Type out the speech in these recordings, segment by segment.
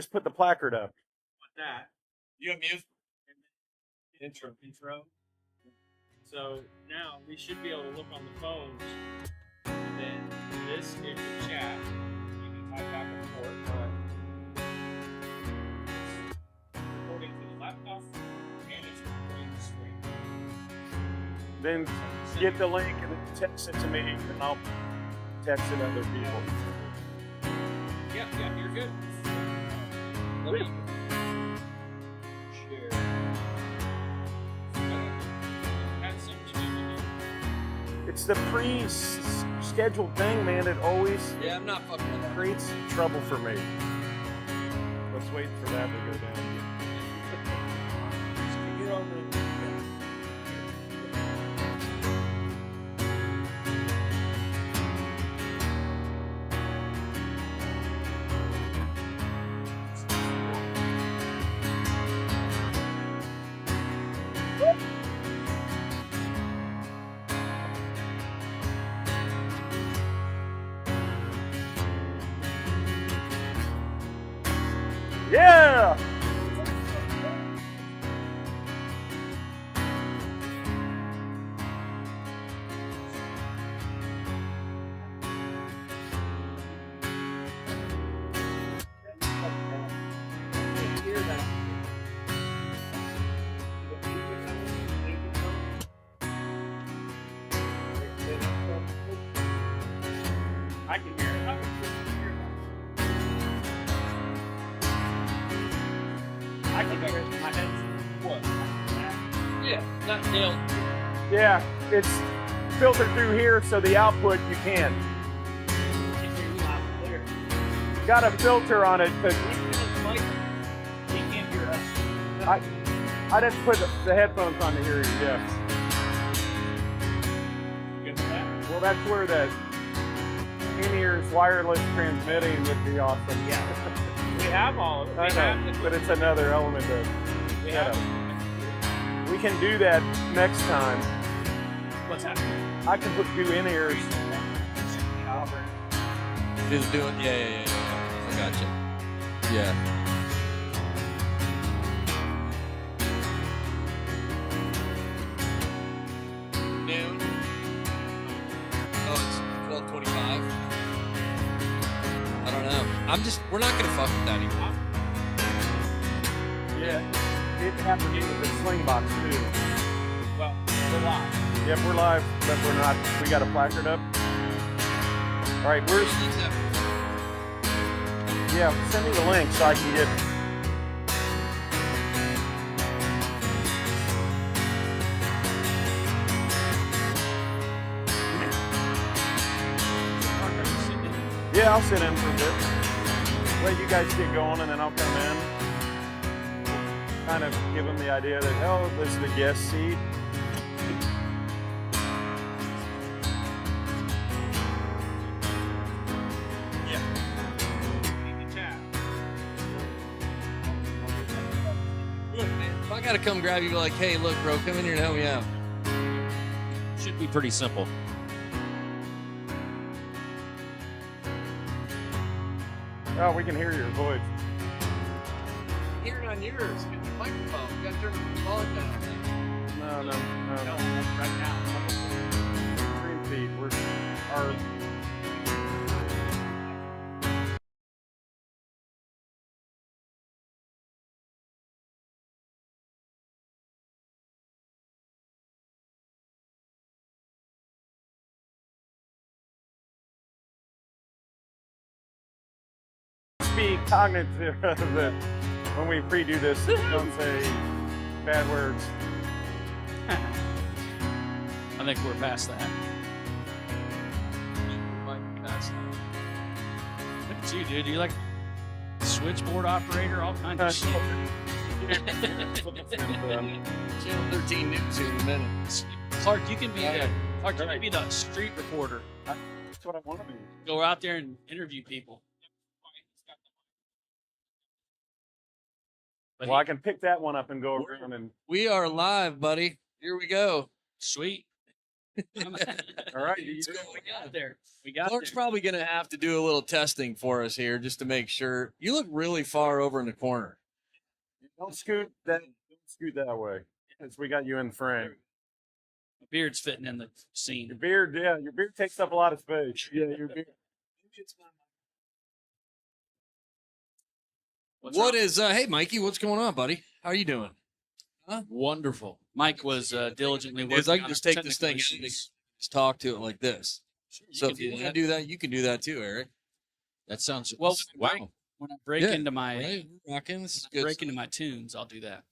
just put the placard up. With that, you have music. Intro. So now we should be able to look on the phones, and then this is the chat. You can type back and forth. It's recording to the laptop, and it's recording the screen. Then get the link and then text it to me, and I'll text it to other people. Yeah, you're good. Let me share. Had something to do with it. It's the pre-scheduled thing, man. It always I'm not fucking with that. creates trouble for me. Let's wait for that to go down. You're on the. Yeah! I can hear it. I can hear it in my head. What? Yeah, not nailed. Yeah, it's filtered through here, so the output you can. Got a filter on it, because He can't hear us. I didn't put the headphones on to hear you, yeah. Good for that? Well, that's where the in-ears wireless transmitting would be awesome. Yeah. We have all of it. I know, but it's another element of setup. We can do that next time. What's happening? I can do in-ears. Just doing, yeah. I gotcha. Yeah. Noon. Oh, it's 12:25. I don't know. We're not gonna fuck with that anymore. Yeah, it happened with the sling box too. Well, we're live. Yep, we're live, but we're not. We got a placard up. All right, yeah, send me the link so I can get. Yeah, I'll sit in for a bit. Let you guys get going, and then I'll come in. Kind of give them the idea that, oh, this is the guest seat. If I gotta come grab you, like, hey, look, bro, come in here and help me out. Should be pretty simple. Oh, we can hear your voice. Hear it on yours. Get your microphone. You gotta turn the volume down. No. Right now. Stream feed. Our be cognitive that when we pre-do this, don't say bad words. I think we're past that. Look at you, dude. You're like switchboard operator, all kinds of shit. Channel 13 news here in a minute. Clark, you can be the street reporter. That's what I want to be. Go out there and interview people. Well, I can pick that one up and go around and. We are live, buddy. Here we go. Sweet. All right. We got there. We got Clark's there. probably going to have to do a little testing for us here just to make sure. You look really far over in the corner. Don't scoot that way. As we got you in frame. My beard's fitting in the scene. Your beard takes up a lot of space. Yeah, your beard. What is, hey, Mikey, what's going on, buddy? How are you doing? Huh? Wonderful. Mike was diligently working. Because I can on just our take this thing technical and issues. just talk to it like this. You So can if you do want to that. do that, you can do that too, Eric. That sounds Well, wow. When I break Yeah, into my Right? We're rocking. This is good break stuff. into my tunes, I'll do that.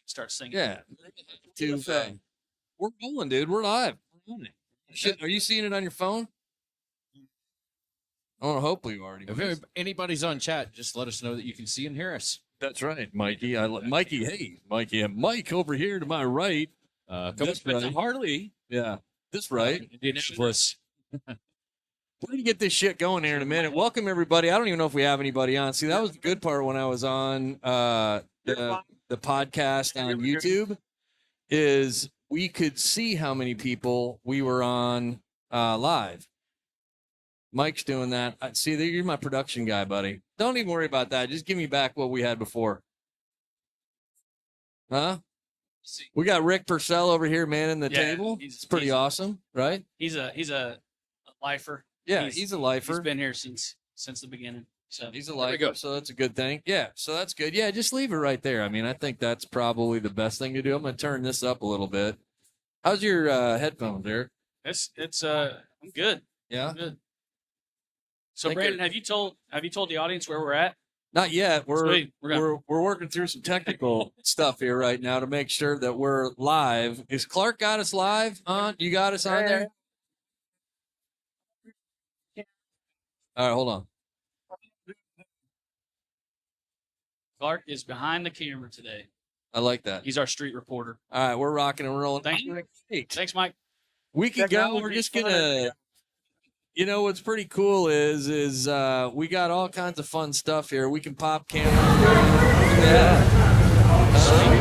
Start singing. Yeah. We're rolling, dude. We're live. We're on it. Shit, are you seeing it on your phone? I want to hope we already. If anybody's on chat, just let us know that you can see and hear us. That's right, Mikey. Mikey, hey, Mikey, and Mike over here to my right. Coming That's from right. Harley, Yeah, this right. Indianapolis. We're gonna get this shit going here in a minute. Welcome everybody. I don't even know if we have anybody on. See, that was the good part when I was on the podcast on YouTube, is we could see how many people we were on live. Mike's doing that. See, you're my production guy, buddy. Don't even worry about that. Just give me back what we had before. Huh? We got Rick Purcell over here manning the Yeah, table. he's- It's pretty he's- awesome, right? He's a lifer. Yeah, he's a lifer. He's been here since the beginning. So He's a we lifer, go. so that's a good thing. Yeah, so that's good. Yeah, just leave it right there. I mean, I think that's probably the best thing to do. I'm going to turn this up a little bit. How's your headphones, Eric? it's I'm good. Yeah? I'm good. So Thank Brandon, have you told the audience where we're at? Not yet. Sweet. We're working through some technical stuff here right now to make sure that we're live. Is Clark got us live on? You got us on there? All right, hold on. Clark is behind the camera today. I like that. He's our street reporter. All right, we're rocking and rolling. Thank you. Hey, Thanks, Mike. we can go. We're Technology's just fun. gonna. You know what's pretty cool is we got all kinds of fun stuff here. We can pop cameras. Yeah. We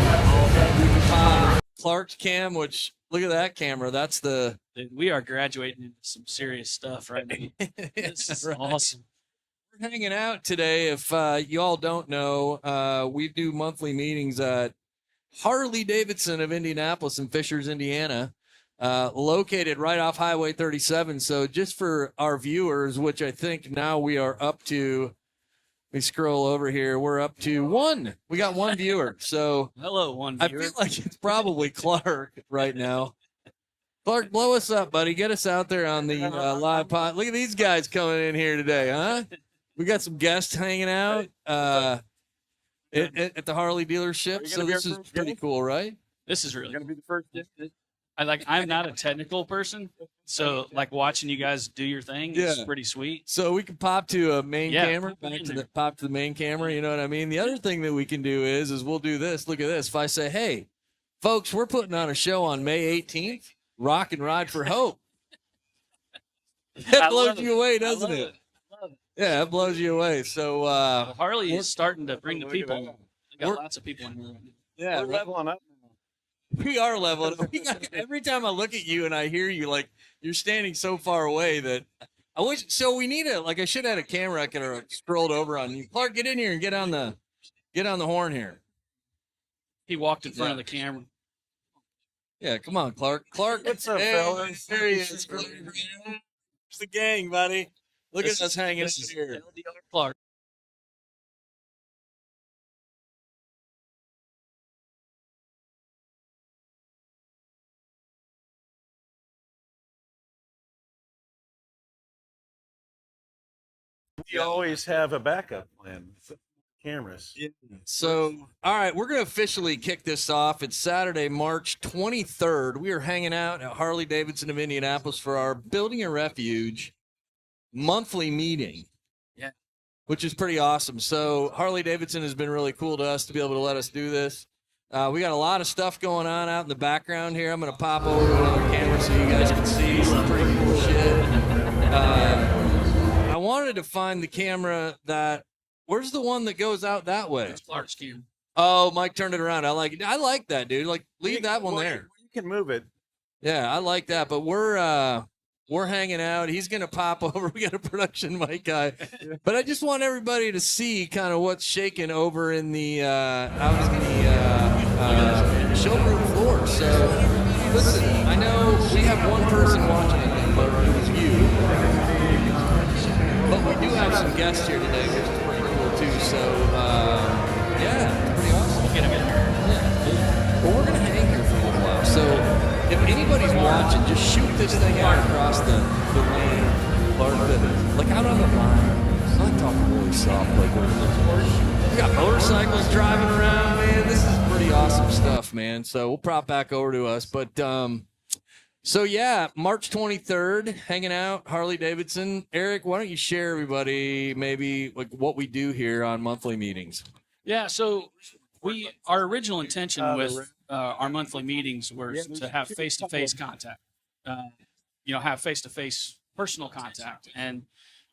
can pop Clark's cam, which look at that camera. That's the. Dude, we are graduating into some serious stuff right now. This is Right. awesome. We're hanging out today. If you all don't know, we do monthly meetings at Harley Davidson of Indianapolis in Fishers, Indiana, located right off Highway 37. So just for our viewers, which I think now we are up to, let me scroll over here. We're up to one. We got one viewer. So Hello, one I viewer. feel like it's probably Clark right now. Clark, blow us up, buddy. Get us out there on the live pod. Look at these guys coming in here today, huh? We got some guests hanging out at the Harley dealership. Are you So gonna be this our is first pretty guest? cool, right? This is You're really gonna be the first. I'm not a technical person, so like watching you guys do your thing is Yeah. pretty sweet. So we can pop to a main Yeah, camera, pop it in there. pop to the main camera. You know what I mean? The other thing that we can do is we'll do this. Look at this. If I say, "Hey, folks, we're putting on a show on May 18th, Rock and Ride for Hope," that I blows love you away, I doesn't love it? I love it. Yeah, that blows you away. So Harley we're- is starting to bring the Look at people. that. We got We're- lots of people in here. Right now. yeah, We're leveling up. we are leveling. Every time I look at you and I hear you, like you're standing so far away that I wish. So we need I should have had a camera I could have scrolled over on you. Clark, get in here and get on the horn here. He walked in front of the camera. Yeah, come on, Clark. Clark, What's up, hey, fellas? there he is. It's the gang, buddy. Look This at us is- hanging out this is here. LDR Clark. You always have a backup plan. Cameras. So, all right, we're going to officially kick this off. It's Saturday, March 23rd. We are hanging out at Harley Davidson of Indianapolis for our Building a Refuge monthly meeting. Yeah. Which is pretty awesome. So, Harley Davidson has been really cool to us to be able to let us do this. We got a lot of stuff going on out in the background here. I'm going to pop over to another camera so you guys can see some pretty cool shit. I wanted to find the camera that. Where's the one that goes out that way? It's Clark's camera. Oh, Mike turned it around. I like that, dude. Like, leave that one there. You can move it. Yeah, I like that. But we're hanging out. He's gonna pop over. We got a production mic guy. But I just want everybody to see kind of what's shaking over in the out in the showroom floor. So listen, I know we have one person watching it, but it was you. But we do have some guests here today, which is pretty cool too. So yeah, it's pretty awesome. We'll get him in here. Yeah. Well, we're gonna hang here for a little while. So if anybody's watching, just shoot this thing out across the lane, or like out on the line. I like talking really soft, like we got motorcycles driving around, man. This is pretty awesome stuff, man. So we'll prop back over to us, but so yeah, March 23rd, hanging out, Harley Davidson. Eric, why don't you share everybody maybe like what we do here on monthly meetings? Yeah, so our original intention with our monthly meetings was to have face-to-face contact, have face-to-face personal contact, and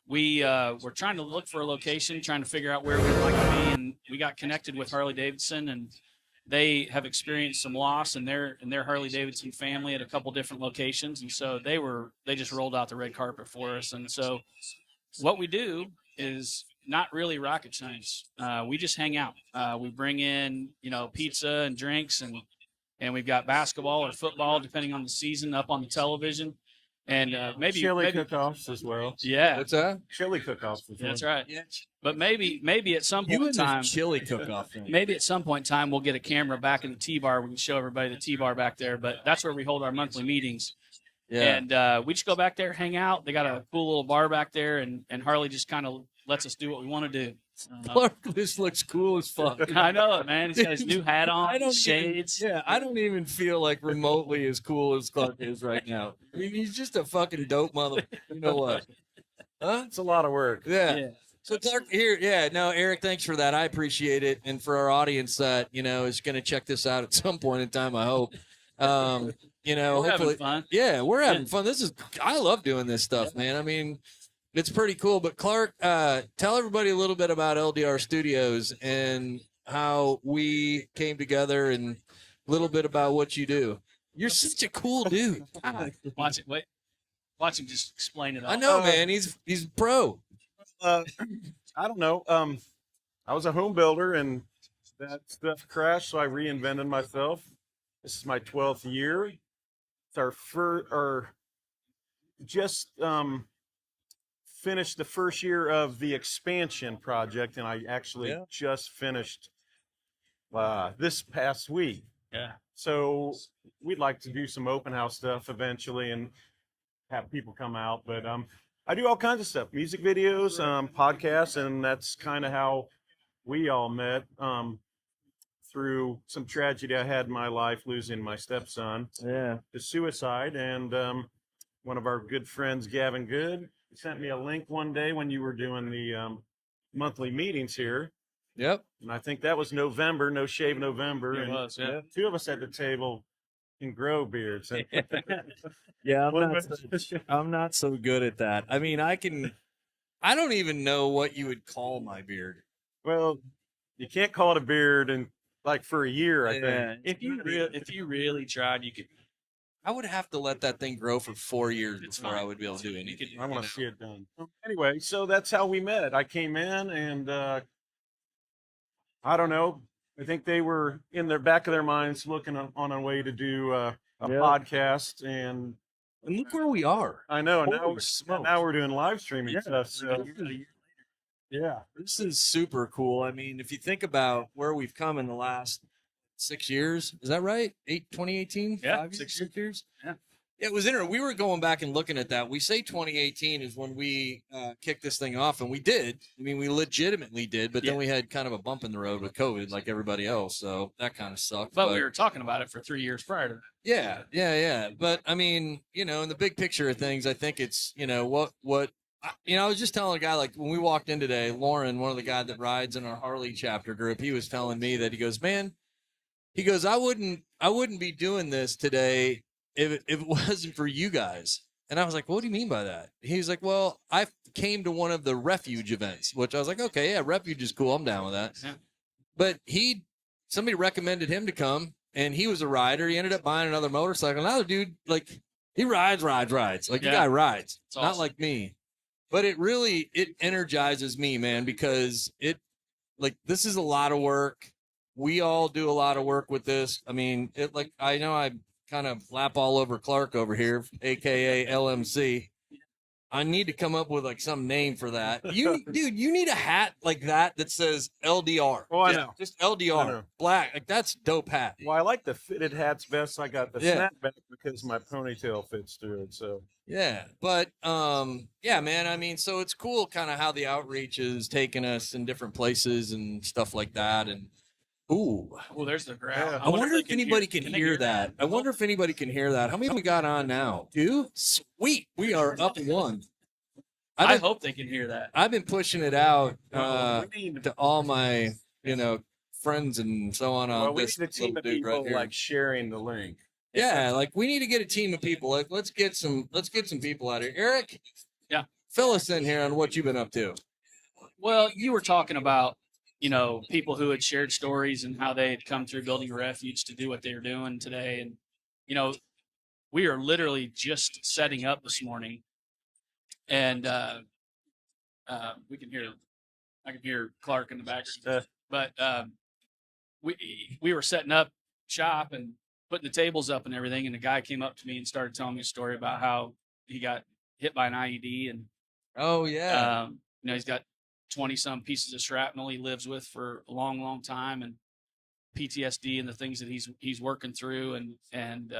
we were trying to look for a location, trying to figure out where we'd like to be, and we got connected with Harley Davidson, and they have experienced some loss in their Harley Davidson family at a couple different locations, and so they just rolled out the red carpet for us, and so what we do is not really rocket science. We just hang out. We bring in, pizza and drinks, and we've got basketball or football, depending on the season, up on the television, and maybe Chili cook-offs as well. Yeah, What's that? Chili cook-offs as well. that's right. Yeah. But maybe at some point You in and time, this chili cook-off thing. maybe at some point in time, we'll get a camera back in the T-bar. We can show everybody the T-bar back there. But that's where we hold our monthly meetings. Yeah. And we just go back there, hang out. They got a cool little bar back there, and Harley just kind of lets us do what we want to do. Clark, this looks cool as fuck. I know it, man. He's got his new hat on, shades. I don't even feel like remotely as cool as Clark is right now. I mean, he's just a fucking dope mother. You know what? Huh? It's a lot of work. Yeah. So Clark, Eric, thanks for that. I appreciate it. And for our audience that, is going to check this out at some point in time, I hope. We're hopefully. having fun. Yeah, we're having fun. I love doing this stuff, man. I mean, it's pretty cool. But Clark, tell everybody a little bit about LDR Studios and how we came together and a little bit about what you do. You're such a cool dude. Watch him just explain it all. I know, man. He's pro. I don't know. I was a home builder and that stuff crashed, so I reinvented myself. This is my 12th year. It's just finished the first year of the expansion project, and I actually just finished this past week. Yeah. So we'd like to do some open house stuff eventually and have people come out, but I do all kinds of stuff, music videos, podcasts, and that's kind of how we all met through some tragedy I had in my life, losing my stepson to suicide. And one of our good friends, Gavin Good, sent me a link one day when you were doing the monthly meetings here. Yep. And I think that was November, No Shave November. It and was, yeah. two of us at the table can grow beards. Yeah, I'm not so good at that. I mean, I don't even know what you would call my beard. Well, you can't call it a beard and like for a year, I think. If you really tried, you could. I would have to let that thing grow for 4 years before I would be able to do anything. I want to see it done. Anyway, so that's how we met. I came in and I don't know. I think they were in their back of their minds looking on a way to do a podcast, and look where we are. I know. Holy Now we're doing live streaming stuff. So yeah, this is super cool. I mean, if you think about where we've come in the last 6 years, is that right? 2018? Yeah, 5 years, 6 years. Yeah. It was interesting. We were going back and looking at that. We say 2018 is when we kicked this thing off, and we did. I mean, we legitimately did, but then we had kind of a bump in the road with COVID like everybody else, so that kind of sucked. But we were talking about it for 3 years prior to that. Yeah. But, I mean, in the big picture of things, I think it's, I was just telling a guy, like, when we walked in today, Lauren, one of the guys that rides in our Harley chapter group, he was telling me that he goes, I wouldn't be doing this today if it wasn't for you guys. And I was like, what do you mean by that? He's like, well, I came to one of the Refuge events, which I was like, okay, yeah, Refuge is cool. I'm down with that. Yeah. But somebody recommended him to come. and he was a rider. He ended up buying another motorcycle. Now the dude, like, he rides. Like, the Yeah. guy rides. It's Not awesome. like me. But it energizes me, man, because this is a lot of work. We all do a lot of work with this. I mean, I know I kind of lap all over Clark over here, aka LMC. I need to come up with like some name for that. Dude, you need a hat like that says LDR. Oh, I know. Just LDR, I know. black. Like, that's a dope hat. Well, I like the fitted hats best. I got the Yeah. snapback because my ponytail fits through it. So Yeah, but yeah, man. I mean, so it's cool, kind of how the outreach is taking us in different places and stuff like that. And ooh, Well, there's the growl. Yeah. I wonder they if anybody can can they hear that. I wonder if anybody can hear that. How many we got on now? 2? Sweet, we are up 1. I hope they can hear that. I've been pushing it out we need to all my friends and so on. well, we this need a team little of dude people right here. like sharing the link. Yeah, like we need to get a team of people. Like let's get some people out here. Eric, Yeah. fill us in here on what you've been up to. Well, you were talking about, people who had shared stories and how they had come through building a refuge to do what they were doing today. And, we are literally just setting up this morning. And I can hear Clark in the background. But we were setting up shop and putting the tables up and everything. And the guy came up to me and started telling me a story about how he got hit by an IED. And, Oh yeah. he's got 20 some pieces of shrapnel he lives with for a long, long time, and PTSD and the things that he's working through. And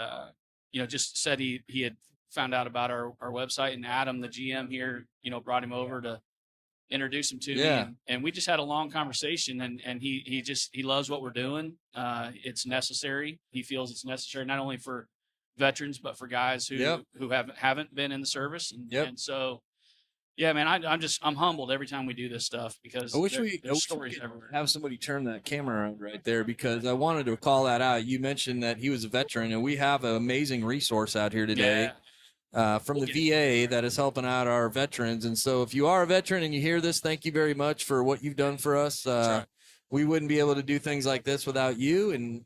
just said he had found out about our website, and Adam, the GM here, brought him over to introduce him to Yeah. me. And we just had a long conversation, and he loves what we're doing. It's necessary. He feels it's necessary, not only for veterans, but for guys who Yep. haven't been in the service. And, Yep. and so, yeah, man, I'm humbled every time we do this stuff, because I wish there's we stories could everywhere. have somebody turn that camera around right there, because I wanted to call that out. You mentioned that he was a veteran, and we have an amazing resource out here today. Yeah. From the VA that is helping out our veterans. And so if you are a veteran and you hear this, thank you very much for what you've done for us. right. We wouldn't be able to do things like this without you. And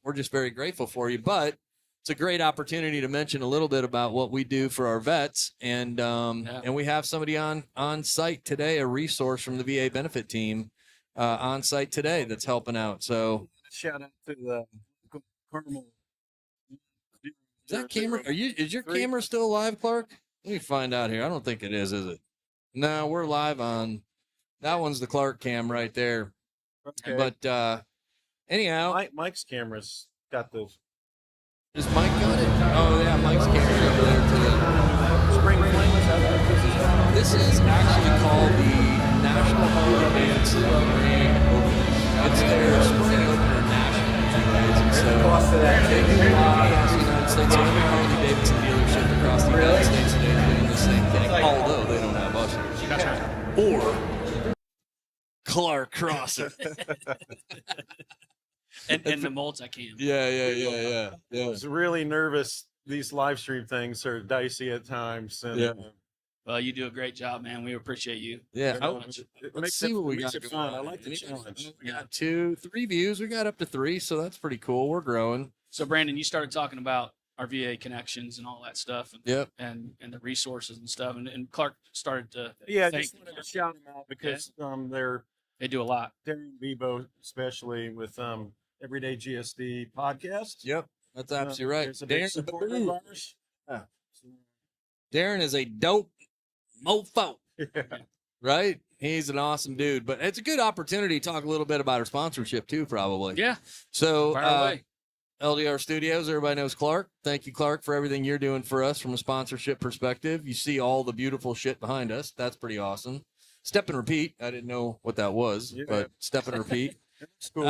we're just very grateful for you. But it's a great opportunity to mention a little bit about what we do for our vets. And and we have somebody on site today, a resource from the VA benefit team on site today that's helping out. So Shout out to the Carmel. is that camera? Is your camera still alive, Clark? Let me find out here. I don't think it is it? No, we're live on. That one's the Clark cam right there. Okay. But anyhow, Mike's camera's got the is Mike got it? Oh yeah, Mike's camera's over there too. spring flames. This is actually called the National Harley Davidson Grand Opening. It's their spring opener national. And so they do a lot across the United States. Every Harley Davidson dealership across the United States today is doing the same thing, although they don't have us here. That's right. Or Clark Crosser. And the multicam. Yeah. I was really nervous. These live stream things are dicey at times. And, Yeah. Well, you do a great job, man. We appreciate you. Yeah. very Oh, much. let's see what we got Makes it going fun. I on. like the challenge. We got 2, 3 views. We got up to 3, so that's pretty cool. We're growing. So, Brandon, you started talking about our VA connections and all that stuff, Yep. and the resources and stuff. And Clark started to Yeah, thank just wanted to shout them out because they do a lot. Darren Bebo, especially with Everyday GSD podcast. Yep. That's absolutely right. There's a big Darren, supporter of ours. Darren is a dope mofo, Yeah. right? He's an awesome dude. But it's a good opportunity to talk a little bit about our sponsorship too, probably. Yeah. So Fire away. LDR Studios, everybody knows Clark. Thank you, Clark, for everything you're doing for us from a sponsorship perspective. You see all the beautiful shit behind us. That's pretty awesome. Step and repeat. I didn't know what that was, Yeah. but step and repeat. It's cool.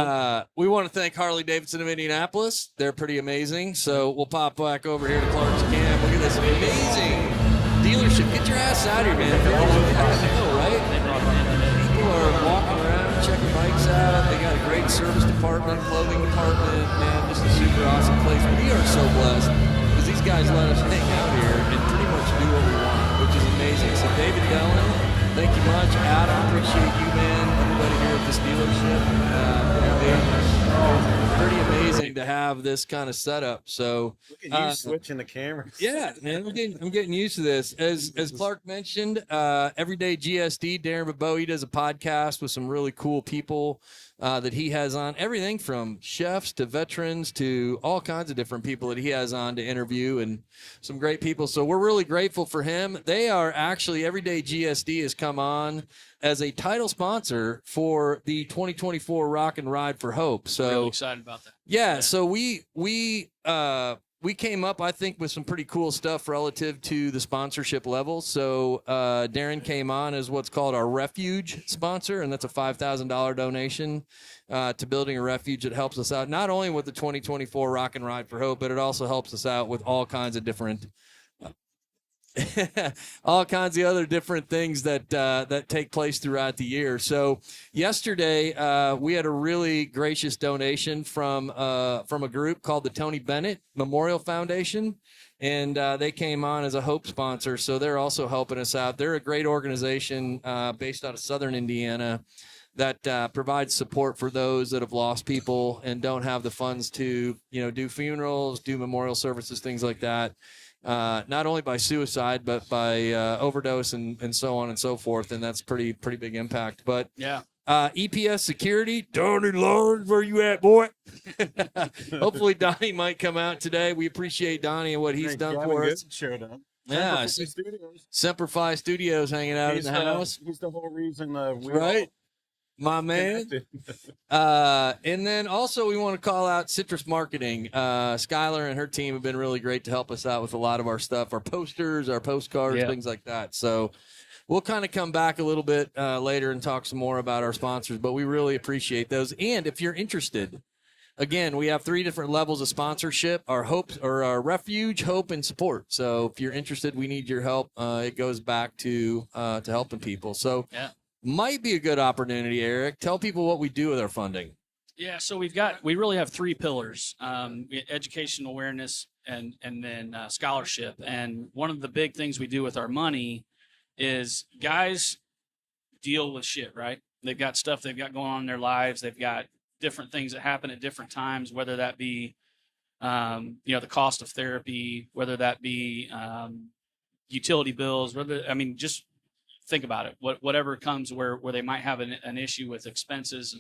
We want to thank Harley Davidson of Indianapolis. They're pretty amazing. So we'll pop back over here to Clark's Cam. Look at this amazing dealership. Get your ass out here, man. If you're right? They brought it in today. People are walking around, checking bikes out. They got a great service department, clothing department. Man, just a super awesome place. We are so blessed because these guys let us hang out here and pretty much do what we want, which is amazing. So David Dellen, thank you much. Adam, appreciate you, man. Everybody here at this dealership. Pretty amazing. amazing to have this kind of setup. So Look at you switching the cameras. yeah, man, I'm getting used to this. As Clark mentioned, Everyday GSD, Darren Babeau, he does a podcast with some really cool people that he has on. Everything from chefs to veterans to all kinds of different people that he has on to interview, and some great people. So we're really grateful for him. They are actually, Everyday GSD has come on as a title sponsor for the 2024 Rock and Ride for Hope. So Really excited about that. yeah. So we came up, I think, with some pretty cool stuff relative to the sponsorship level. So Darren came on as what's called our Refuge sponsor, and that's a $5,000 donation to building a refuge that helps us out not only with the 2024 Rock and Ride for Hope, but it also helps us out with all kinds of different all kinds of other different things that take place throughout the year. So yesterday we had a really gracious donation from a group called the Tony Bennett Memorial Foundation, and they came on as a Hope sponsor. So they're also helping us out. They're a great organization based out of Southern Indiana that provides support for those that have lost people and don't have the funds to, do funerals, do memorial services, things like that. Not only by suicide, but by overdose and so on and so forth. And that's pretty big impact. But Yeah. EPS Security, Donnie Lawrence, where you at, boy? Hopefully Donnie might come out today. We appreciate Donnie and what he's done for us. Showed up. Yeah, Semperfi Studios hanging out in the house. He's the whole reason we Right. My man. And then also we want to call out Citrus Marketing. Skylar and her team have been really great to help us out with a lot of our stuff, our posters, our postcards, things like that. So we'll kind of come back a little bit later and talk some more about our sponsors, but we really appreciate those. And if you're interested, again, we have 3 different levels of sponsorship: our Hope, or our Refuge, Hope, and Support. So if you're interested, we need your help. It goes back to helping people. So Yeah. might be a good opportunity, Eric. Tell people what we do with our funding. Yeah, so we really have 3 pillars: education, awareness, and then scholarship. And one of the big things we do with our money is guys deal with shit, right? They've got stuff they've got going on in their lives. They've got different things that happen at different times, whether that be the cost of therapy, whether that be utility bills, just think about it. Whatever comes where they might have an issue with expenses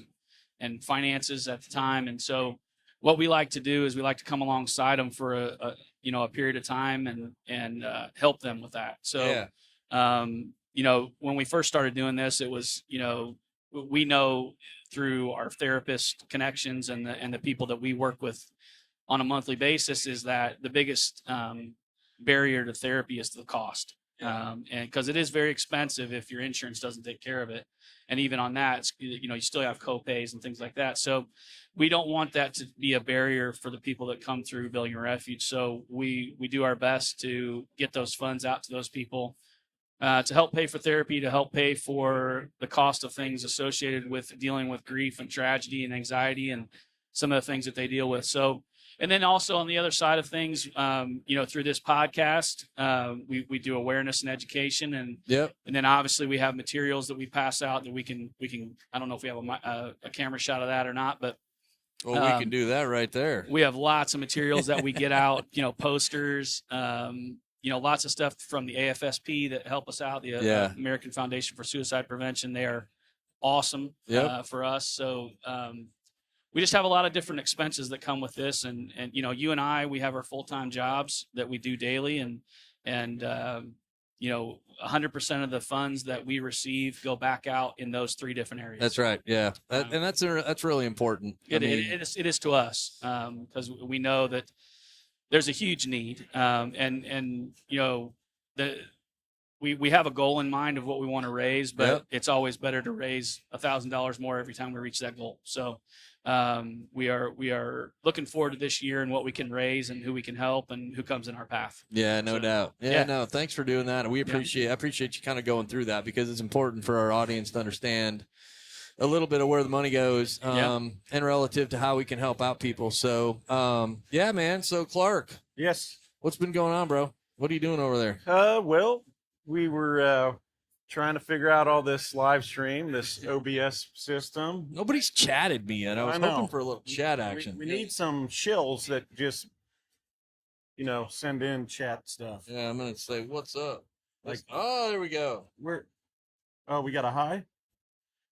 and finances at the time. And so what we like to do is we like to come alongside them for a period of time and help them with that. So, when we first started doing this, it was, we know through our therapist connections and the people that we work with on a monthly basis is that the biggest barrier to therapy is the cost. And because it is very expensive if your insurance doesn't take care of it. And even on that, you still have co-pays and things like that. So we don't want that to be a barrier for the people that come through Building a Refuge. So we do our best to get those funds out to those people to help pay for therapy, to help pay for the cost of things associated with dealing with grief and tragedy and anxiety and some of the things that they deal with. So, and then also on the other side of things, through this podcast, we do awareness and education, and then obviously we have materials that we pass out that we can. I don't know if we have a camera shot of that or not, but we can do that right there. We have lots of materials that we get out. Posters. Lots of stuff from the AFSP that help us out. The American Foundation for Suicide Prevention. They are awesome for us. So. We just have a lot of different expenses that come with this, and you and I, we have our full-time jobs that we do daily, and 100% of the funds that we receive go back out in those 3 different areas. That's right. Yeah, and that's really important. It is to us because we know that there's a huge need, we have a goal in mind of what we want to raise, but it's always better to raise $1,000 more every time we reach that goal. So we are looking forward to this year and what we can raise and who we can help and who comes in our path. Yeah, no doubt. Yeah, no, thanks for doing that. And I appreciate you kind of going through that because it's important for our audience to understand a little bit of where the money goes and relative to how we can help out people. So, man. So Clark. Yes. What's been going on, bro? What are you doing over there? Well, we were trying to figure out all this live stream, this OBS system. Nobody's chatted me yet. I was I know. hoping for a little chat action. We need some shills that just, send in chat stuff. Yeah, I'm gonna say what's up. Like- oh, there we go. We got a hi?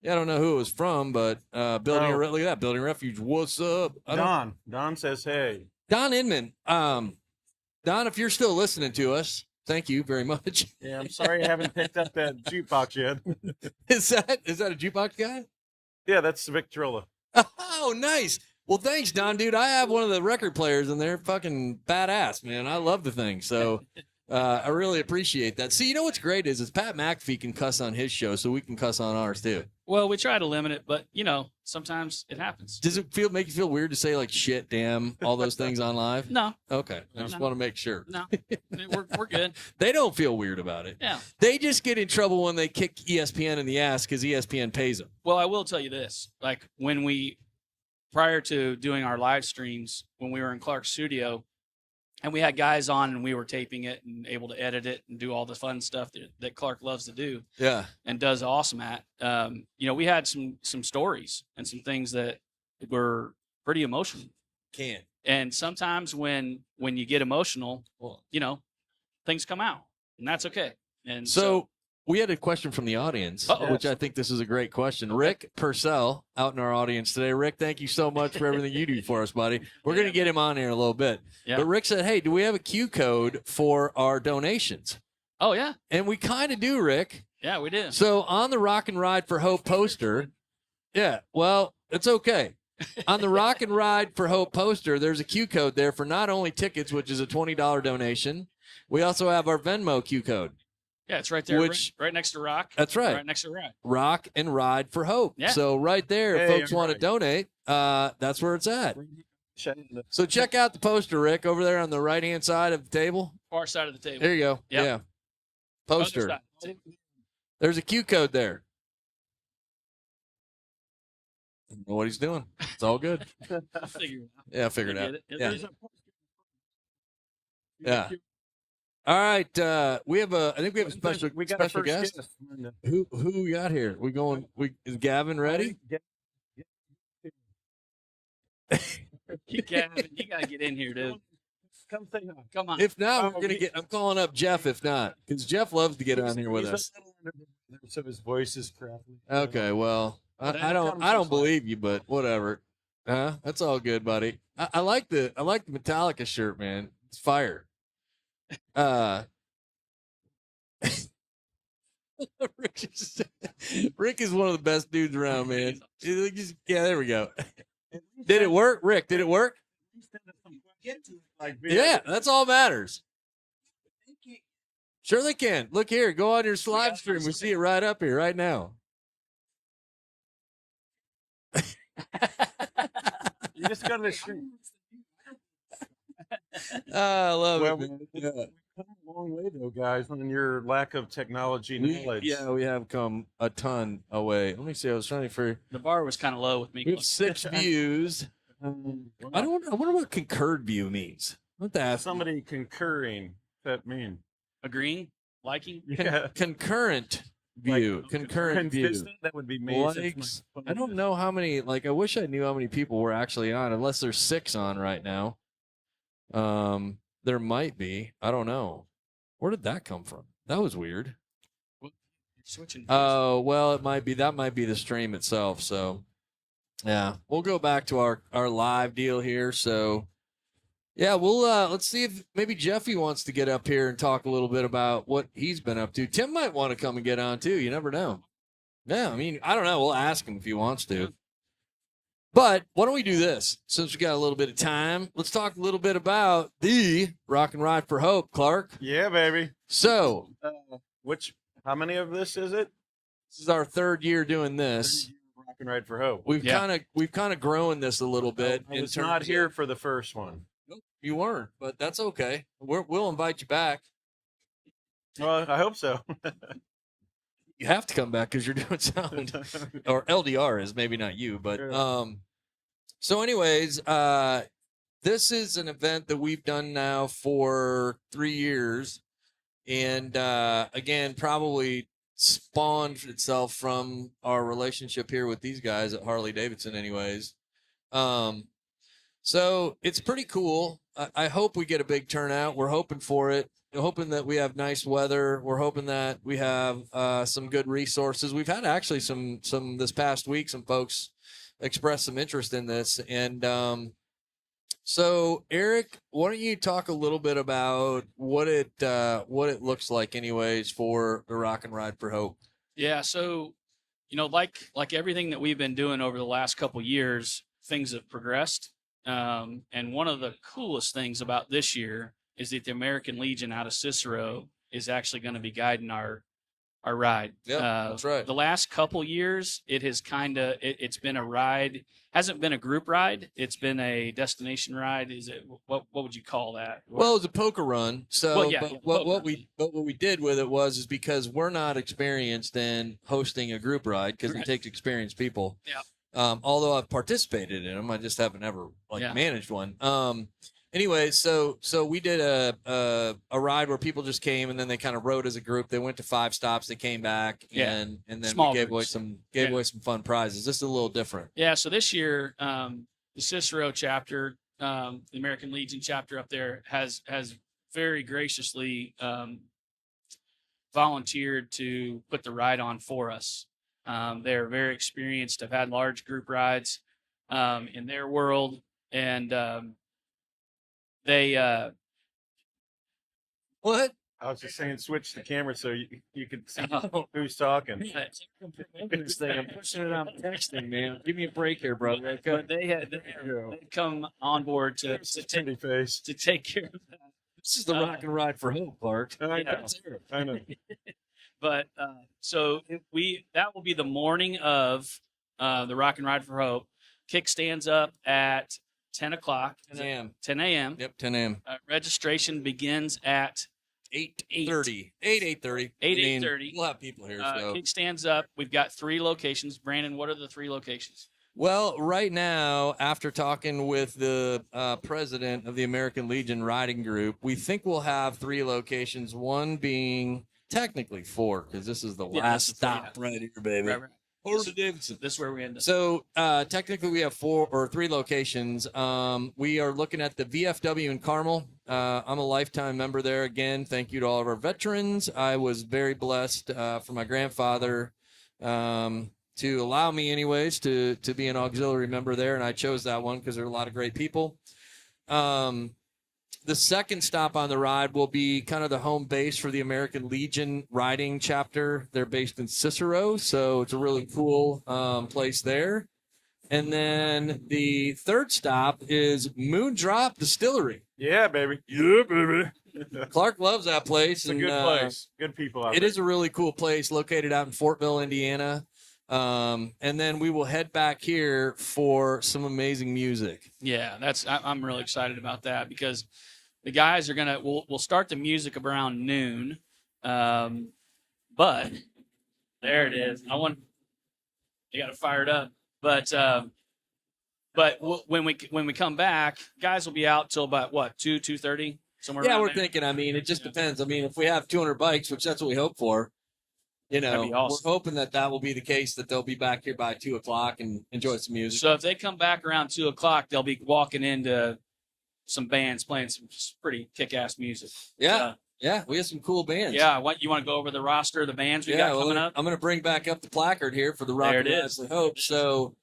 Yeah, I don't know who it was from, but building Oh. look at that, building refuge. What's up? Don says, hey. Don Inman. Don, if you're still listening to us, thank you very much. Yeah, I'm sorry I haven't picked up that jukebox yet. Is that a jukebox guy? Yeah, that's Victrola. Oh, nice. Well, thanks, Don, dude. I have one of the record players, and they're fucking badass, man. I love the thing. So I really appreciate that. See, you know what's great is Pat McAfee can cuss on his show, so we can cuss on ours too. Well, we try to limit it, but sometimes it happens. Does it make you feel weird to say like shit, damn, all those things on live? No, Okay, I just want to make sure. no, we're good. They don't feel weird about it. Yeah. They just get in trouble when they kick ESPN in the ass because ESPN pays them. Well, I will tell you this: like prior to doing our live streams, when we were in Clark's studio, and we had guys on, and we were taping it and able to edit it and do all the fun stuff that Clark loves to do. Yeah. And does awesome at. We had some stories and some things that were pretty emotional. Can't. And sometimes when you get emotional, things come out, and that's okay. And So we had a question from the audience, Uh-oh. which I think this is a great question. Rick Purcell out in our audience today. Rick, thank you so much for everything you do for us, buddy. We're going to get him on here in a little bit. Yeah. But Rick said, hey, do we have a Q code for our donations? Oh yeah, And we kind of do, Rick. yeah, we did. So on the Rock and Ride for Hope poster, yeah, well, it's okay. On the Rock and Ride for Hope poster, there's a Q code there for not only tickets, which is a $20 donation. We also have our Venmo Q code. Yeah, it's right there, Which- right next to Rock. That's right. Right next to Rock. Rock and Ride for Hope. Yeah. So right there, if Hey, folks you're want to right. donate, that's where it's at. So check out the poster, Rick, over there on the right-hand side of the table. Far side of the table. There you go. Yep. Yeah. Poster. Other side. There's a Q code there. I don't know what he's doing. It's all good. I'll figure it out. Yeah, figure it You'll out. get it. Yeah. There's a- Yeah. All right. I think we have a special We got special a first guest. guest. Who we got here? Is Gavin ready? Gavin, you gotta get in here, dude. Come say hi. Come on. If not, Oh, we're gonna I'm calling up Jeff. If not, because Jeff loves to get on here with He's a us. little under the weather, so his voice is crappy. Okay, well, I don't believe you, but whatever. That's all good, buddy. I like the Metallica shirt, man. It's fire. Rick is one of the best dudes around, man. Yeah, there we go. Did it work, Rick? Did it work? Yeah, that's all matters. Sure they can. Look here. Go on your live stream. We see it right up here, right now. You just go to the stream. I love Well, it. Man. we've Yeah. come a long way, though, guys, on your lack of technology knowledge. We have come a ton away. Let me see. I was trying to figure. The bar was kind of low with me. We have 6 views. I wonder what concurred view means. What the ask? Somebody concurring. That mean? Agreeing, liking. Yeah. Concurrent view. Concurrent view. Consistent, that would be me. since Likes. my phone I don't know how many. I wish I knew how many people were actually on. Unless there's 6 on right now. There might be. I don't know. Where did that come from? That was weird. Switching. Oh, well, it might be. That might be the stream itself. So, yeah, we'll go back to our live deal here. So, yeah, we'll let's see if maybe Jeffy wants to get up here and talk a little bit about what he's been up to. Tim might want to come and get on too. You never know. Yeah, I mean, I don't know. We'll ask him if he wants to. But why don't we do this? Since we got a little bit of time, let's talk a little bit about the Rock and Ride for Hope, Clark. Yeah, baby. So, How many of this is it? this is our 3rd year doing this. Rock and Ride for Hope. We've Yeah. kind of grown this a little bit. I in was terms not of- here for the first one. Nope, you weren't, but that's okay. We'll invite you back. Well, I hope so. You have to come back because you're doing sound, or LDR is, maybe not you, but so anyways, this is an event that we've done now for 3 years, and again, probably spawned itself from our relationship here with these guys at Harley Davidson, anyways. So it's pretty cool. I hope we get a big turnout. We're hoping for it. We're hoping that we have nice weather. We're hoping that we have some good resources. We've had actually some this past week, some folks express some interest in this. And so Eric, why don't you talk a little bit about what it looks like anyways for the Rock and Ride for Hope? Yeah. So, like everything that we've been doing over the last couple years, things have progressed. And one of the coolest things about this year is that the American Legion out of Cicero is actually going to be guiding our ride. Yeah, that's right. The last couple years, it has it's been a ride. Hasn't been a group ride. It's been a destination ride. Is it what would you call that? Well, it was a poker run. So, Well, yeah, but yeah, what poker what we did with it was because we're not experienced in hosting a group ride because Right. it takes experienced people. Yeah. Although I've participated in them, I just haven't ever Yeah. managed one. Anyway, so we did a ride where people just came and then they kind of rode as a group. They went to 5 stops, they came back, Yeah. and then Small we gave away groups. some fun prizes. This is a little different. Yeah, so this year, the Cicero chapter, the American Legion chapter up there has very graciously volunteered to put the ride on for us. They're very experienced. Have had large group rides in their world, and they What? I was just saying, switch the camera so you could see Oh. who's talking. This thing, I'm pushing it on texting, man. Give me a break here, brother. but they'd come on board to Pretty face. take care of that. This is the Rock and Ride for Hope, Clark. I Yeah. know. I know. But so that will be the morning of the Rock and Ride for Hope. Kickstands up at 10 o'clock. 10 a.m. 10 a.m. Yep, 10 a.m. Registration begins at 8:30. 8:30. 8:30. We'll have people here. So. Kickstands up. We've got 3 locations. Brandon, what are the 3 locations? Well, right now, after talking with the president of the American Legion Riding Group, we think we'll have 3 locations. One being technically 4, because this is the Yeah, last this is- stop yeah. right here, baby. Right. Or to Davidson. This is where we end up. So technically, we have 4 or 3 locations. We are looking at the VFW in Carmel. I'm a lifetime member there. Again, thank you to all of our veterans. I was very blessed for my grandfather to allow me, anyways, to be an auxiliary member there, and I chose that one because there are a lot of great people. The second stop on the ride will be kind of the home base for the American Legion riding chapter. They're based in Cicero, so it's a really cool place there. And then the third stop is Moondrop Distillery. Yeah, baby. Yeah, baby. Clark loves that place. It's a good place. Good people out It there. is a really cool place located out in Fortville, Indiana. And then we will head back here for some amazing music. Yeah, I'm really excited about that because the guys are we'll start the music around noon. But there it is. You got to fire it up. But when we come back, guys will be out till about what, 2:30 somewhere. Yeah, around we're there? thinking. I mean, it just depends. I mean, if we have 200 bikes, which that's what we hope for, That'd be awesome. we're hoping that will be the case. That they'll be back here by 2:00 and enjoy some music. So if they come back around 2:00, they'll be walking into some bands playing some pretty kick-ass music. Yeah, yeah, we have some cool bands. Yeah. You want to go over the roster of the bands we got coming up? I'm going to bring back up the placard here for the Rock There and it Ride is. for Hope. So,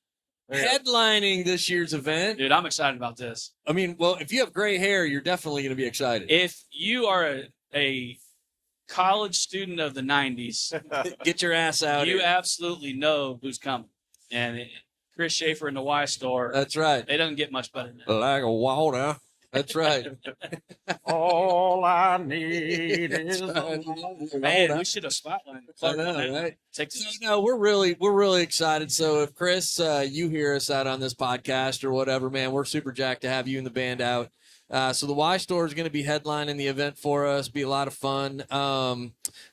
headlining this year's event. Dude, I'm excited about this. I mean, well, if you have gray hair, you're definitely going to be excited. If you are a college student of the 90s, Get your ass out you here. absolutely know who's coming. And Chris Schaefer and the Y Store, That's right. it doesn't get much better than that. Like a water. That's right. All I need is Man, we should have spotlighted. I know, right? Take So, this. no, we're really excited. So if Chris, you hear us out on this podcast or whatever, man, we're super jacked to have you and the band out. So the Y Store is going to be headlining the event for us. Be a lot of fun.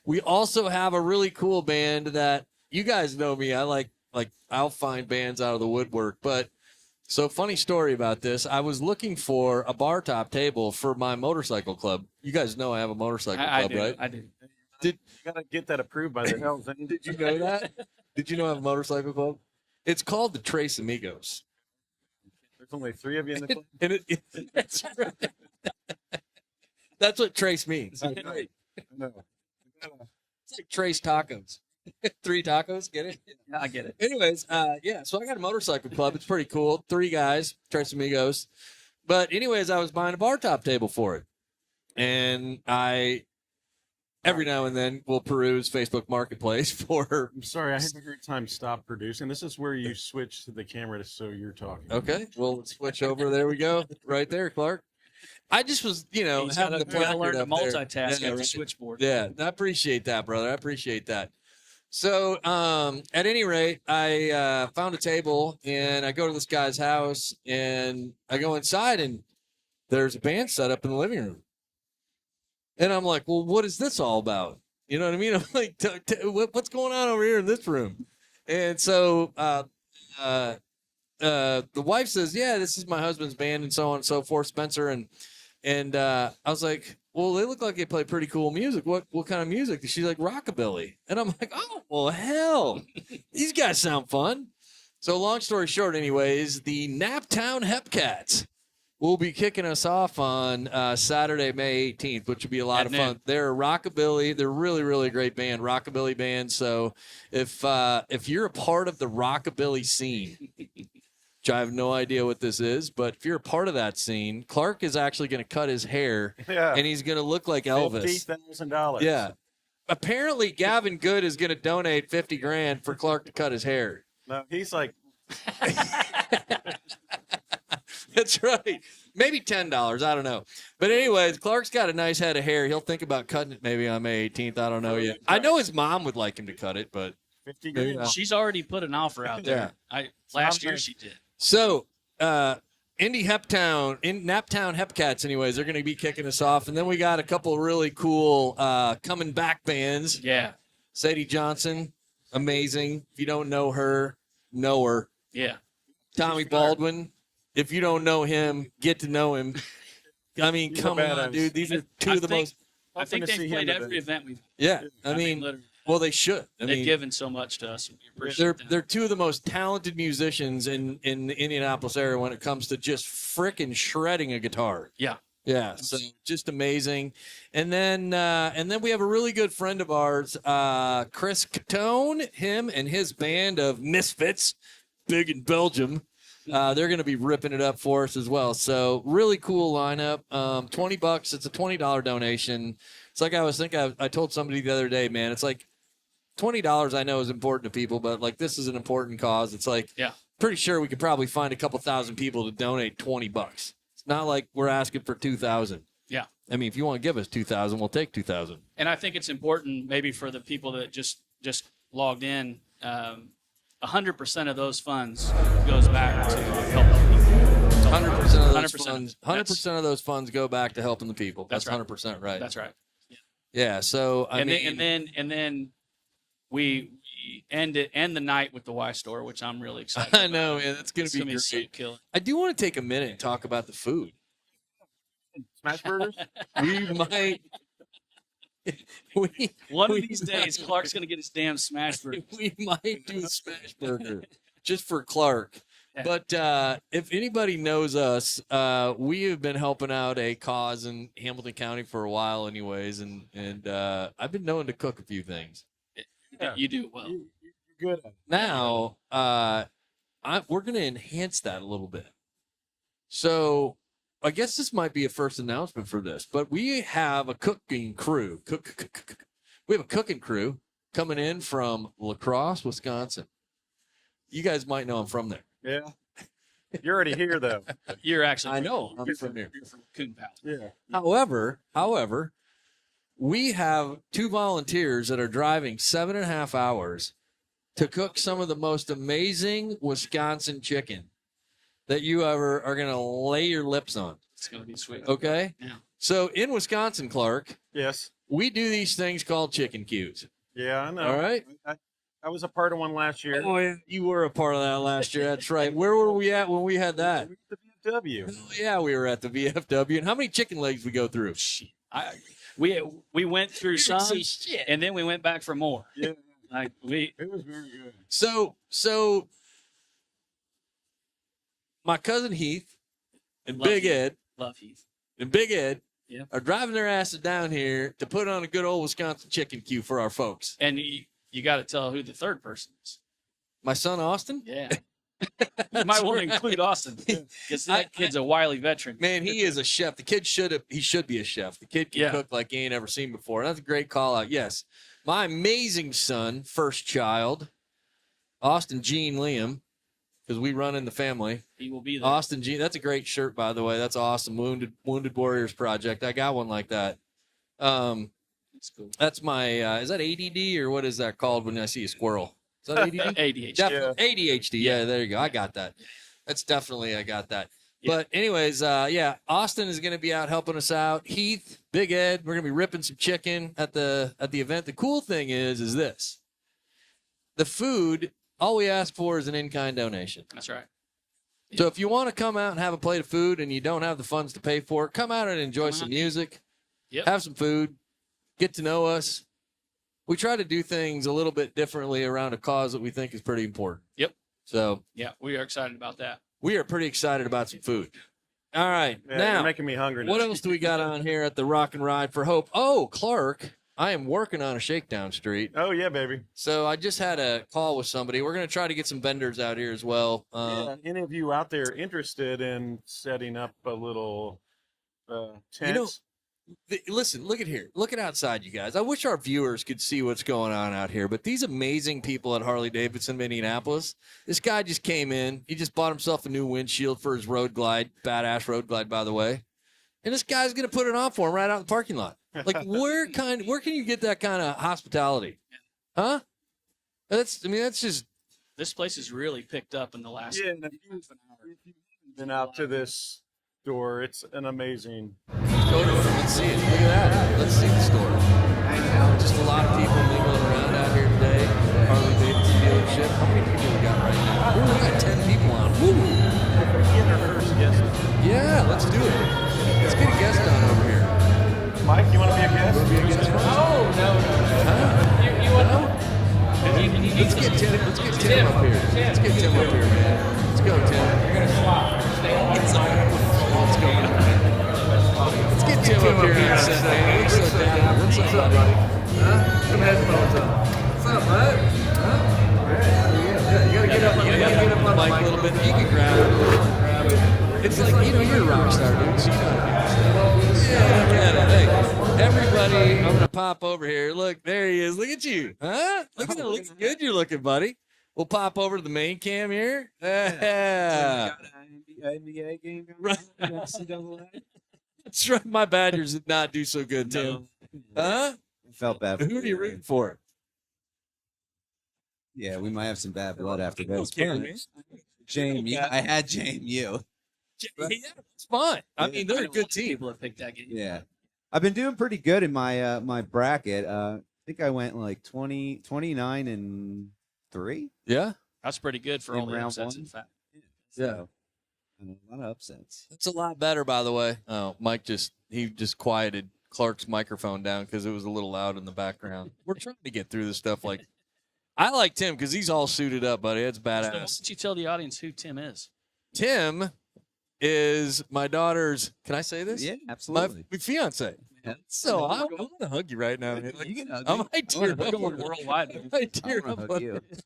We also have a really cool band that you guys know me. I like I'll find bands out of the woodwork. But so funny story about this. I was looking for a bar top table for my motorcycle club. You guys know I have a motorcycle I club, do. right? I do. You gotta get that approved by the Hells Angels. Did you know that? Did you know I have a motorcycle club? It's called the Trace Amigos. There's only 3 of you in the club. And that's right. That's what Trace means. I know. It's like Trace Tacos. 3 tacos, get it? Yeah, I get it. Anyways, yeah, so I got a motorcycle club. It's pretty cool. 3 guys, Trace Amigos. But anyways, I was buying a bar top table for it. And I, every now and then, will peruse Facebook Marketplace for... I'm sorry, I had a hard time stop producing. This is where you switch to the camera to so you're talking. Okay, well, let's switch over. There we go. Right there, Clark. I just was, He's having got the to learn placard to up there. multitask Yeah, at the right. switchboard. Yeah, I appreciate that, brother. I appreciate that. So, at any rate, I found a table and I go to this guy's house and I go inside and there's a band set up in the living room. And I'm like, well, what is this all about? You know what I mean? I'm like, what's going on over here in this room? And so, the wife says, yeah, this is my husband's band and so on and so forth, Spencer. And I was like, well, they look like they play pretty cool music. What kind of music? She's like, rockabilly. And I'm like, oh, well, hell, these guys sound fun. So long story short, anyways, the Naptown Hepcats will be kicking us off on Saturday, May 18th, which will be a lot of fun. They're a rockabilly. They're really, really great band, rockabilly band. So if you're a part of the rockabilly scene, which I have no idea what this is, but if you're a part of that scene, Clark is actually going to cut his hair, and he's going to look like Elvis. $50,000. Yeah. Apparently, Gavin Good is going to donate $50,000 for Clark to cut his hair. No, he's like, That's right. Maybe $10. I don't know. But anyways, Clark's got a nice head of hair. He'll think about cutting it maybe on May 18th. I don't know yet. I know his mom would like him to cut it, but 50 maybe grand. not. She's already put an offer out there. Last year she did. So, Naptown Hepcats, anyways, they're going to be kicking us off. And then we got a couple of really cool coming back bands. Yeah. Sadie Johnson, amazing. If you don't know her, know her. Yeah. Tommy Baldwin, if you don't know him, get to know him. I mean, He's come a on, badass. dude. These are two of the most. I think to see they've him played today. every event we've. Yeah, I mean, literally, well, they should. I they've mean, given so much to us. We appreciate that. they're two of the most talented musicians in the Indianapolis area when it comes to just frickin' shredding a guitar. Yeah. Yeah, so just amazing. And then we have a really good friend of ours, Chris Catone, him and his band of misfits, big in Belgium. They're going to be ripping it up for us as well. So really cool lineup. $20. It's a $20 donation. It's like I was thinking. I told somebody the other day, man. It's like $20. I know is important to people, but like this is an important cause. It's like pretty sure we could probably find a couple thousand people to donate $20. It's not like we're asking for 2,000. Yeah. I mean, if you want to give us 2,000, we'll take 2,000. And I think it's important maybe for the people that just logged in. 100% of those funds goes back to helping people. 100% of those 100%. funds. 100% of those funds go back to helping the people. That's That's right. 100% right. That's right. Yeah. So I mean, and then we end the night with the Y store, which I'm really excited. I know, man. That's gonna It's be gonna be so great. killer. I do want to take a minute and talk about the food. Smash burgers? We might. One of these days, Clark's gonna get his damn smash burger. We might do a smash burger just for Clark. Yeah. But if anybody knows us, we have been helping out a cause in Hamilton County for a while, anyways, and I've been known to cook a few things. Yeah. You do well. You're good at it. Now, we're going to enhance that a little bit. So I guess this might be a first announcement for this, but we have a cooking crew. We have a cooking crew coming in from La Crosse, Wisconsin. You guys might know I'm from there. Yeah. You're already here, though. You're actually. I know. I'm from here. You're from Coon Palace. Yeah. However, we have 2 volunteers that are driving 7.5 hours to cook some of the most amazing Wisconsin chicken that you ever are going to lay your lips on. It's gonna be sweet. Okay? Yeah. So in Wisconsin, Clark, Yes. we do these things called chicken cues. Yeah, I know. All right? I was a part of one last year. Oh, yeah. You were a part of that last year. That's right. Where were we at when we had that? The VFW. Oh, yeah, we were at the VFW. And how many chicken legs we go through? We went through some, shit. and then we went back for more. Yeah, Like it was very good. So my cousin Heath and Love Big Heath. Ed love Heath. and Big Ed Yeah. are driving their asses down here to put on a good old Wisconsin chicken queue for our folks. And you got to tell who the third person is. My son Austin, Yeah. You might want to include Austin because that kid's a wily veteran. man, he is a chef. The kid should be a chef. The kid can Yeah. cook like he ain't ever seen before. And that's a great call out. Yes, my amazing son, first child, Austin Gene Liam, because we run in the family. He will be there. Austin Gene, that's a great shirt, by the way. That's awesome. Wounded Warriors Project. I got one like that. That's cool. That's my. Is that ADD or what is that called when I see a squirrel? Is that ADD? ADHD. Definitely ADHD. Yeah, there you go. I got that. That's definitely I got that. Yeah. But anyways, yeah, Austin is going to be out helping us out. Heath, Big Ed, we're going to be ripping some chicken at the event. The cool thing is this: the food. All we ask for is an in-kind donation. That's right. So if you want to come out and have a plate of food and you don't have the funds to pay for it, come out and enjoy Come some out. music, Yep. have some food, get to know us. We try to do things a little bit differently around a cause that we think is pretty important. Yep. So Yeah, we are excited about that. we are pretty excited about some food. All right. Yeah, now, you're making me hungry. what now. else do we got on here at the Rock and Ride for Hope? Oh, Clark, I am working on a shakedown street. Oh yeah, baby. So I just had a call with somebody. We're going to try to get some vendors out here as well. Yeah, any of you out there interested in setting up a little tent? You know, listen, look at here. Look at outside, you guys. I wish our viewers could see what's going on out here, but these amazing people at Harley Davidson of Indianapolis, this guy just came in. He just bought himself a new windshield for his road glide. Badass road glide, by the way. And this guy's going to put it on for him right out in the parking lot. Like, where can you get that kind of hospitality? Huh? That's just, This place has really picked up in the last Yeah, and if you haven't been out to this store, it's an amazing. go to it and see it. Look at that. Let's see the store. Just a lot of people mingling around out here today. Harley Davidson dealership. How many people we got right now? Ooh, we got 10 people on. Woo. Getting our first guest. Yeah, let's do it. Let's get a guest on over here. Mike, you want to be a guest? You want to? Let's get Tim. Let's get Tim up here. Let's get Tim up here, man. Let's go, Tim. You're gonna swap. Let's go. Let's get Tim up here in a second, man. What's up, Dad? What's up, buddy? Huh? Some headphones on. What's up, bud? Huh? Yeah, you gotta get up. You gotta get up on the mic a little bit. You can grab it. It's like, you're a rock star, dude. So you know how to do this. Yeah, look at it. Hey, everybody, I'm gonna pop over here. Look, there he is. Look at you. Huh? Look at it. Looks good you're looking, buddy. We'll pop over to the main cam here. Yeah. NBA game going Right. on? NCAA? That's right. My Badgers did not do so good, Tim. Huh? Felt bad. Who are you rooting for? Yeah, we might have some bad blood after this. Okay, man. JMU. I had JMU. Yeah, it's fine. I mean, they're a good team. People have picked that game. Yeah. I've been doing pretty good in my my bracket. I think I went like 29 and 3. Yeah, That's pretty good for In all the round upsets, one? in fact. yeah. And a lot of upsets. That's a lot better, by the way. Oh, Mike just quieted Clark's microphone down because it was a little loud in the background. We're trying to get through this stuff. Like, I like Tim because he's all suited up, buddy. It's So why badass. don't you tell the audience who Tim is? Tim is my daughter's. Can I say this? Yeah, My absolutely. fiance. Yeah. So I want to hug you right now, man. Like, You can hug I me. might tear wanna up. hug you. on it. Worldwide. I might tear I wanna up. hug on you. it.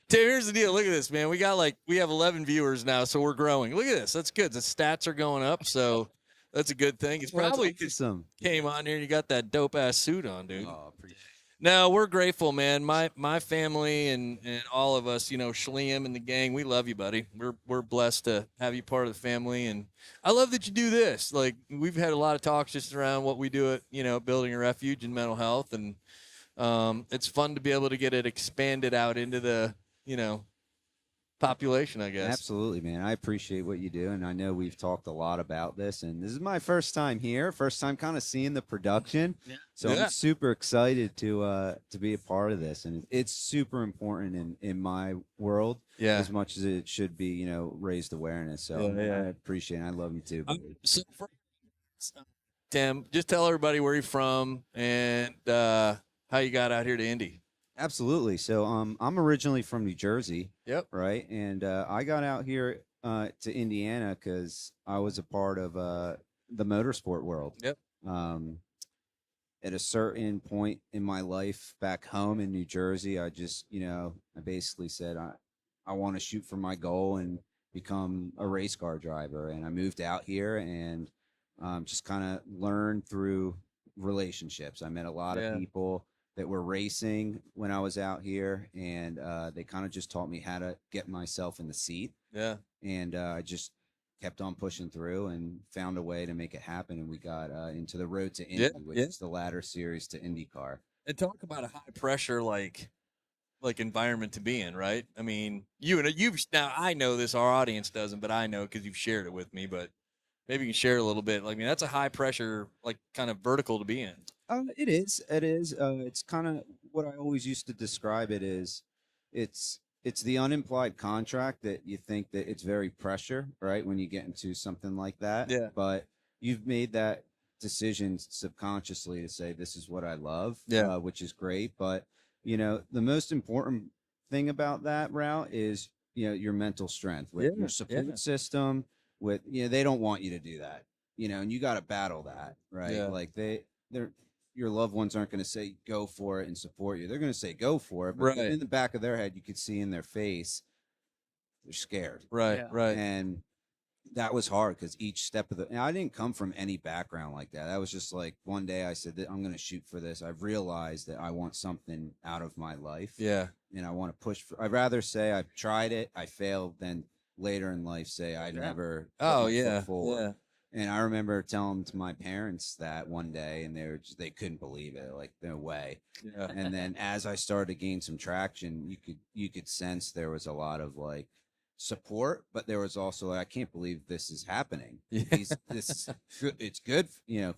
Tim, here's the deal. Look at this, man. We have 11 viewers now, so we're growing. Look at this. That's good. The stats are going up, so that's a good thing. It's Well, that's probably because awesome. came on here and you got that dope ass suit on, dude. Oh, appreciate No, we're grateful, man. My family and all of us, Shliam and the gang, we love you, buddy. We're blessed to have you part of the family, and I love that you do this. Like, we've had a lot of talks just around what we do at building a refuge and mental health, and it's fun to be able to get it expanded out into the population, I guess. Absolutely, man. I appreciate what you do, and I know we've talked a lot about this, and this is my first time here, first time kind of seeing the production. Yeah. So Yeah. I'm super excited to be a part of this, and it's super important in my world Yeah. as much as it should be, raised awareness. So Yeah. I appreciate it. I love you too. So Tim, just tell everybody where you're from and how you got out here to Indy. Absolutely. So I'm originally from New Jersey. Yep. Right. And I got out here to Indiana because I was a part of the motorsport world. Yep. At a certain point in my life back home in New Jersey, I just, I basically said, I want to shoot for my goal and become a race car driver. And I moved out here and just kind of learned through relationships. I met a lot of people that were racing when I was out here, and they kind of just taught me how to get myself in the seat. Yeah. And I just kept on pushing through and found a way to make it happen. And we got into the Road to Indy, which is the ladder series to IndyCar. And talk about a high pressure like environment to be in, right? I mean, you've now, I know this, our audience doesn't, but I know because you've shared it with me. But maybe you can share a little bit. Like, I mean, that's a high pressure, like, kind of vertical to be in. It is. It is. It's kind of what I always used to describe it as. It's the unimplied contract that you think that it's very pressure, right? When you get into something like that. Yeah. But you've made that decision subconsciously to say, this is what I love, which is great. But, the most important thing about that route is, your mental strength with your support system with, they don't want you to do that, and you got to battle that, right? Yeah. Like they're, your loved ones aren't going to say go for it and support you. They're going to say go for it, but Right. in the back of their head, you could see in their face, they're scared. Right. Yeah. Right. And that was hard because each step of and I didn't come from any background like that. That was just like one day I said that I'm going to shoot for this. I've realized that I want something out of my life. Yeah. And I want to push for, I'd rather say I've tried it, I failed, than later in life say I never. Oh, put my yeah. foot forward. Yeah. And I remember telling to my parents that one day, and they couldn't believe it. Like, no way. Yeah. And then as I started to gain some traction, you could sense there was a lot of like support, but there was also like, I can't believe this is happening. Yeah. This is good. It's good,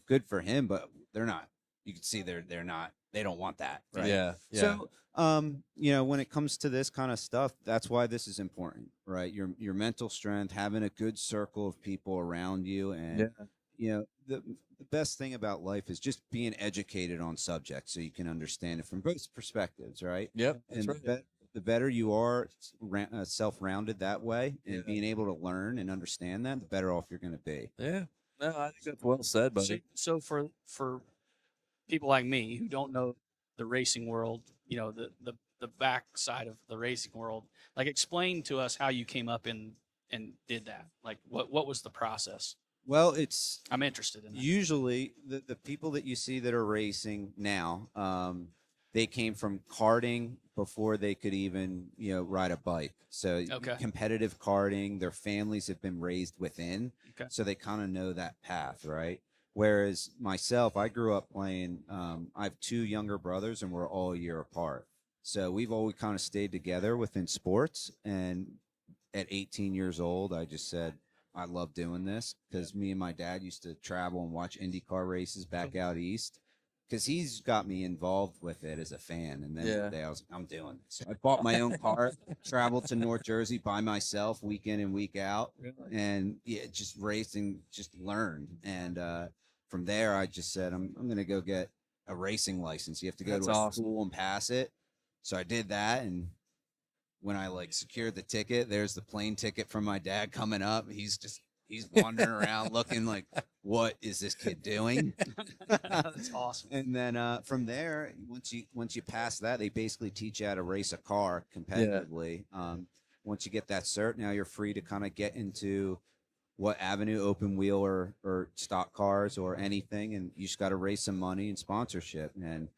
good for him, but they're not. You can see they're not. They don't want that. Right? Yeah. Yeah. So, when it comes to this kind of stuff, that's why this is important, right? Your mental strength, having a good circle of people around you, and the best thing about life is just being educated on subjects so you can understand it from both perspectives, right? Yep. And That's right. the better you are self-rounded that way, and being able to learn and understand that, the better off you're going to be. Yeah. No, I think that's well said, buddy. So for people like me who don't know the racing world, the back side of the racing world, like, explain to us how you came up and did that. Like, what was the process? Well, I'm interested in that. usually the people that you see that are racing now, they came from karting before they could even, ride a bike. So competitive karting, their families have been raised within. Okay. So they kind of know that path, right? Whereas myself, I grew up playing, I have two younger brothers and we're all a year apart. So we've always kind of stayed together within sports. And at 18 years old, I just said, I love doing this, because me and my dad used to travel and watch IndyCar races back out east, because he's got me involved with it as a fan. And then one day I was I'm doing this. I bought my own car, traveled to North Jersey by myself week in and week out. And just racing, just learned. And from there, I just said, I'm going to go get a racing license. You have to go to a school and pass it. So I did that. And when I secured the ticket, there's the plane ticket from my dad coming up. He's wandering around looking like, what is this kid doing? That's awesome. And then from there, once you pass that, they basically teach you how to race a car competitively. Once you get that cert, now you're free to kind of get into what avenue, open wheel or stock cars or anything, and you just got to raise some money and sponsorship. And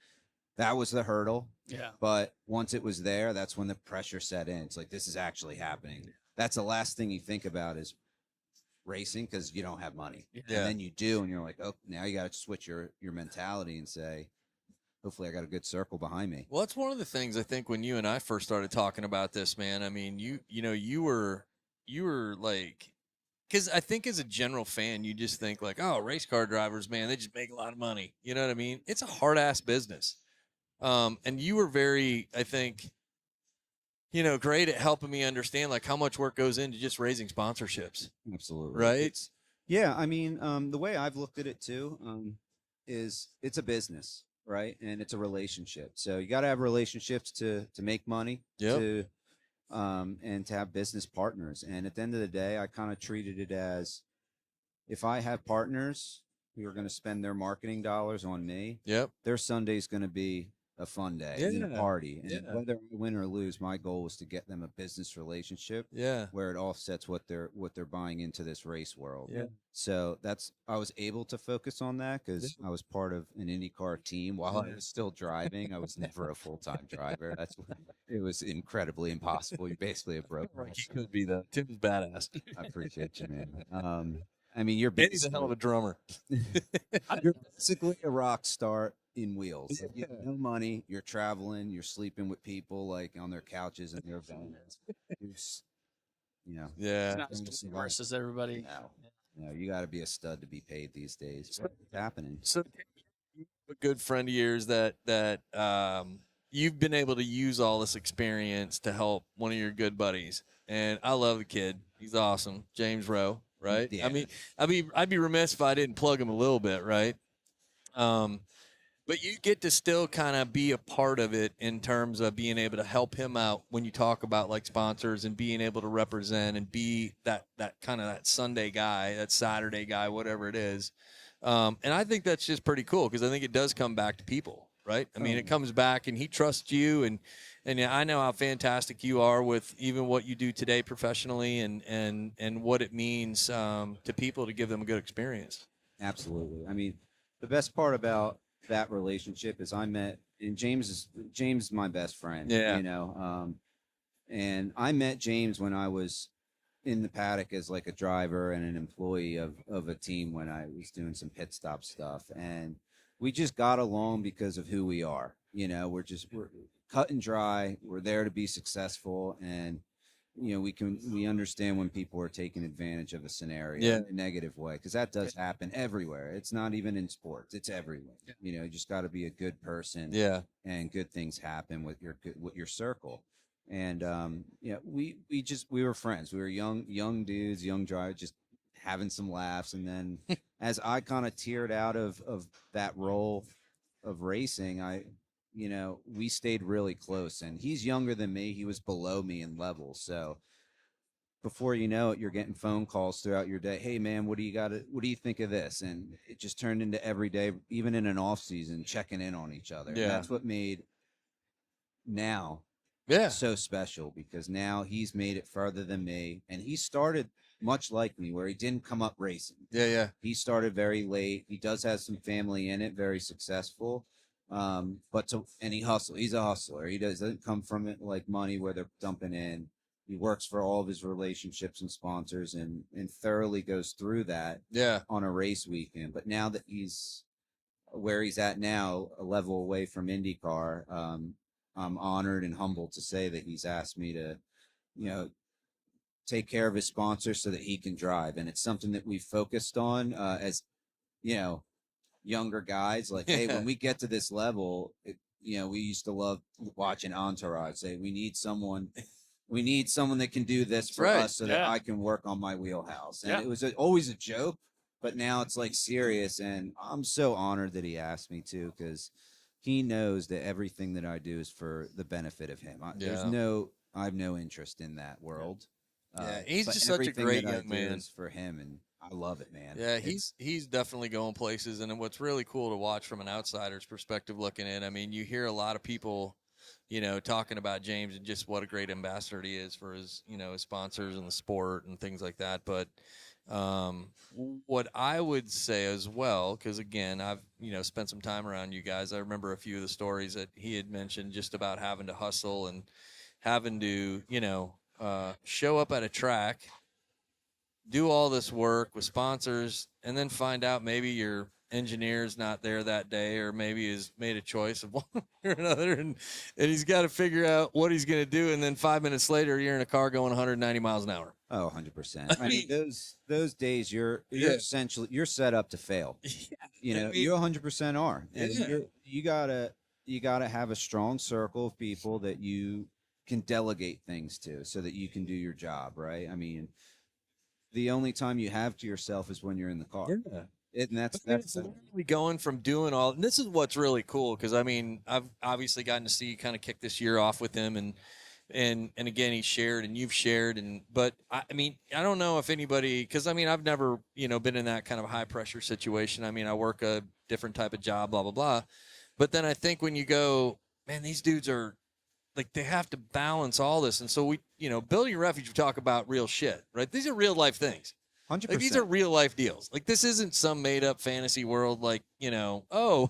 that was the hurdle. Yeah. But once it was there, that's when the pressure set in. It's like, this is actually happening. That's the last thing you think about is racing, because you don't have money. Yeah. And then you do, and you're like, oh, now you got to switch your mentality and say, hopefully I got a good circle behind me. Well, that's one of the things I think when you and I first started talking about this, man. I mean, you were like, because I think as a general fan, you just think like, oh, race car drivers, man, they just make a lot of money. You know what I mean? It's a hard ass business. And you were very, I think, great at helping me understand like how much work goes into just raising sponsorships. Absolutely. Right. Yeah, I mean, the way I've looked at it too, is it's a business, right? And it's a relationship. So you got to have relationships to make money, Yep. to and to have business partners. And at the end of the day, I kind of treated it as if I have partners who are going to spend their marketing dollars on me, Yep. their Sunday's going to be a fun day and a Yeah, party. And yeah. whether I win or lose, my goal was to get them a business relationship Yeah. where it offsets what they're buying into this race world. Yeah. So I was able to focus on that because I was part of an IndyCar team while I was still driving. I was never a full-time driver. It was incredibly impossible. You're basically a broke. Like he could be though. Tim's badass. I appreciate you, man. I mean, you're And he's a hell of a drummer. you're basically a rock star in wheels. Like, you have no money. You're traveling. You're sleeping with people like on their couches in their vans. You know, Yeah. It's not as diverse as everybody. no, you got to be a stud to be paid these days. It's happening. So a good friend of yours that you've been able to use all this experience to help one of your good buddies. And I love the kid. He's awesome. James Rowe, right? Yeah. I mean, I'd be remiss if I didn't plug him a little bit, right? But you get to still kind of be a part of it in terms of being able to help him out when you talk about like sponsors and being able to represent and be that kind of that Sunday guy, that Saturday guy, whatever it is. And I think that's just pretty cool because I think it does come back to people, right? I mean, it comes back and he trusts you and I know how fantastic you are with even what you do today professionally and what it means to people to give them a good experience. Absolutely. I mean, the best part about that relationship is James is my best friend. Yeah. You know, and I met James when I was in the paddock as like a driver and an employee of a team when I was doing some pit stop stuff. And we just got along because of who we are. You know, we're cut and dry. We're there to be successful. And, you know, we understand when people are taking advantage of a scenario in a negative way, because that does happen everywhere. It's not even in sports. It's everywhere. You know, you just got to be a good person. Yeah. And good things happen with your circle. And we were friends. We were young dudes, young drivers, just having some laughs. And then as I kind of teared out of that role of racing, we stayed really close. And he's younger than me. He was below me in level. So before you know it, you're getting phone calls throughout your day. Hey man, what do you think of this? And it just turned into every day, even in an off season, checking in on each other. Yeah. And that's what made now so special, because now he's made it further than me, and he started much like me, where he didn't come up racing. Yeah. He started very late. He does have some family in it, very successful. And he hustles. He's a hustler. He doesn't come from it like money where they're dumping in. He works for all of his relationships and sponsors and thoroughly goes through that on a race weekend. But now that he's where he's at now, a level away from IndyCar, I'm honored and humbled to say that he's asked me to, take care of his sponsors so that he can drive. And it's something that we focused on as, younger guys. Like, hey, when we get to this level, we used to love watching Entourage. Say, we need someone that can do this for us so that I can work on my wheelhouse. And it was always a joke, but now it's like serious. And I'm so honored that he asked me to, because he knows that everything that I do is for the benefit of him. I have no interest in that world. He's but just such a everything great that I young do man. is for him, and I love it, man. Yeah, he's definitely going places, and what's really cool to watch from an outsider's perspective looking in. I mean, you hear a lot of people, talking about James and just what a great ambassador he is for his, his sponsors and the sport and things like that. But what I would say as well, because again, I've spent some time around you guys. I remember a few of the stories that he had mentioned just about having to hustle and having to show up at a track, do all this work with sponsors, and then find out maybe your engineer's not there that day, or maybe he's made a choice of one or another, and he's got to figure out what he's going to do. And then 5 minutes later, you're in a car going 190 miles an hour. Oh, 100%. I mean, those days you're essentially you're set up to fail. You 100% are. And you gotta have a strong circle of people that you can delegate things to so that you can do your job, right? I mean, the only time you have to yourself is when you're in the car. Yeah. And that's literally going from doing all. And this is what's really cool because I mean I've obviously gotten to see you kind of kick this year off with him, and again he shared and you've shared, but I mean I don't know if anybody, because I mean I've never been in that kind of high pressure situation. I mean I work a different type of job, blah blah blah, but then I think when you go, man, these dudes are like they have to balance all this, and so we building a refuge, we talk about real shit, right? These are real life things. 100%. Like these are real life deals. Like this isn't some made up fantasy world. Like oh,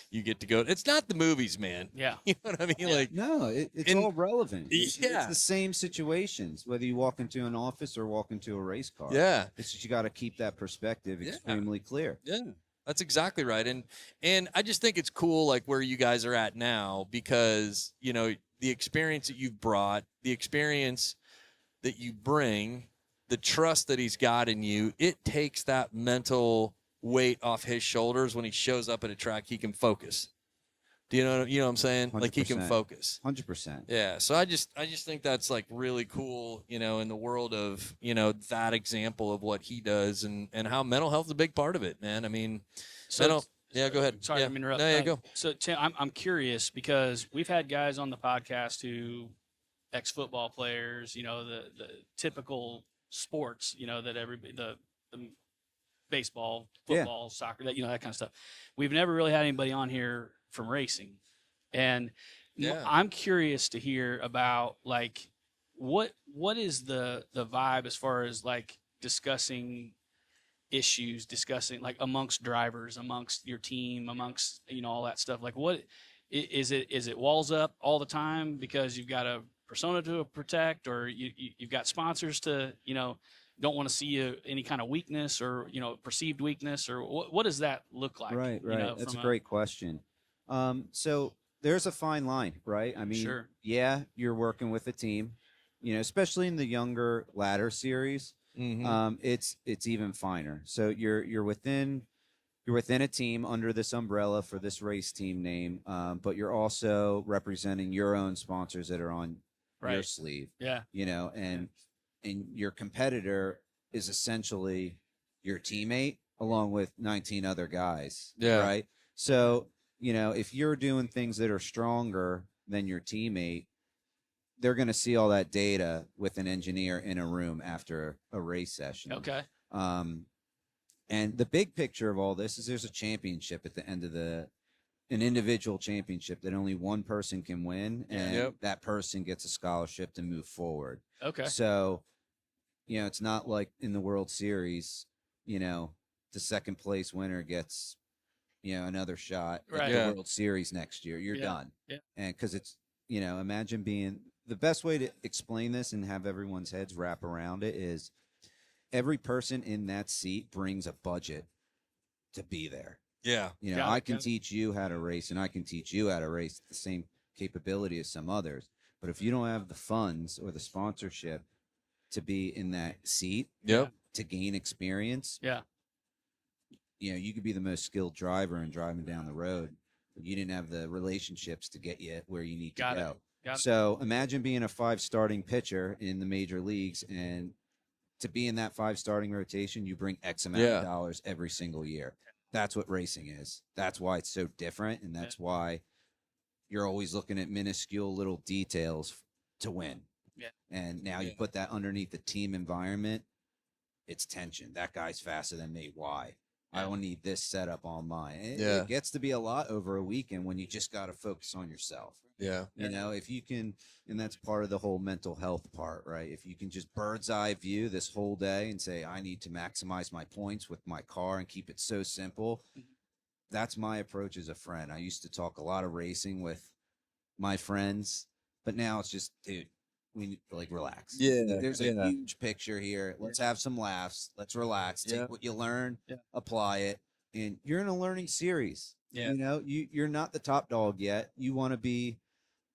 you get to go. It's not the movies, man. Yeah. You know what I mean? Like No, it's all relevant. It's Yeah. the same situations, whether you walk into an office or walk into a race car. yeah, It's just you got to keep that perspective Yeah. extremely clear. yeah. That's exactly right. And I just think it's cool, like where you guys are at now, because the experience that you've brought, the experience that you bring, the trust that he's got in you, it takes that mental weight off his shoulders when he shows up at a track. He can focus. Do you know what I'm saying? Like he can 100%. focus. 100%. Yeah. So I just think that's like really cool, in the world of, that example of what he does and how mental health is a big part of it, man. I mean, yeah, go ahead. Sorry, yeah. I didn't interrupt. No, yeah, go. So Tim, I'm curious because we've had guys on the podcast who ex-football players, the typical sports, that everybody, the baseball, football, soccer, that that kind of stuff. We've never really had anybody on here from racing, and Yeah. I'm curious to hear about like what is the vibe as far as like discussing issues, discussing like amongst drivers, amongst your team, amongst all that stuff. Like what is it? Is it walls up all the time because you've got a persona to protect, or you've got sponsors to don't want to see any kind of weakness or perceived weakness, or what does that look like? Right. That's a from great question. So there's a fine line, right? I mean, Sure. yeah, you're working with a team, especially in the younger ladder series. Mhm. It's even finer. So you're within a team under this umbrella for this race team name, but you're also representing your own sponsors that are on your Right. sleeve. Yeah. And your competitor is essentially your teammate along with 19 other guys. Yeah. Right. So, if you're doing things that are stronger than your teammate, they're going to see all that data with an engineer in a room after a race session. Okay. And the big picture of all this is there's a championship at the end of an individual championship that only one person can win, and Yep. that person gets a scholarship to move forward. Okay. So, it's not like in the World Series, the second place winner gets, another shot at Right. the Yeah. World Series next year. You're Yeah. done. Yeah. And because it's, imagine being the best way to explain this and have everyone's heads wrap around it is every person in that seat brings a budget to be there. Yeah. Got it, I can got it. teach you how to race and I can teach you how to race the same capability as some others. But if you don't have the funds or the sponsorship to be in that seat Yep. to gain experience, Yeah. you could be the most skilled driver and driving down the road, but you didn't have the relationships to get you where you need Got to it. go. Got it. So imagine being a 5 starting pitcher in the major leagues, and to be in that 5 starting rotation, you bring X amount Yeah. of dollars every single year. That's what racing is. That's why it's so different, and that's why you're always looking at minuscule little details to win. Yeah. And now you Yeah. put that underneath the team environment, it's tension. That guy's faster than me. Why? I don't need this setup on mine. Yeah. It gets to be a lot over a weekend when you just got to focus on yourself. Yeah. If you can, and that's part of the whole mental health part, right? If you can just bird's eye view this whole day and say, I need to maximize my points with my car and keep it so simple. That's my approach as a friend. I used to talk a lot of racing with my friends, but now it's just, dude, we need to relax. Yeah, There's a yeah. huge picture here. Let's have some laughs. Let's relax. Take Yeah. what you learn, Yeah. apply it. And you're in a learning series. Yeah. You're not the top dog yet. You want to be,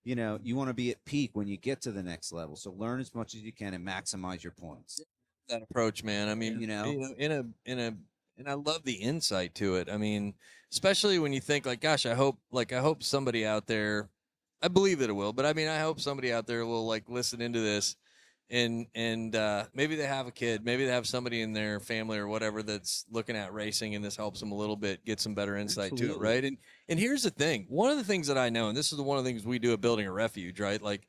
at peak when you get to the next level. So learn as much as you can and maximize your points. That approach, man. I mean, and I love the insight to it. I mean, especially when you think like, gosh, I hope somebody out there, I believe that it will, but I mean, I hope somebody out there will like listen into this and maybe they have a kid, maybe they have somebody in their family or whatever that's looking at racing, and this helps them a little bit get some better insight to it, Absolutely. right? And here's the thing: one of the things that I know, and this is one of the things we do at Building a Refuge, right? Like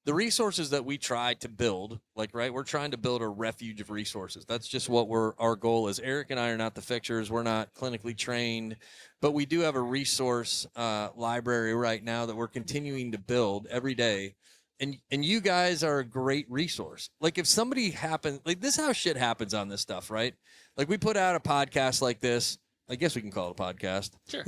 the resources that we try to build, like, right, we're trying to build a refuge of resources. That's just what our goal is. Eric and I are not the fixers. We're not clinically trained, but we do have a resource library right now that we're continuing to build every day. And you guys are a great resource. Like if somebody happens, like this is how shit happens on this stuff, right? Like we put out a podcast like this. I guess we can call it a podcast. Sure.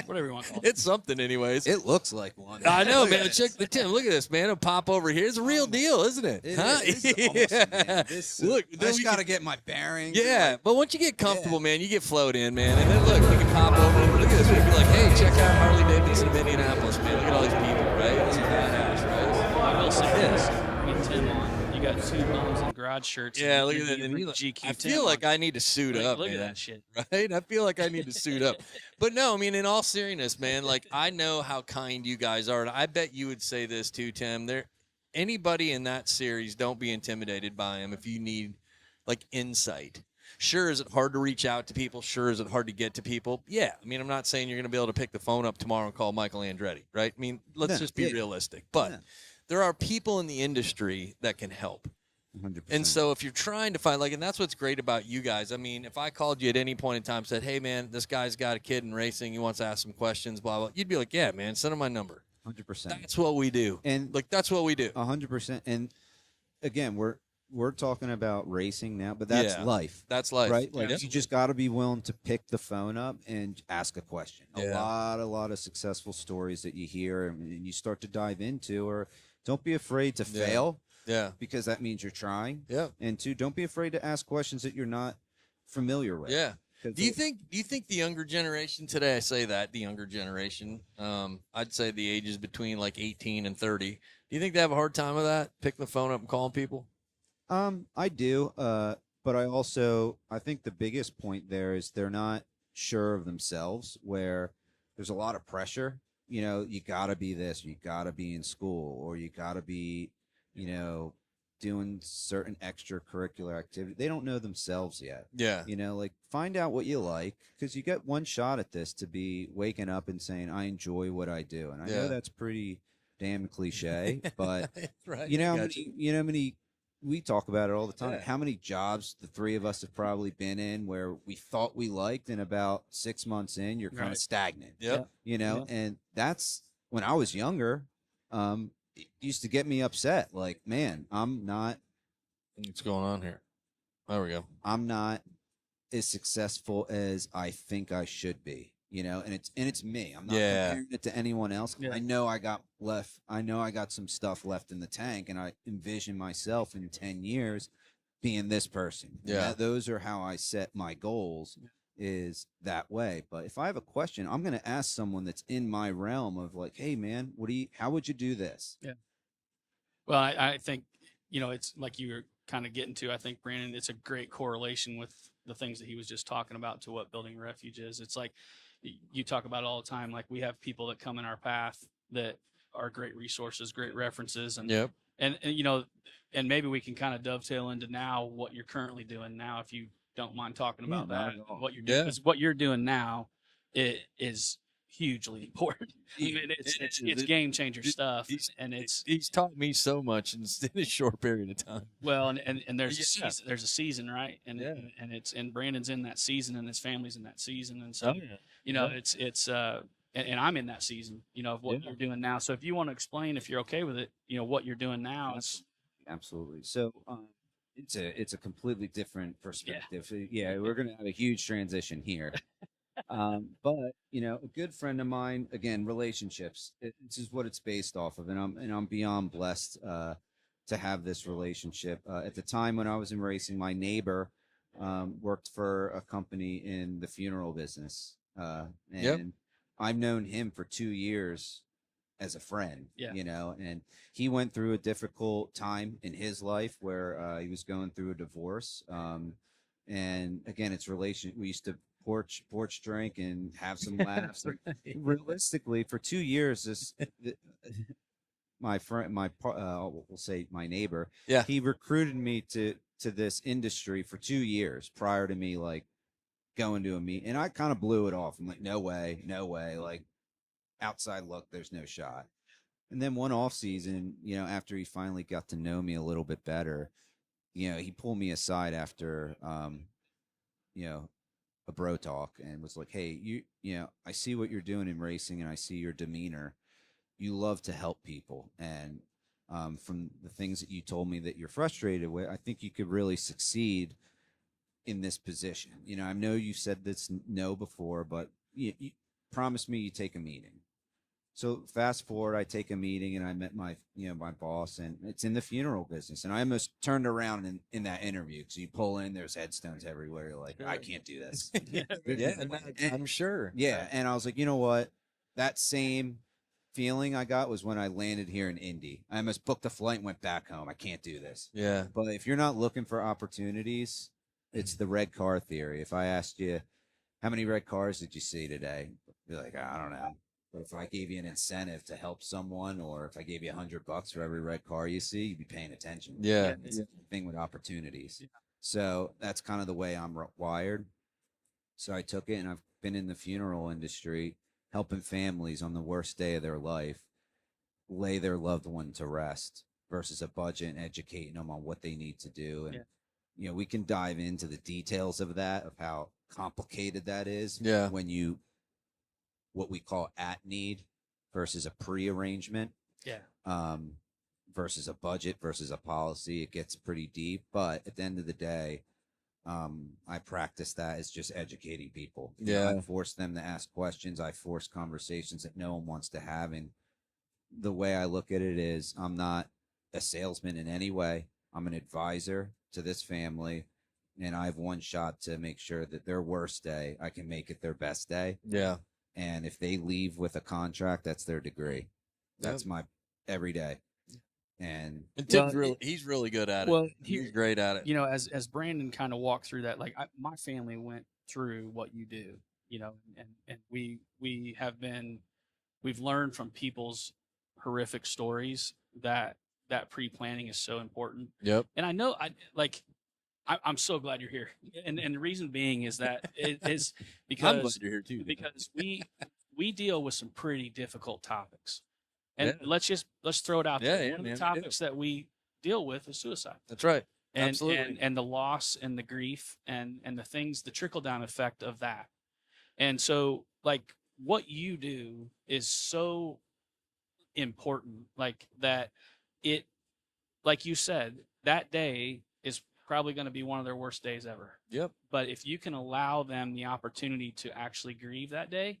Whatever you want to call it. It's something anyways. It looks like one. I know, Look man. at it. Check the Tim. Look at this, man. It'll pop over here. It's a real deal, isn't it? It Huh? is awesome, man. This, Look, I then just we got to can- get my bearings. Yeah, but once you get comfortable, man, you get flowed in, man. And then look, we can pop over. Look at this. We can be like, hey, check out Harley Davidson of Indianapolis, man. Look at all these people, right? It's badass, right? I will say this: get Tim on. You got two bums and garage shirts. Yeah, and look you- at that. you And bring you, GQ I Tim feel like on. I need to suit Like, up, look man. at that shit. Right? I feel like I need to suit up. But no, I mean, in all seriousness, man, like I know how kind you guys are. And I bet you would say this too, Tim. Anybody in that series, don't be intimidated by him if you need like insight. Sure, is it hard to reach out to people? Sure, is it hard to get to people? Yeah. I mean, I'm not saying you're going to be able to pick the phone up tomorrow and call Michael Andretti, right? I mean, let's No, just be yeah. realistic. But Yeah. there are people in the industry that can help. 100%. And so if you're trying to find, like, and that's what's great about you guys. I mean, if I called you at any point in time, said, hey, man, this guy's got a kid in racing. He wants to ask some questions, blah, blah. You'd be like, yeah, man, send him my number. 100%. That's what we do. And Like, that's what we do. 100%. And again, we're talking about racing now, but that's Yeah. life. That's life. Right? Like Yeah. you just got to be willing to pick the phone up and ask a question. Yeah. A lot of successful stories that you hear and you start to dive into, or don't be afraid to Yeah. fail Yeah. because that means you're trying. Yeah. And two, don't be afraid to ask questions that you're not familiar with. Yeah. 'Cause Do you think the younger generation today, I say that, the younger generation, I'd say the ages between like 18 and 30, do you think they have a hard time with that? Picking the phone up and calling people? I do, but I think the biggest point there is they're not sure of themselves. Where there's a lot of pressure. You know, you got to be this, you got to be in school, or you got to be, doing certain extracurricular activity. They don't know themselves yet. Yeah. Like find out what you like, because you get one shot at this to be waking up and saying, I enjoy what I do. And I Yeah. know that's pretty damn cliche, but Right. you know, I how got many, you know, how many, we talk about it all the time. Yeah. How many jobs the three of us have probably been in where we thought we liked, and about 6 months in, you're kind of Right. stagnant. Yep. And that's when I was younger. It used to get me upset. Like, man, I'm not What's going on here? There we go. as successful as I think I should be. And it's me. I'm not Yeah. comparing it to anyone else. Yeah. I know I got some stuff left in the tank, and I envision myself in 10 years being this person. And Yeah. those are how I set my goals, is that way. But if I have a question, I'm going to ask someone that's in my realm of like, hey man, how would you do this? Well, I think, it's like you were kind of getting to, I think, Brandon, it's a great correlation with the things that he was just talking about to what Building a Refuge is. It's like you talk about it all the time. Like we have people that come in our path that are great resources, great references. Yep. And and maybe we can kind of dovetail into now what you're currently doing now, if you don't mind talking Yeah, about not that, at all. what you're doing, Yeah. because what you're doing now, it is hugely important. I mean, It it's is. game changer stuff, he's- and it's He's taught me so much in a short period of time. well, and there's a Yeah. season, there's a season, right? And Yeah. and Brandon's in that season, and his family's in that season, and so yeah. it's and I'm in that season, of what Yeah. you're doing now. So if you want to explain, if you're okay with it, what you're doing now, it's Absolutely. So it's a completely different perspective. Yeah, we're going to have a huge transition here. But a good friend of mine, again, relationships. This is what it's based off of, and I'm beyond blessed to have this relationship. At the time when I was in racing, my neighbor worked for a company in the funeral business, and Yep. I've known him for 2 years as a friend. Yeah. And he went through a difficult time in his life where he was going through a divorce. And again, it's relation. We used to porch drink and have some laughs. Realistically, for 2 years, my friend, we'll say my neighbor. Yeah. He recruited me to this industry for 2 years prior to me like going to a meet, and I kind of blew it off. I'm like, no way, no way. Like outside look, there's no shot. And then one off season, after he finally got to know me a little bit better, he pulled me aside after, a bro talk and was like, hey, I see what you're doing in racing and I see your demeanor. You love to help people. And from the things that you told me that you're frustrated with, I think you could really succeed in this position. I know you said this no before, but you promised me you take a meeting. So fast forward, I take a meeting and I met my boss, and it's in the funeral business. And I almost turned around in that interview. So you pull in, there's headstones everywhere. You're like, I can't do this. Yeah, I'm sure. Yeah. And I was like, you know what? That same feeling I got was when I landed here in Indy. I almost booked a flight and went back home. I can't do this. Yeah. But if you're not looking for opportunities, it's the red car theory. If I asked you, how many red cars did you see today? You're like, I don't know. But if I gave you an incentive to help someone, or if I gave you $100 for every red car you see, you'd be paying attention. Yeah. It's the thing with opportunities. Yeah. So that's kind of the way I'm wired. So I took it, and I've been in the funeral industry helping families on the worst day of their life lay their loved one to rest versus a budget and educating them on what they need to do. And, we can dive into the details of that, of how complicated that is. Yeah. When what we call at need versus a pre-arrangement. Yeah. Versus a budget versus a policy. It gets pretty deep, but at the end of the day, I practice that as just educating people. Yeah. I force them to ask questions. I force conversations that no one wants to have. And the way I look at it is, I'm not a salesman in any way. I'm an advisor to this family, and I have one shot to make sure that their worst day, I can make it their best day. Yeah. And if they leave with a contract, that's their degree. That's my every day. And Tim's he's really good at it. Well, he's great at it. As Brandon kind of walked through that, like my family went through what you do, and we've learned from people's horrific stories that pre-planning is so important. Yep. And I know I'm so glad you're here. And the reason being is that it is because I'm glad you're here too. Because we deal with some pretty difficult topics. And let's throw it out there. One of the topics that we deal with is suicide. That's right. And, Absolutely. And the loss and the grief and the things, the trickle down effect of that. And so like what you do is so important, like that like you said, that day is probably going to be one of their worst days ever. Yep. But if you can allow them the opportunity to actually grieve that day,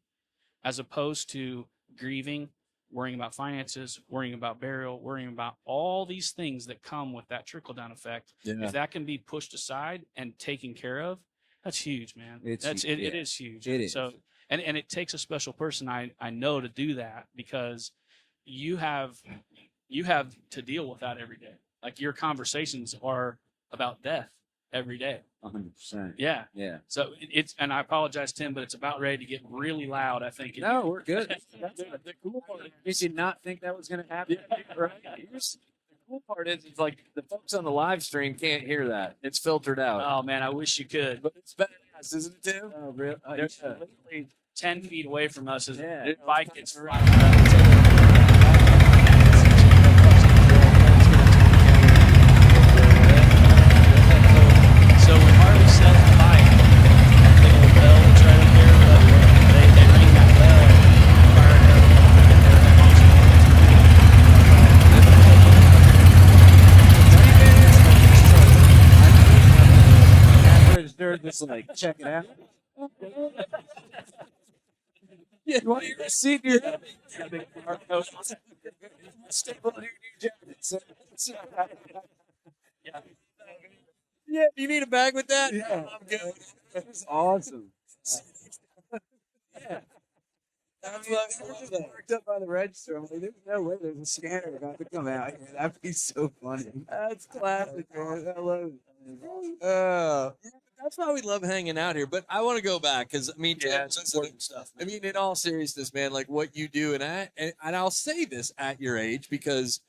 as opposed to grieving, worrying about finances, worrying about burial, worrying about all these things that come with that trickle down effect. Yeah. If that can be pushed aside and taken care of, that's huge, man. It is huge. It is. So, and it takes a special person, I know, to do that, because you have to deal with that every day. Like your conversations are about death every day. 100%. Yeah. Yeah. So and I apologize, Tim, but it's about ready to get really loud, I think. No, we're good. The cool part is, did not think that was going to happen. Right? The cool part is, it's like the folks on the live stream can't hear that. It's filtered out. Oh man, I wish you could. But it's badass, isn't it, Tim? Oh, really? They're literally 10 feet away from us as Yeah. the bike gets So when Harley sells the bike, that big old bell that's right up there, they ring that bell. Registered, just like, check it out. Yeah, you want your receipt? You're staple to your new jacket. Yeah, you need a bag with that? Yeah. I'm good. That's awesome. Yeah. I We're just parked up by the register. I'm like, there's no way there's a scanner about to come out here. That'd be so funny. That's classic, man. I love it. That's why we love hanging out here. But I want to go back because I mean, Yeah, it's important stuff. I mean, in all seriousness, man, like what you do, and I'll say this at your age because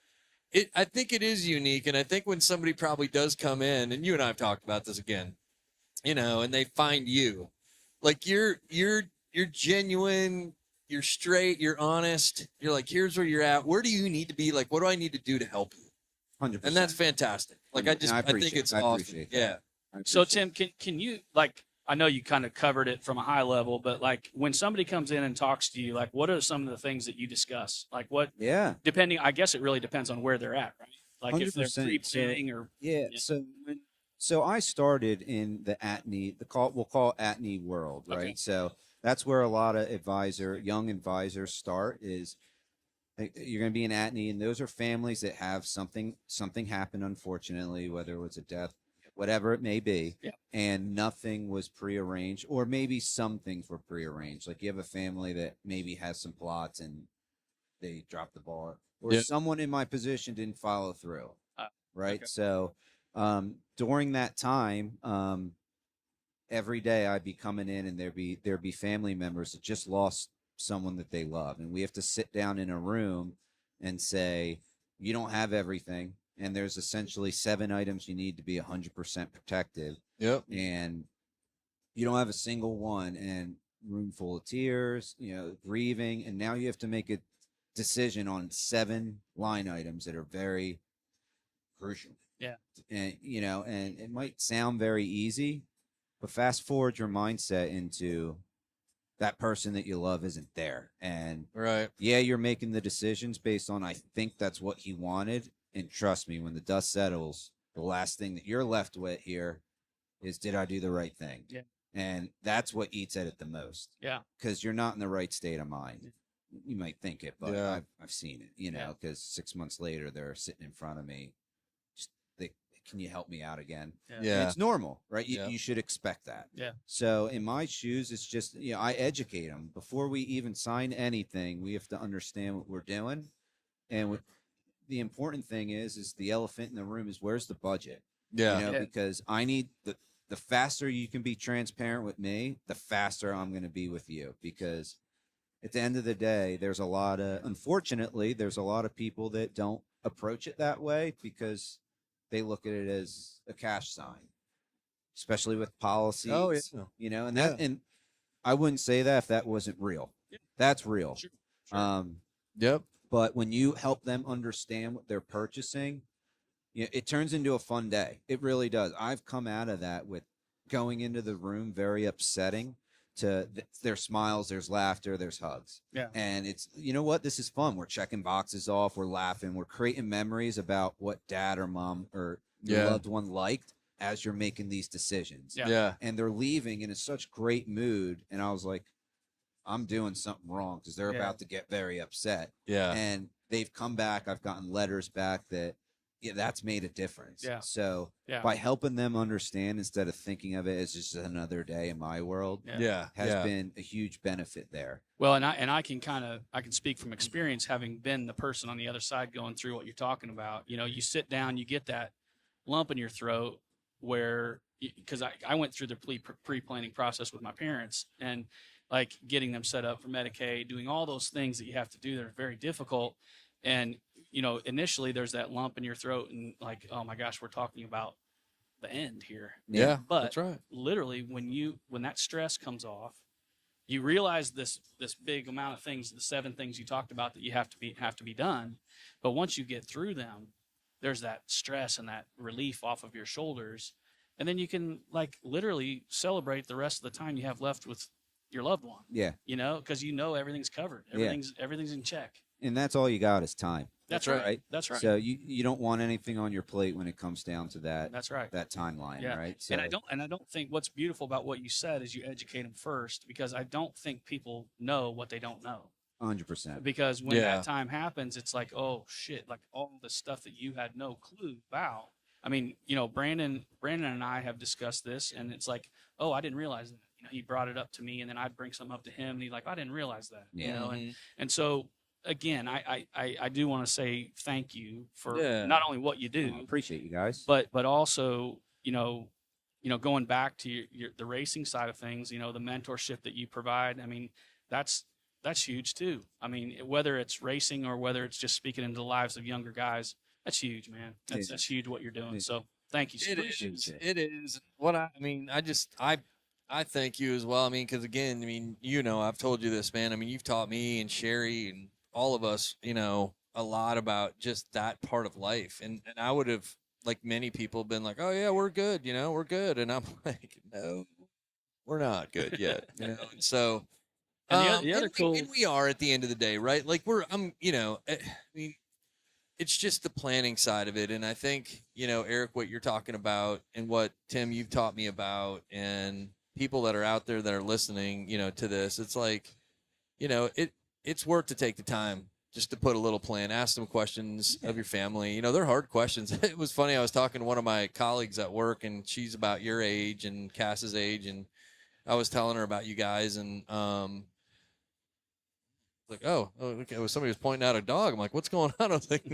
I think it is unique, and I think when somebody probably does come in, and you and I have talked about this again, you know, and they find you, like you're genuine, you're straight, you're honest, you're like, here's where you're at. Where do you need to be? Like, what do I need to do to help you? 100%. And that's fantastic. Like I think it's awesome. appreciate that. Yeah. So Tim, can you like? I know you kind of covered it from a high level, but like when somebody comes in and talks to you, like what are some of the things that you discuss? Like what? Yeah. Depending, I guess it really depends on where they're at, right? Like if they're 100%. pre-planning or Yeah. Yeah. So I started in the we'll call it at-need world, right? Okay. So that's where a lot of young advisors start is you're going to be an at-need, and those are families that have something happen, unfortunately, whether it was a death, whatever it may be, Yeah. and nothing was prearranged, or maybe some things were prearranged. Like you have a family that maybe has some plots and they dropped the ball, or Yeah. someone in my position didn't follow through, right? okay. So during that time, every day I'd be coming in, and there'd be family members that just lost someone that they love, and we have to sit down in a room and say, you don't have everything, and there's essentially 7 items you need to be 100% protective, Yep. and you don't have a single one, and room full of tears, grieving, and now you have to make a decision on 7 line items that are very crucial. Yeah. And and it might sound very easy, but fast forward your mindset into that person that you love isn't there. And Right. yeah, you're making the decisions based on, I think that's what he wanted. And trust me, when the dust settles, the last thing that you're left with here is, did I do the right thing? Yeah. And that's what eats at it the most. Yeah. Because you're not in the right state of mind. You might think it, but Yeah. I've seen it, because 6 months later, they're sitting in front of me. Can you help me out again? And Yeah. it's normal, right? Yeah. You should expect that. Yeah. So in my shoes, it's just, I educate them before we even sign anything. We have to understand what we're doing. And the important thing is the elephant in the room is, where's the budget? Yeah. Yeah. Because I need the faster you can be transparent with me, the faster I'm going to be with you. Because at the end of the day, unfortunately, there's a lot of people that don't approach it that way because they look at it as a cash sign, especially with policies. Oh, yeah. And I wouldn't say that if that wasn't real. Yeah. That's real. Sure. Yep. But when you help them understand what they're purchasing, it turns into a fun day. It really does. I've come out of that with going into the room very upsetting to there's smiles, there's laughter, there's hugs. Yeah. And it's, what? This is fun. We're checking boxes off. We're laughing. We're creating memories about what dad or mom or your Yeah. loved one liked as you're making these decisions. Yeah. Yeah. And they're leaving in such great mood. And I was like, I'm doing something wrong because they're Yeah. about to get very upset. Yeah. And they've come back. I've gotten letters back that, that's made a difference. Yeah. So Yeah. by helping them understand instead of thinking of it as just another day in my world, Yeah. has been a huge benefit there. Well, and I can I can speak from experience, having been the person on the other side going through what you're talking about. You sit down, you get that lump in your throat where, because I went through the pre-planning process with my parents, and like getting them set up for Medicaid, doing all those things that you have to do that are very difficult. And, initially there's that lump in your throat and like, oh my gosh, we're talking about the end here. Yeah. But That's right. literally when that stress comes off, you realize this big amount of things, the 7 things you talked about that you have to be done. But once you get through them, there's that stress and that relief off of your shoulders. And then you can like literally celebrate the rest of the time you have left with your loved one, Yeah. because everything's covered. Everything's in check. And that's all you got is time. That's right. right. That's right. So you don't want anything on your plate when it comes down to that. That's right. That timeline, Yeah. right? So And I don't think what's beautiful about what you said is you educate them first, because I don't think people know what they don't know. 100%. Because when Yeah. that time happens, it's like, oh shit, like all the stuff that you had no clue about. I mean, Brandon and I have discussed this, and it's like, oh, I didn't realize that. He brought it up to me, and then I'd bring something up to him, and he's like, I didn't realize that. Yeah. And so again, I do want to say thank you for Yeah. not only what you do, I appreciate you guys. but also, going back to the racing side of things, the mentorship that you provide. I mean, that's huge too. I mean, whether it's racing or whether it's just speaking into the lives of younger guys, that's huge, man. That's huge what you're doing. So thank you. It is. It is. What I mean, I thank you as well. I mean, because again, I mean, I've told you this, man. I mean, you've taught me and Sherry and all of us, a lot about just that part of life. And I would have, like many people, been like, oh yeah, we're good, we're good. And I'm like, no, we're not good yet. And so And the other cool, and we are at the end of the day, right? Like I mean, it's just the planning side of it. And I think, Eric, what you're talking about and what Tim, you've taught me about, and people that are out there that are listening, to this, it's like, it's worth to take the time just to put a little plan, ask some questions of your family. They're hard questions. It was funny. I was talking to one of my colleagues at work, and she's about your age and Cass's age. And I was telling her about you guys, and, like, oh, okay. Well, somebody was pointing out a dog. I'm like, what's going on? I was like,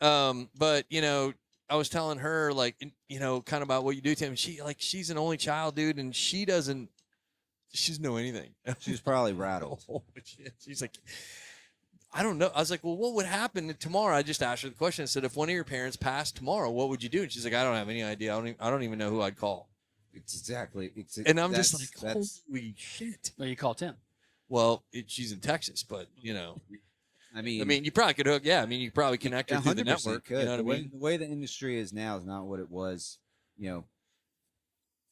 but I was telling her, like, kind of about what you do to him. She's an only child, dude, and she doesn't know anything. She's probably rattled. Oh, shit. She's like, I don't know. I was like, well, what would happen tomorrow? I just asked her the question. I said, if one of your parents passed tomorrow, what would you do? And she's like, I don't have any idea. I don't even know who I'd call. And I'm just like, holy shit. well, you call Tim. Well, she's in Texas, but I mean, you probably could hook. Yeah, I mean, you probably connect her through the network. Could. You know what I mean? The way the industry is now is not what it was,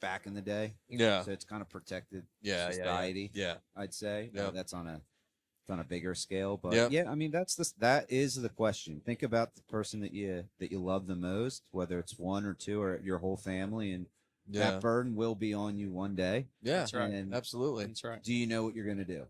back in the day. Yeah. So it's kind of protected society. Yeah. I'd say. Yep. That's on a bigger scale, but Yep. yeah, I mean, that is the question. Think about the person that you love the most, whether it's one or two or your whole family, and that burden will be on you one day. Yeah, That's right. And absolutely. That's right. do you know what you're going to do?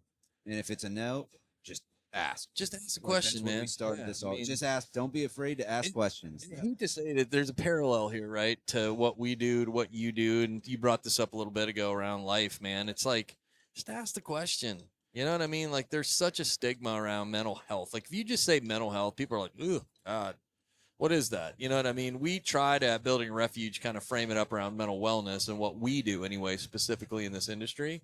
And if it's a no, just ask. Just ask the Like, question, that's what man. We started Yeah, this I all. mean, Just ask. Don't be afraid to ask questions. I hate to say that there's a parallel here, right, to what we do, to what you do, and you brought this up a little bit ago around life, man. It's like, just ask the question. You know what I mean? Like, there's such a stigma around mental health. Like, if you just say mental health, people are like, "Ugh, God, what is that?" You know what I mean? We try to, at Building Refuge, kind of frame it up around mental wellness and what we do anyway, specifically in this industry.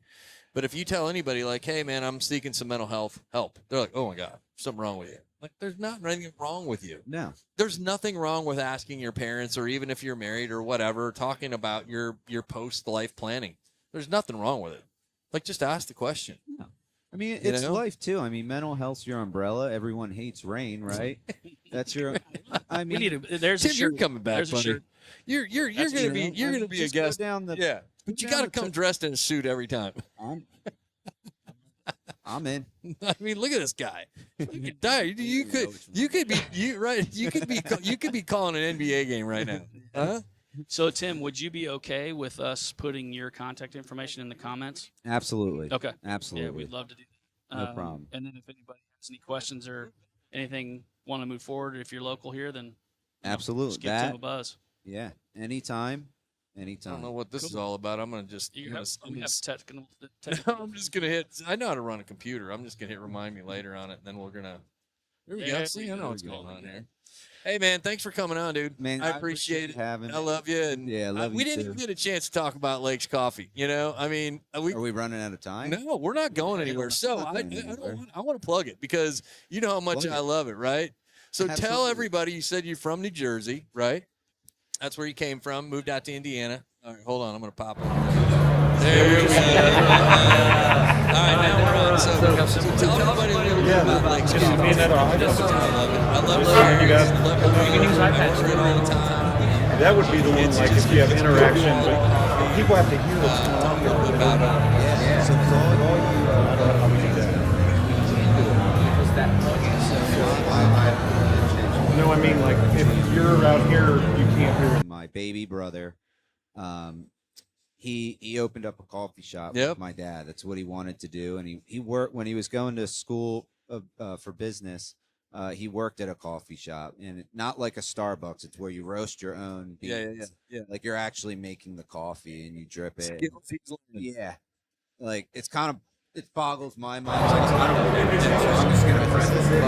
But if you tell anybody, like, hey, man, I'm seeking some mental health help, they're like, oh, my God, something wrong with you. Like, there's not anything wrong with you. No. There's nothing wrong with asking your parents, or even if you're married or whatever, talking about your post-life planning. There's nothing wrong with it. Like, just ask the question. No. I mean, it's life too. I mean, mental health's your umbrella. Everyone hates rain, right? That's your. I We mean, need there's a Tim, shirt. you're coming back, There's a buddy. shirt. You're gonna be a just go guest. down the. Yeah, but you got to come dressed in a suit every time. I'm in. I mean, look at this guy. You could be calling an NBA game right now. Huh? So, Tim, would you be okay with us putting your contact information in the comments? Absolutely. Okay. Absolutely. Yeah, we'd love to do that. No problem. And then if anybody has any questions or anything want to move forward, if you're local here, then Absolutely. just give Tim a buzz. Yeah. Anytime. I don't know what this is all about. I'm gonna just. You have technical. I'm just gonna hit. I know how to run a computer. I'm just gonna hit remind me later on it, and then we're gonna. There we go. See, I know what's going on here. Hey, man, thanks for coming on, dude. Man, I appreciate it. having I love you. And Yeah, I love you we didn't too. even get a chance to talk about Lake's Coffee. I mean, Are we running out of time? no, we're not going anywhere. So I want to plug it because you know how much Plug it. I love it, right? So tell Absolutely. everybody. You said you're from New Jersey, right? That's where you came from. Moved out to Indiana. All right, hold on. I'm gonna pop it. There we go. All right, now we're on. So tell everybody a little bit about Lake's Coffee. I love it. I love it. You guys. I love it. You can use iPads for it all the time. That would be the one, like, if you have interaction, but people have to hear what's going on. Talk a little bit about it. Yeah. So for all you, I don't know how we do that. No, I mean, like, if you're out here, you can't hear it. my baby brother, he opened up a coffee shop Yep. with my dad. That's what he wanted to do, and he worked when he was going to school for business. He worked at a coffee shop, and not like a Starbucks. It's where you roast your own beans. Yeah. Like you're actually making the coffee and you drip it. Skills he's learning. Yeah, like it boggles my mind. I don't believe it. So I'm just gonna preface it.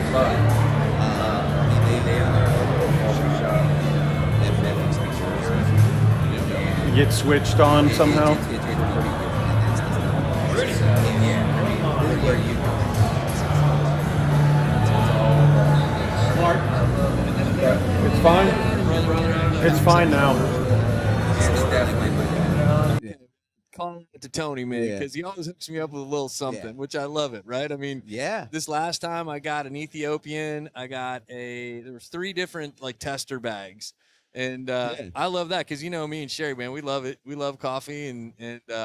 They own their own coffee shop in Memphis, New Jersey. get switched on somehow. It's pretty good. Yeah, this is where you It's fine. It's fine now. it's definitely yeah. Calling it to Tony, man, Yeah. because he always hooks me up with a little something, which I love it, right? I mean, Yeah. this last time I got an Ethiopian, there was 3 different like tester bags. And I love that because me and Sherry, man, we love it. We love coffee, and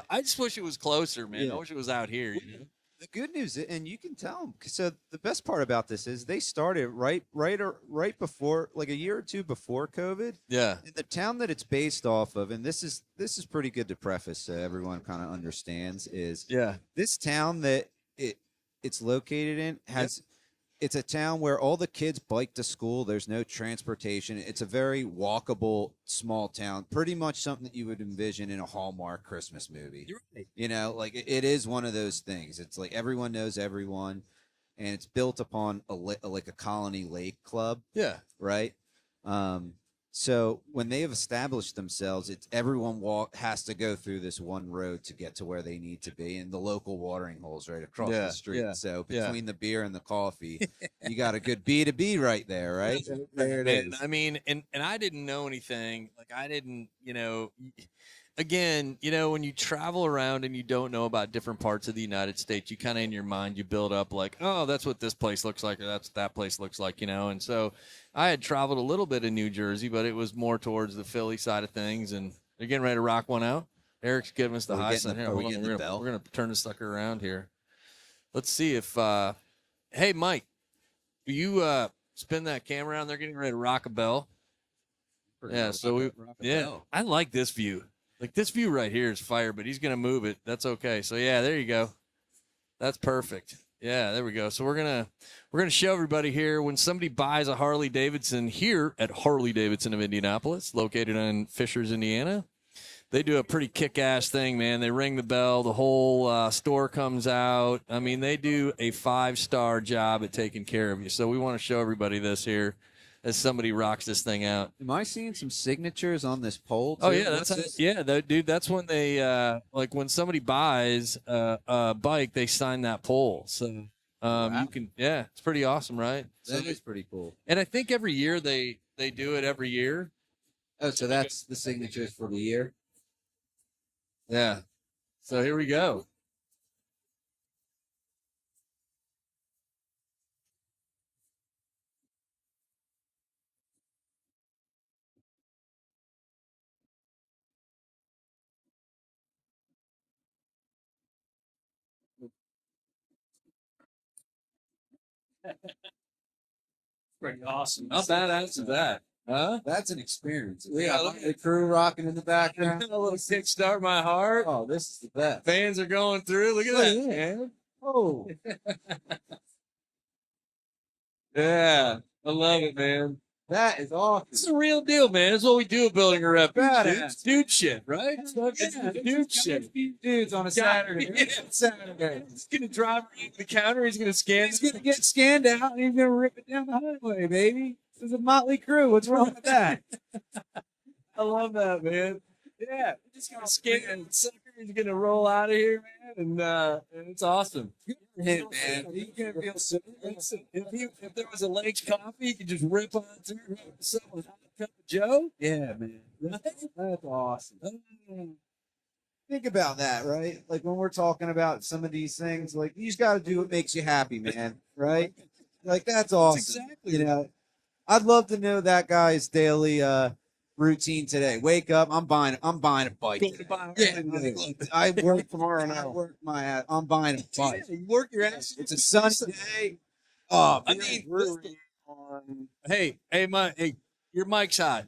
I just wish it was closer, man. Yeah. I wish it was out here. You know? The good news, and you can tell them. So the best part about this is they started right before, like a year or two before COVID. Yeah. And the town that it's based off of, and this is pretty good to preface so everyone kind of understands, is Yeah. this town that it's located in has. It's a town where all the kids bike to school. There's no transportation. It's a very walkable small town. Pretty much something that you would envision in a Hallmark Christmas movie. You're right. Like it is one of those things. It's like everyone knows everyone, and it's built upon like a colony lake club, Yeah. right? So when they have established themselves, it's everyone has to go through this one road to get to where they need to be, and the local watering hole's right across Yeah, the street. yeah, So yeah. between the beer and the coffee, you got a good B2B right there, right? There it Man, is. I mean, and I didn't know anything. Like I didn't, again, when you travel around and you don't know about different parts of the United States, you kind of in your mind, you build up like, oh, that's what this place looks like, or that's what that place looks like, And so I had traveled a little bit in New Jersey, but it was more towards the Philly side of things. And they're getting ready to rock one out. Eric's giving us the Are we high getting sign the- here. are we Hold on, getting the bell? we're gonna turn the sucker around here. Let's see if hey Mike, will you spin that camera around? They're getting ready to rock a bell. Yeah, so I like this view. Like this view right here is fire, but he's gonna move it. That's okay. So yeah, there you go. That's perfect. Yeah, there we go. So we're gonna show everybody here when somebody buys a Harley Davidson here at Harley Davidson of Indianapolis, located in Fishers, Indiana. They do a pretty kick-ass thing, man. They ring the bell, the whole store comes out. I mean, they do a 5-star job at taking care of you. So we want to show everybody this here as somebody rocks this thing out. Am I seeing some signatures on this pole? Oh too? yeah, What's that's this? dude. That's when they like when somebody buys a bike, they sign that pole. So you can, it's pretty awesome, right? That is pretty cool. And I think every year they do it every year. Oh, so that's the signatures for the year. Yeah. So here we go. Pretty awesome. How badass is that? Huh? That's an experience. Yeah, look The crew rocking in the background. A little kickstart my heart. Oh, this is the best. Fans are going through. Look at that, man. Oh, Yeah, I love it, man. that is awesome. It's a real deal, man. It's what we do at Building a Refuge. Badass. It's dude shit, right? Yeah, Dude shit. Dudes on a Saturday. Saturday. Saturday. He's gonna drive around the counter. He's gonna scan. He's gonna get scanned out and he's gonna rip it down the highway, baby. This is a motley crew. What's wrong with that? I love that, man. Yeah, we're just gonna scan the sucker. He's gonna roll out of here, man, and it's awesome. Hey, man, you can feel so. If there was a Lake's coffee, you could just rip on through, have yourself a hot cup of Joe. Yeah, man. That's awesome. Think about that, right? Like when we're talking about some of these things, like you just got to do what makes you happy, man. Right? Like that's awesome. Exactly. I'd love to know that guy's daily routine today. Wake up, I'm buying a bike. Go to today. buy- Yeah, I work tomorrow night. I work my ass. I'm buying a bike. Yeah, you work your ass. It's a sunny day. Oh, I man, mean, we're listen. on. Hey, Mike. Hey, your mic's hot.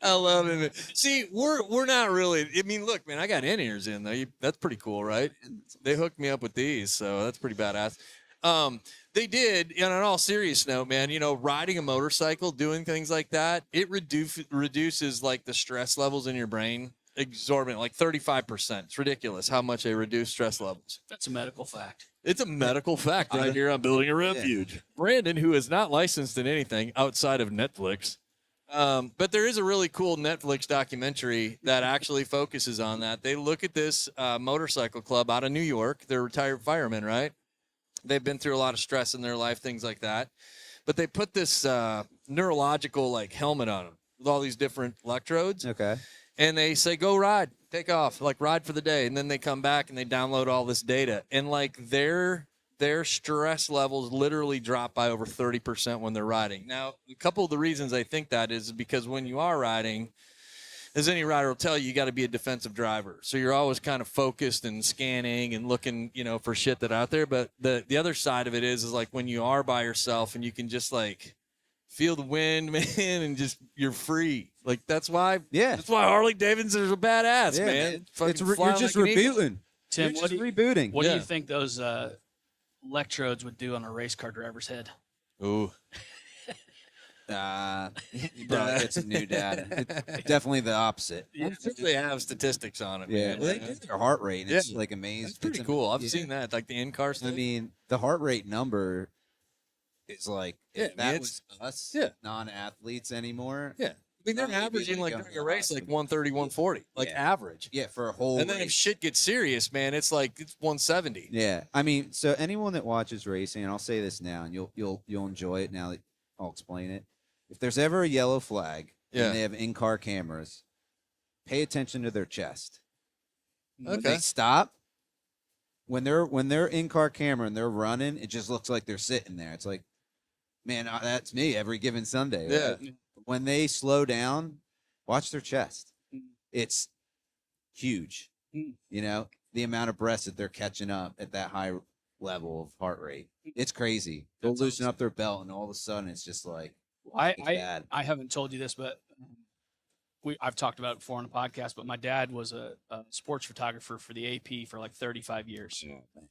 I love it. See, we're not really. I mean, look, man, I got in-ears in though. That's pretty cool, right? They hooked me up with these, so that's pretty badass. They did, and on all serious note, man, riding a motorcycle, doing things like that, it reduces like the stress levels in your brain exorbitant, like 35%. It's ridiculous how much they reduce stress levels. That's a medical fact. It's a medical fact right here on Building a Refuge. Brandon, who is not licensed in anything outside of Netflix, But there is a really cool Netflix documentary that actually focuses on that. They look at this motorcycle club out of New York. They're retired firemen, right? They've been through a lot of stress in their life, things like that. But they put this neurological like helmet on them with all these different electrodes. Okay. And they say, go ride, take off, like ride for the day. And then they come back and they download all this data. And like their stress levels literally drop by over 30% when they're riding. Now, a couple of the reasons I think that is because when you are riding, as any rider will tell you, you got to be a defensive driver. So you're always kind of focused and scanning and looking, for shit that out there. But the other side of it is like when you are by yourself and you can just like feel the wind, man, and just you're free. Like that's why Harley Davidson's a badass, man. You're just rebooting. Tim, You're just rebooting. What do you think those electrodes would do on a race car driver's head? Ooh. It's new data. It's definitely the opposite. I'm sure they have statistics on it. Yeah, Man. well, they do their heart rate. And it's like amazing. It's pretty cool. I've seen that, like the in-car stuff. I mean, the heart rate number is like if I mean, that was us, non-athletes anymore. Yeah. I mean, they're averaging like during a race like 130, 140, like average. Yeah, for a whole And then if shit gets serious, man, it's like it's 170. Yeah. I mean, so anyone that watches racing, and I'll say this now, and you'll enjoy it now that I'll explain it. If there's ever a yellow flag and they have in-car cameras, pay attention to their chest. When they stop, when they're in-car camera and they're running, it just looks like they're sitting there. It's like, man, that's me every given Sunday. Right? Yeah. When they slow down, watch their chest. It's huge. The amount of breaths that they're catching up at that high level of heart rate. It's crazy. They'll loosen up their belt, and all of a sudden, it's just like, I haven't told you this, but I've talked about it before on the podcast, but my dad was a sports photographer for the AP for like 35 years.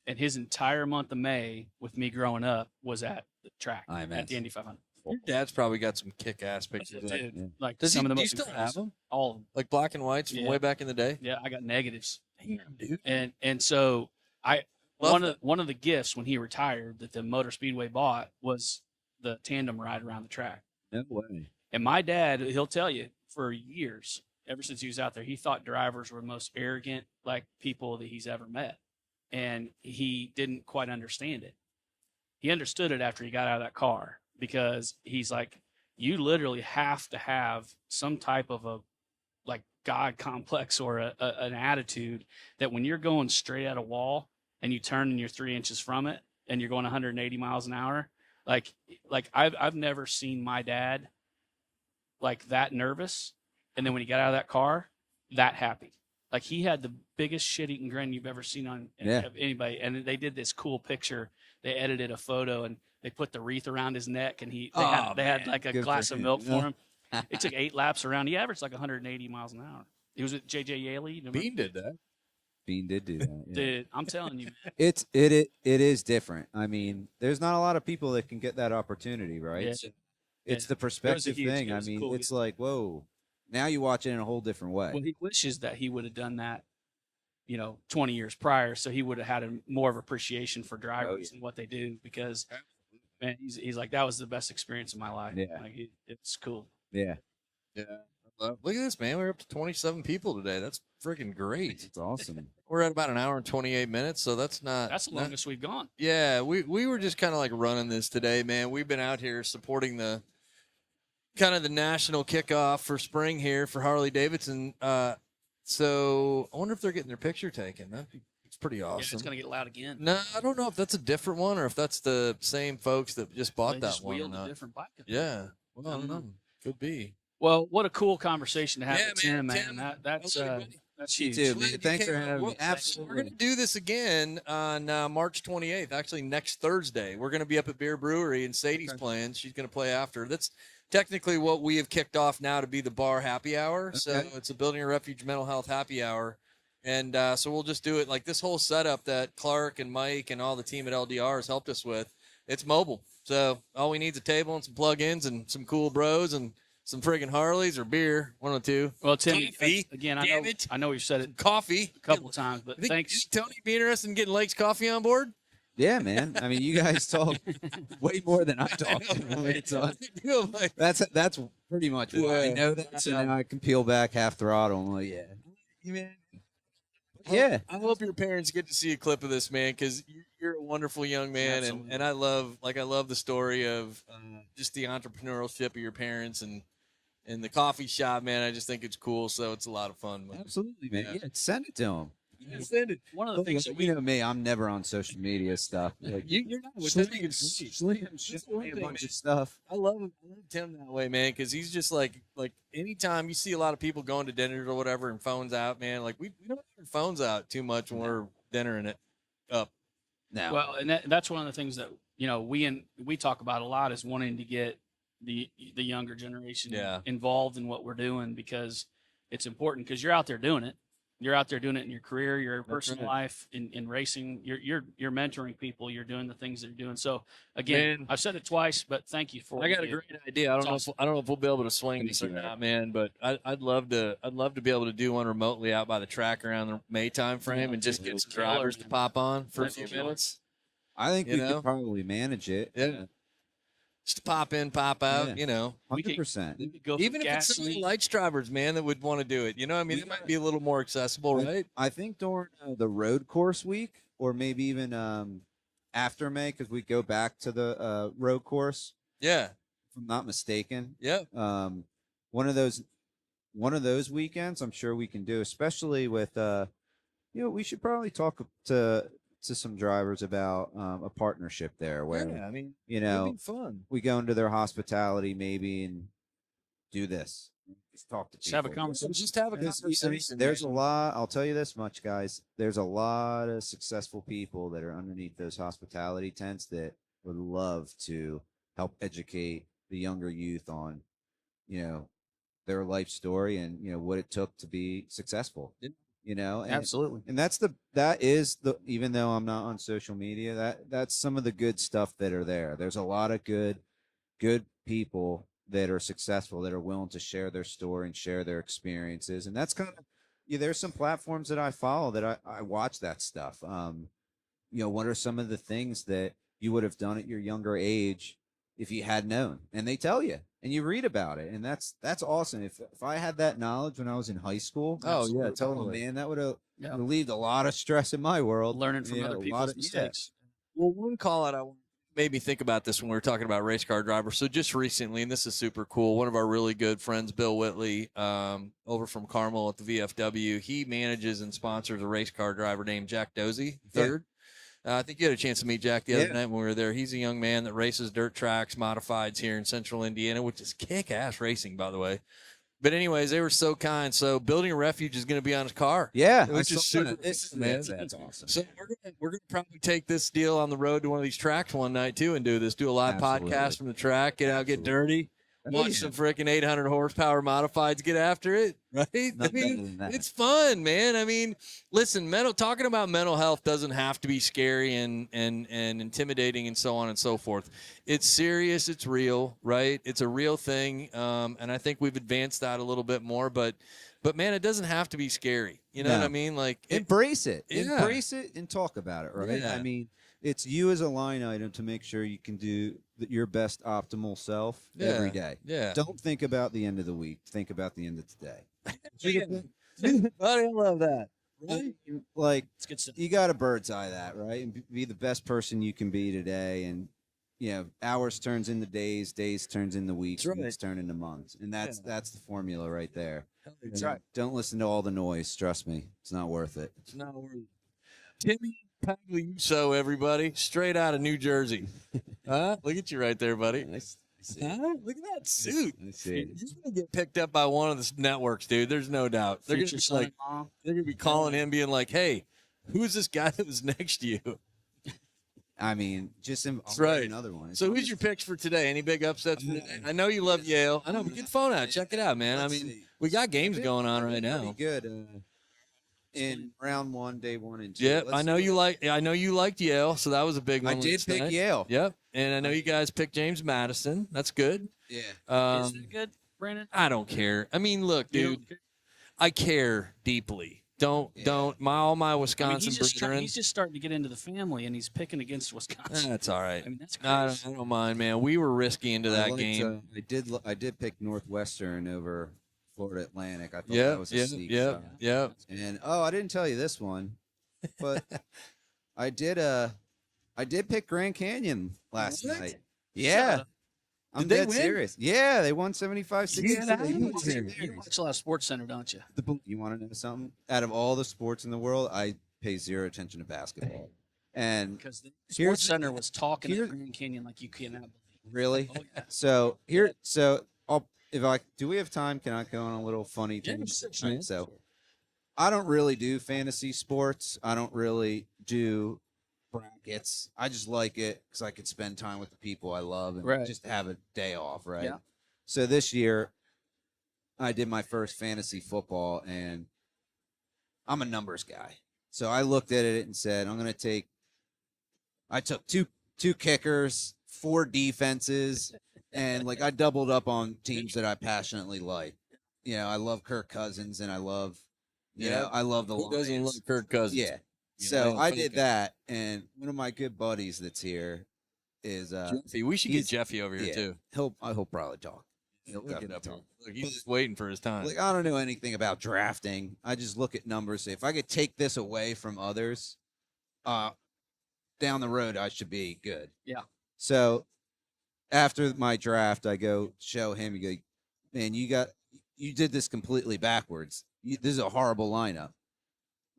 And his entire month of May with me growing up was at the track at the Indy 500. Your dad's probably got some kick-ass pictures. Dude, like Does some of the do you most still have them? all of them. Like black and whites from way back in the day? Yeah, I got negatives. Damn, dude. And so one of the gifts when he retired that the Motor Speedway bought was the tandem ride around the track. No way. And my dad, he'll tell you, for years, ever since he was out there, he thought drivers were the most arrogant people that he's ever met. And he didn't quite understand it. He understood it after he got out of that car, because he's like, you literally have to have some type of a God complex or an attitude that when you're going straight at a wall and you turn and you're 3 inches from it and you're going 180 miles an hour, like I've never seen my dad like that nervous, and then when he got out of that car, that happy. Like he had the biggest shit-eating grin you've ever seen on anybody. And they did this cool picture. They edited a photo and they put the wreath around his neck, and they had like a glass of milk for him. It took 8 laps around. He averaged like 180 miles an hour. He was with J.J. Yaley. Bean did that. Bean did do that. Yeah. Dude, I'm telling you, man. It is different. I mean, there's not a lot of people that can get that opportunity, right? Yeah. It's the perspective thing. I mean, it's like, whoa. Now you watch it in a whole different way. Well, he wishes that he would have done that, 20 years prior, so he would have had more of appreciation for drivers and what they do, because, man, he's like, that was the best experience of my life. Yeah. Like, it's cool. Yeah. Yeah. Look at this, man. We're up to 27 people today. That's freaking great. It's awesome. We're at about an hour and 28 minutes, so that's the longest we've gone. Yeah, we were just kind of like running this today, man. We've been out here supporting the national kickoff for spring here for Harley Davidson. So I wonder if they're getting their picture taken. It's pretty awesome. Yeah, it's gonna get loud again. No, I don't know if that's a different one or if that's the same folks that just bought that one. Wheeled a different bike. Yeah, well, I don't know. Could be. Well, what a cool conversation to have with man, Tim, man. That's huge. Too, man. Thanks for having me. Absolutely. We're going to do this again on March 28th, actually next Thursday. We're going to be up at Beer Brewery, and Sadie's playing. She's going to play after. That's technically what we have kicked off now to be the bar happy hour. Okay. So it's a Building a Refuge mental health happy hour. And so we'll just do it like this whole setup that Clark and Mike and all the team at LDR has helped us with. It's mobile. So all we need is a table and some plug-ins and some cool bros and some friggin' Harleys or beer, one or two. Well, Tim, coffee. Again, I know we've said it coffee a couple of times, but thanks. Tony be interested in getting Lake's Coffee on board? Yeah, man. I mean, you guys talk way more than I talk. That's pretty much why I know that. So now I can peel back half throttle. I'm like, yeah, Man, yeah. I hope your parents get to see a clip of this, man, because you're a wonderful young man, and I love the story of just the entrepreneurship of your parents and the coffee shop, man. I just think it's cool, so it's a lot of fun. Absolutely, man. Yeah, send it to them. Send it. One of the things that You know me, I'm never on social media stuff. Like, You're not. Which I think it's great. Slim showed me a bunch of stuff. I love Tim that way, man, because he's just like anytime you see a lot of people going to dinners or whatever and phones out, man, like we don't have our phones out too much when we're dinnering it up. Now, well, and that's one of the things that we talk about a lot is wanting to get the younger generation involved in what we're doing, because it's important, because you're out there doing it. You're out there doing it in your career, your personal life, in racing. You're mentoring people. You're doing the things that you're doing. So again, Man, I've said it twice, but thank you for. I got a great idea. I don't know. I don't know if we'll be able to swing this or Thank you. not, man. But I'd love to be able to do one remotely out by the track around the May time frame and just get some drivers to pop on for a few minutes. I think You we know? could probably manage it. Yeah. Just to pop in, pop out. Yeah. You know. 100%. We could go Even if it's some of the lights drivers, man, that would want to do it. You know, I mean, it might be a little more accessible, right? I think during the road course week, or maybe even after May, because we go back to the road course, Yeah. if I'm not mistaken. Yeah. One of those weekends, I'm sure we can do, especially with we should probably talk to some drivers about a partnership there, where Yeah. I mean, you it'd know be fun. we go into their hospitality maybe and do this. Just talk to people. Just have a conversation. Just have a Because, conversation. there's a lot. I'll tell you this much, guys. There's a lot of successful people that are underneath those hospitality tents that would love to help educate the younger youth on, their life story and what it took to be successful. And, Absolutely. and that is the, even though I'm not on social media, that's some of the good stuff that are there. There's a lot of good people that are successful, that are willing to share their story and share their experiences. And that's kind of, there's some platforms that I follow that I watch that stuff. What are some of the things that you would have done at your younger age if you had known? And they tell you, and you read about it. And that's awesome. If I had that knowledge when I was in high school, totally. man, that would have Yeah. relieved a lot of stress in my world. Learning from other people's mistakes. Well, one call out made me think about this when we were talking about race car drivers. So just recently, and this is super cool, one of our really good friends, Bill Whitley, over from Carmel at the VFW, he manages and sponsors a race car driver named Jack Dozy, third. I think you had a chance to meet Jack the other night when we were there. He's a young man that races dirt tracks, modifieds here in central Indiana, which is kick-ass racing, by the way. But anyways, they were so kind. So building a refuge is going to be on his car. Yeah, which is super. Man, that's awesome. So we're gonna probably take this deal on the road to one of these tracks one night too, and do a live podcast from the track. Get out, get dirty, watch some freaking 800 horsepower modifieds, get after it. Right? Nothing better than that. It's fun, man. I mean, listen, talking about mental health doesn't have to be scary and intimidating and so on and so forth. It's serious. It's real, right? It's a real thing, and I think we've advanced that a little bit more, but man, it doesn't have to be scary. You know what I mean? Like, embrace it. Yeah. Embrace it and talk about it, right? Yeah. I mean, it's you as a line item to make sure you can do your best optimal self every day. Yeah. Don't think about the end of the week. Think about the end of today. Buddy, I love that. Right? Like, It's good stuff. you got to bird's eye that, right? And be the best person you can be today. And, hours turns into days, days turns into weeks, That's right. weeks turn into months. And that's the formula right there. That's right. Don't listen to all the noise. Trust me. It's not worth it. It's not worth it. Timmy Pagliuso, everybody, straight out of New Jersey. Huh? Look at you right there, buddy. Huh? Look at that suit. I see it. He's gonna get picked up by one of the networks, dude. There's no doubt. They're gonna Future be like, son-in-law. they're gonna be calling him, being like, "Hey, who's this guy that was next to you?" I mean, just That's right. another one. So, who's your picks for today? Any big upsets? For today? I know you love Yale. I know, but get the phone out, check it out, man. I mean, we got games going on right now. Pretty good. In round 1, day 1 and 2. Yep, Let's I know do you it. I know you liked Yale, so that was a big one. I did last pick night. Yale. Yep, and I know you guys picked James Madison. That's good. Yeah. Is that good, Brandon? I don't care. I mean, look, You dude, don't care? I care deeply. Don't. All my I mean, Wisconsin brethren. he's just starting to get into the family, and he's picking against Wisconsin. That's all right. I mean, that's I crazy. don't mind, man. We were risky into that liked, game. I did pick Northwestern over Florida Atlantic. I thought Yeah, that was a yeah, sneak yeah, shot. yeah. And I didn't tell you this one, but I did pick Grand Canyon last What? night. Yeah. I'm Did they dead win? serious. Yeah, they won 75-60. You watch a lot of Sports Center, don't you? You want to know something? Out of all the sports in the world, I pay zero attention to basketball. And Because the Here's- Sports Center was talking here- at Grand Canyon like you cannot believe. really, Oh, yeah. so do we have time? Can I go on a little funny Yeah, thing? sure, Right, man. so I don't really do fantasy sports. I don't really do brackets. I just like it because I could spend time with the people I love and Right. just have a day off, right? Yeah. So this year, I did my first fantasy football, and I'm a numbers guy. So I looked at it and said, I took two kickers, 4 defenses, and like I doubled up on teams that I passionately like. You know, I love Kirk Cousins, and I love, I love the Who doesn't Lions. love Kirk Cousins? Yeah. You So know, I fucking- did that, and one of my good buddies that's here is Jeffy. We should get he's- Jeffy over here yeah. too. he'll probably talk. He'll get definitely up here. talk. Look, he's just waiting for his time. Like I don't know anything about drafting. I just look at numbers. Say if I could take this away from others, down the road I should be good. Yeah. So after my draft, I go show him. You go, man, you did this completely backwards. This is a horrible lineup.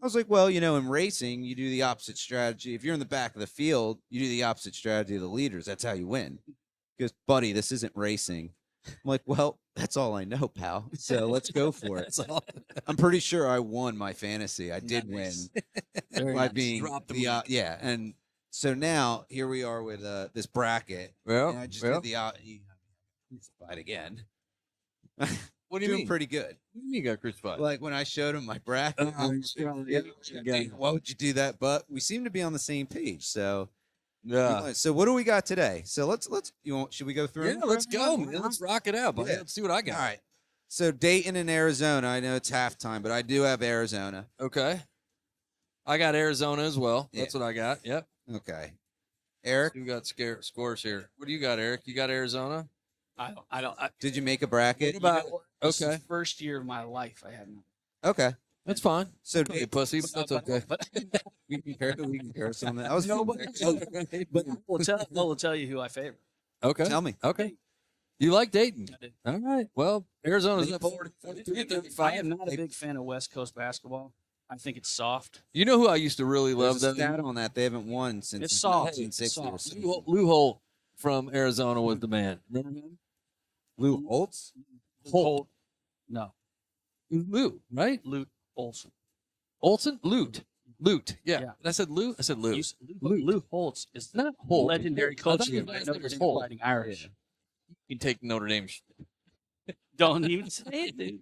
I was like, well, in racing, you do the opposite strategy. If you're in the back of the field, you do the opposite strategy of the leaders. That's how you win. He goes, buddy, this isn't racing. I'm like, well, that's all I know, pal. So let's go for it. That's all. I'm pretty sure I won my fantasy. I did Nice. win by being Drop the yeah. And so now here we are with this bracket. Well, And I just did the crucified again. what do you Doing mean? pretty good. What do you mean you got crucified? Like when I showed him my bracket, why would you do that? But we seem to be on the same page. So Yeah. so what do we got today? So let's should we go through? Yeah, them? let's go, man. Let's rock it out, buddy. Yeah. Let's see what I All got. right. So Dayton and Arizona. I know it's halftime, but I do have Arizona. Okay. I got Arizona as well. Yeah. That's what I got. Yep. Okay. Eric, You got scores here. What do you got, Eric? You got Arizona? I don't. did you make a bracket? What about- This is Okay. the first year of my life I haven't. Okay. That's fine. So Hey, pussy, but that's okay. But we can curse on that. I was but we'll tell you who I favor. Okay. Tell me. Okay. You like Dayton? I did. All right. Well, Arizona's up 43, I 35. am not a big fan of West Coast basketball. I think it's soft. You know who I used to really love? There's a Though? stat on that. They haven't won since It's soft. 1960 or It's soft. something. Lou Holt from Arizona was the man. Remember him? Lou Holtz? Holt. No, It was Lou, right? Lute Olson. Olson? Loot. Yeah. Yeah. I said Lou? I said Lou. Lou Holtz is the Not Holt. legendary I thought coach his of last Notre name was Dame Holt. Fighting Irish. You can take Notre Dame. Don't even say it, dude.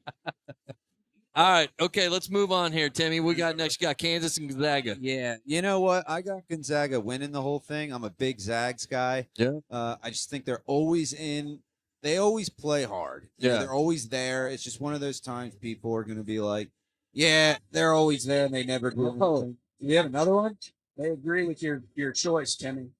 All right. Okay. Let's move on here, Timmy. We got next. You got Kansas and Gonzaga. Yeah. You know what? I got Gonzaga winning the whole thing. I'm a big Zags guy. Yeah. I just think they're always in. They always play hard. You know, Yeah. they're always there. It's just one of those times people are going to be like, yeah, they're always there and they never do anything. Do you have another one? I agree with your choice, Timmy.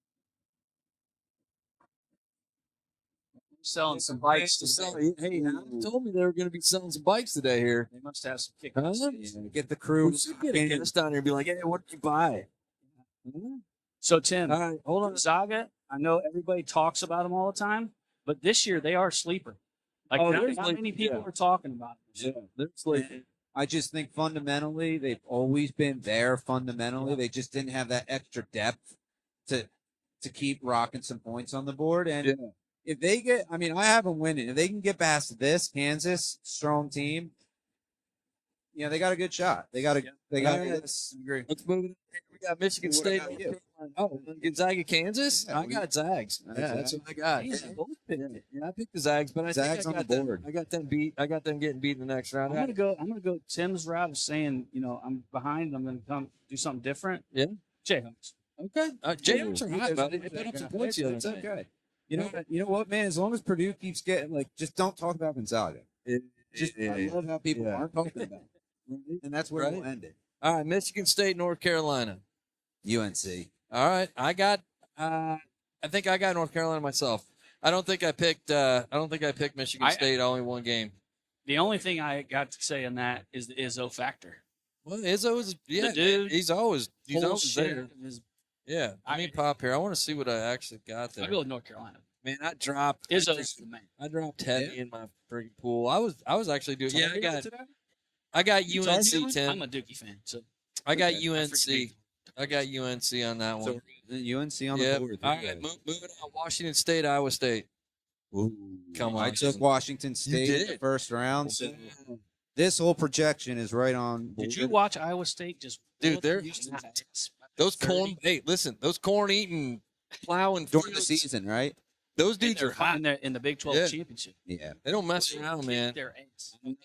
Selling some bikes today. Hey, Adam told me they were going to be selling some bikes today here. They must have some Huh? kickers. Yeah, get the crew. We should get a guest down here and be like, hey, what did you buy? So Tim, All right. Hold on. Gonzaga, I know everybody talks about them all the time, but this year they are sleeper. Like Oh, not they're many sleeper, people yeah. are talking about them. They're sleeping. I just think fundamentally they've always been there. Fundamentally, they just didn't have that extra depth to keep rocking some points on the board. And if they get, I mean, I have them winning. If they can get past this Kansas strong team, they got a good shot. They got a, they got. Yeah. This. Let's move it. We got Michigan What State. about you? Oh, Gonzaga, Kansas. Yeah, I got Zags. Yeah, that's what I got. Yeah, both picked it. Yeah, I picked the Zags, but I Zags think I on got the them. board. I got them beat. I got them getting beat in the next round. I'm gonna go Tim's route of saying, I'm behind. I'm gonna come do something different. Yeah. Jayhawks. Okay. Jayhawks are hot, buddy. They put up some points the other It's day. okay. You know what, man? As long as Purdue keeps getting just don't talk about Gonzaga. I love how people aren't talking about it. and that's where we'll end it. All right, Michigan State, North Carolina. UNC. All right, I think I got North Carolina myself. I don't think I picked Michigan State. Only one game. The only thing I got to say on that is the Izzo factor. Well, Izzo is The dude he's always Bullshit there. is- Yeah, let me pop here. I want to see what I actually got there. I'll go with North Carolina. Man, I dropped Izzo's the man. I dropped Teddy in my freaking pool. I was actually doing. Yeah, I got UNC I'm 10. a Dookie fan, so I got freaking UNC. hate I got UNC on that one. So UNC on the Yep. board. All right, moving on. Washington State, Iowa State. Come on. I took Washington State in the did? first round. So this whole projection is right on. Did you watch Iowa State just Dude, whoop they're- Houston's ass? Those corn. Hey, listen, those corn eating, plowing during the fields, season, right? Those And dudes they're are hot. in the Big 12 Yeah. championship. Yeah. They don't mess around, man. Their ass. I'm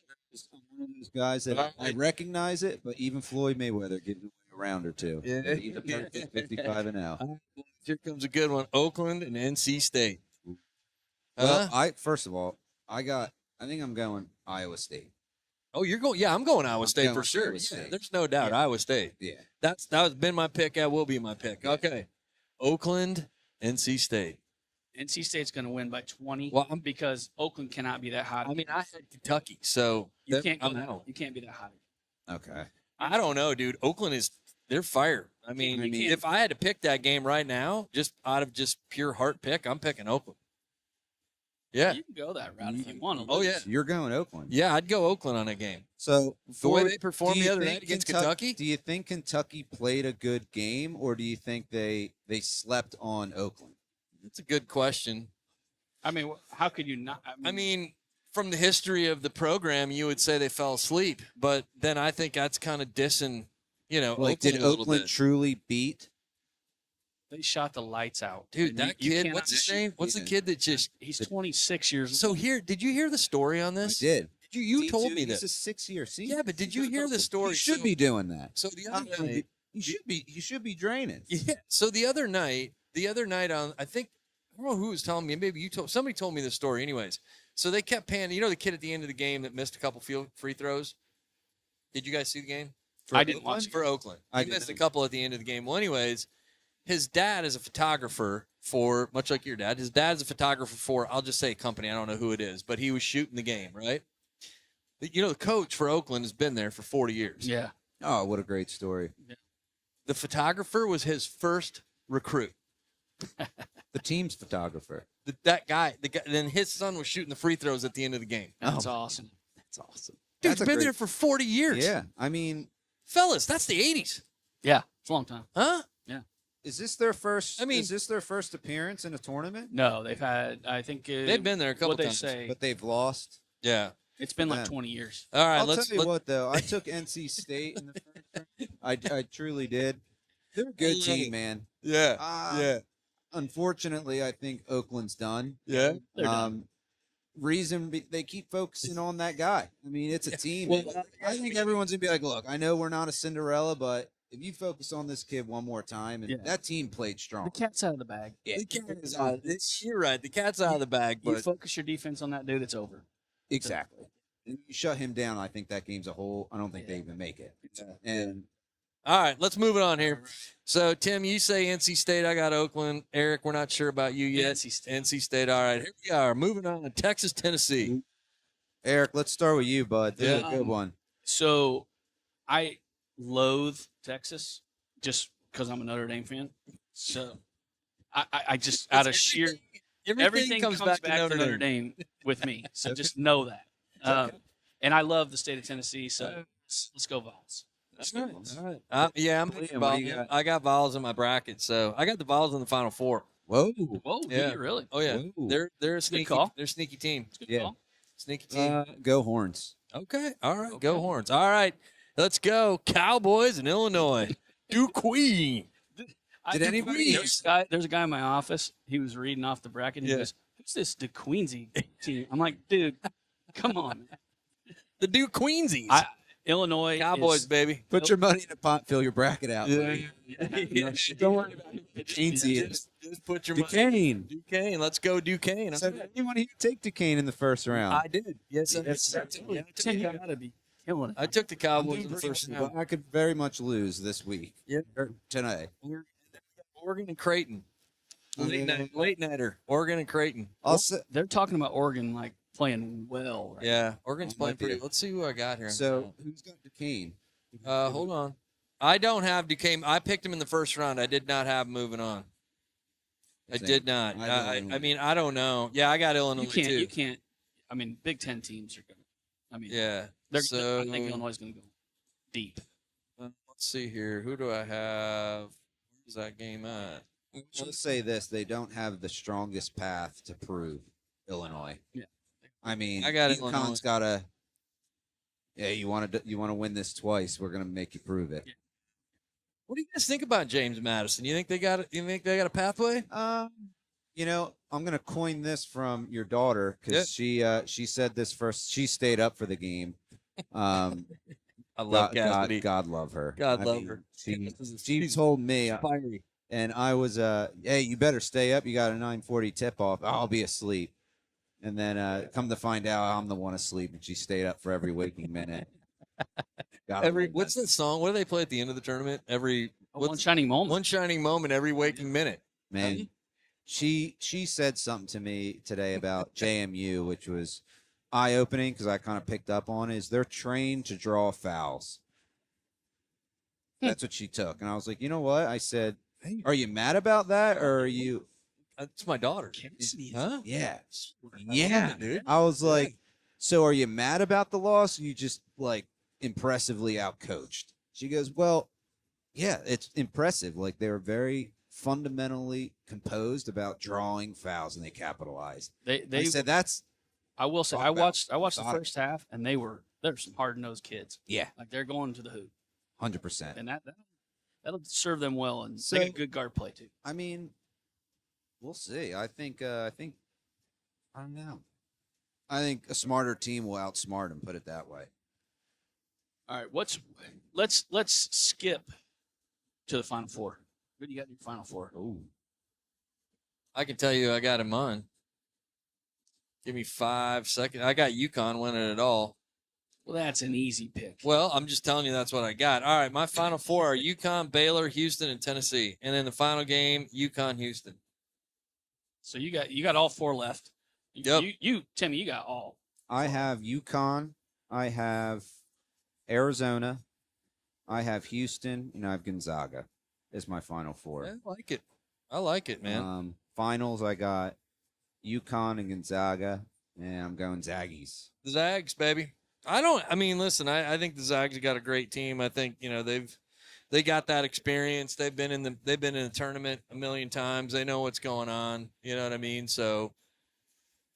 one of those guys that I recognize it, but even Floyd Mayweather getting away a round or two. Yeah. He's a perfect 55 and out. Here comes a good one. Oakland and NC State. Well, Huh? first of all, I think I'm going Iowa State. Oh, you're going? Yeah, I'm going Iowa I'm State going for sure. Iowa Yeah, State. there's no doubt. Yeah. Iowa State. Yeah. That has been my pick. That will be my pick. Yeah. Okay. Oakland, NC State. NC State's going to win by 20 Well, because Oakland cannot be that hot. I mean, I had Kentucky, so you can't go I'm that- out. You can't be that hot. Okay. I don't know, dude. Oakland is they're fire. I mean, You can't- if I had to pick that game right now, just out of just pure heart pick, I'm picking Oakland. Yeah. You can go that route if you want to. Oh yeah. So you're going Oakland. Yeah, I'd go Oakland on a game. So The way for- they performed do the you other think night against Kentucky. Do you think Kentucky played a good game, or do you think they slept on Oakland? That's a good question. I mean, how could you not? I mean, from the history of the program, you would say they fell asleep, but then I think that's kind of dissing, Like, did Oakland a little Oakland bit. truly beat? they shot the lights out. Dude, And that you kid, cannot- what's his name? What's the Yeah. kid that just? He's 26 years So old. here, did you hear the story on I this? did. You told D2, me he's this. a 6-year season. Yeah, but did you hear the story? He should So- be doing that. So the other night, He should be draining. yeah. So the other night on, I don't know who was telling me. Maybe somebody told me the story. Anyways, so they kept panning. You know the kid at the end of the game that missed a couple free throws. Did you guys see the game? I didn't watch it. For Oakland. I He missed a didn't. couple at the end of the game. Well, anyways, his dad is a photographer for, much like your dad, his dad's a photographer for, I'll just say a company. I don't know who it is, but he was shooting the game, right? The coach for Oakland has been there for 40 years. Yeah. Oh, what a great story. The photographer was his first recruit. The team's photographer. That guy, then his son was shooting the free throws at the end of the game. That's awesome. That's awesome. Dude's That's a been great- there for 40 years. Yeah. I mean, Fellas, that's the 80s. Yeah. It's a long time. Huh? is this their first? I mean- is this their first appearance in a tournament? No, they've had, I think. They've been there a couple what they times. say. But they've lost. Yeah. It's been like Man. 20 years. All right, I'll let's tell you what, though. I took NC State in the first round. I truly did. They're a good team, man. Yeah. Uh, Unfortunately, I think Oakland's done. Yeah. They're done. They keep focusing on that guy. I mean, it's a team. Well, I think everyone's gonna be like, look, I know we're not a Cinderella, but if you focus on this kid one more time, and Yeah. that team played strong. The cat's out of the bag. The cat is out. You're right. The cat's out of the bag, You but focus your defense on that dude, it's over. Exactly. And you shut him down, I think that game's a whole. I don't think they even make it. And all right, let's move it on here. So, Tim, you say NC State. I got Oakland. Eric, we're not sure about you yet. NC State. NC State. All right, here we are. Moving on. Texas, Tennessee. Eric, let's start with you, bud. This is Yeah. a good one. So I loathe Texas just because I'm a Notre Dame fan. So I just, out of sheer, everything comes back to Notre Dame with me. So just know that. And I love the state of Tennessee. So let's go Vols. All right. Yeah, I'm picking What do Vols. you got? I got Vols in my bracket, so I got the Vols in the Final Four. Whoa. Whoa, Yeah. yeah, really? Oh yeah, Whoa. they're a sneaky. call. They're a sneaky team. Good Yeah. call. Sneaky team. Go Horns. Okay. All right. Okay. Go Horns. All right. Let's go. Cowboys in Illinois. Duquesne. Did anybody- There's a guy in my office. He was reading off the bracket. And Yeah. He goes, "Who's this DeQueensy team?" I'm like, "Dude, come on." The Duquenezies. Illinois, Cowboys, is- baby. Put your money in a pot, fill your bracket out. Yeah. Don't worry about it. Duquesne. Just put your money. Duquesne. Duquesne. Let's go, Duquesne. So anyone here take Duquesne in the first round? I did. Yes, Tim, you gotta be killing it. I took the I'm Cowboys doing in the pretty first well, round. but I could very much lose this week. Yeah. Or tonight. Oregon and Creighton. Okay. Late nighter. Oregon and Creighton. I'll say, They're talking about Oregon like playing well. Right Yeah, Oregon's Oh, playing might be. pretty. Let's see who I got here. so who's got Duquesne? Hold on. I don't have Duquesne. I picked him in the first round. I did not have him moving on. I Same. did not. I have I Illinois. mean, I don't know. Yeah, I got Illinois You can't. too. You can't. I mean, Big Ten teams are going. I mean, Yeah. I think Illinois is going to go deep. Let's see here. Who do I have? Where's that game at? I'll say this: they don't have the strongest path to prove Illinois. Yeah. I mean, I got Illinois. UConn's got to. Yeah, you want to win this twice. We're gonna make you prove it. Yeah. What do you guys think about James Madison? You think they got? You think they got a pathway? You know, I'm gonna coin this from your daughter because she said this first. She stayed up for the game. I love Cassidy. God love her. God I love mean, her. She told me, Fiery. and I was hey, you better stay up. You got a 9:40 tip off. I'll be asleep. And then come to find out, I'm the one asleep, and she stayed up for every waking minute. What's that song? What do they play at the end of the tournament? One shining moment. One shining moment every waking minute. Man, she said something to me today about JMU, which was eye opening because I kind of picked up on is they're trained to draw fouls. That's what she took, and I was like, you know what? I said, are you mad about that, or are you? That's my daughter. Huh? Yeah, Yeah, dude. I was like, so are you mad about the loss? Or you just like impressively outcoached. She goes, well, yeah, it's impressive. Like they were very fundamentally composed about drawing fouls, and they capitalized. They said that's. I will say Talk I about watched the methodical. first half, and they're some hard nosed kids. Yeah, Like they're going to the hoop, 100%. and that'll serve them well, and So- they get good guard play too. I mean, we'll see. I think. I don't know. I think a smarter team will outsmart them. Put it that way. All right, let's skip to the Final Four. Who do you got in your Final Four? Ooh. I can tell you I got him on. Give me 5 seconds. I got UConn winning it all. Well, that's an easy pick. Well, I'm just telling you that's what I got. All right, my final four are UConn, Baylor, Houston, and Tennessee. And then the final game, UConn, Houston. So you got all four left. Yep. You Timmy, you got all. I have UConn. I have Arizona. I have Houston, and I have Gonzaga. Is my final four. I like it. I like it, man. Finals, I got UConn and Gonzaga, and I'm going Zaggies. The Zags, baby. Listen, I think the Zags have got a great team. I think, they got that experience. They've been in the tournament a million times. They know what's going on. You know what I mean? So,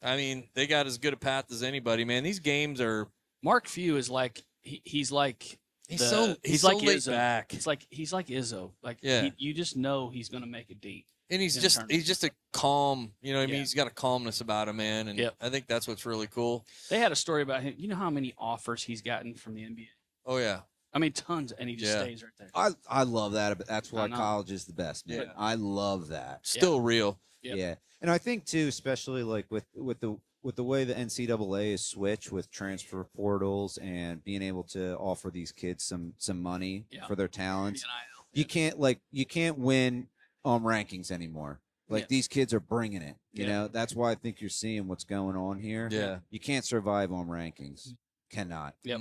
they got as good a path as anybody, man. These games are. Mark Few is like he's like He's so like laid Izzo. back. He's like Izzo. Like Yeah. you just know he's gonna make it deep. And he's in just tournament. he's just a calm, you know what I mean? Yeah. He's got a calmness about him, man. And Yep. I think that's what's really cool. They had a story about him. You know how many offers he's gotten from the NBA? Oh yeah. I mean, tons, and he just Yeah. stays right there. I love that. But that's why I know. college is the best. Man. Yeah. I love that. Still real. Yep. Yeah, and I think too, especially like with the way the NCAA is switched with transfer portals and being able to offer these kids some money Yeah. for their talents. NIL. You can't win rankings anymore. Like Yeah. these kids are bringing it. You Yeah. know, that's why I think you're seeing what's going on here. Yeah. You can't survive on rankings. Cannot. Yep.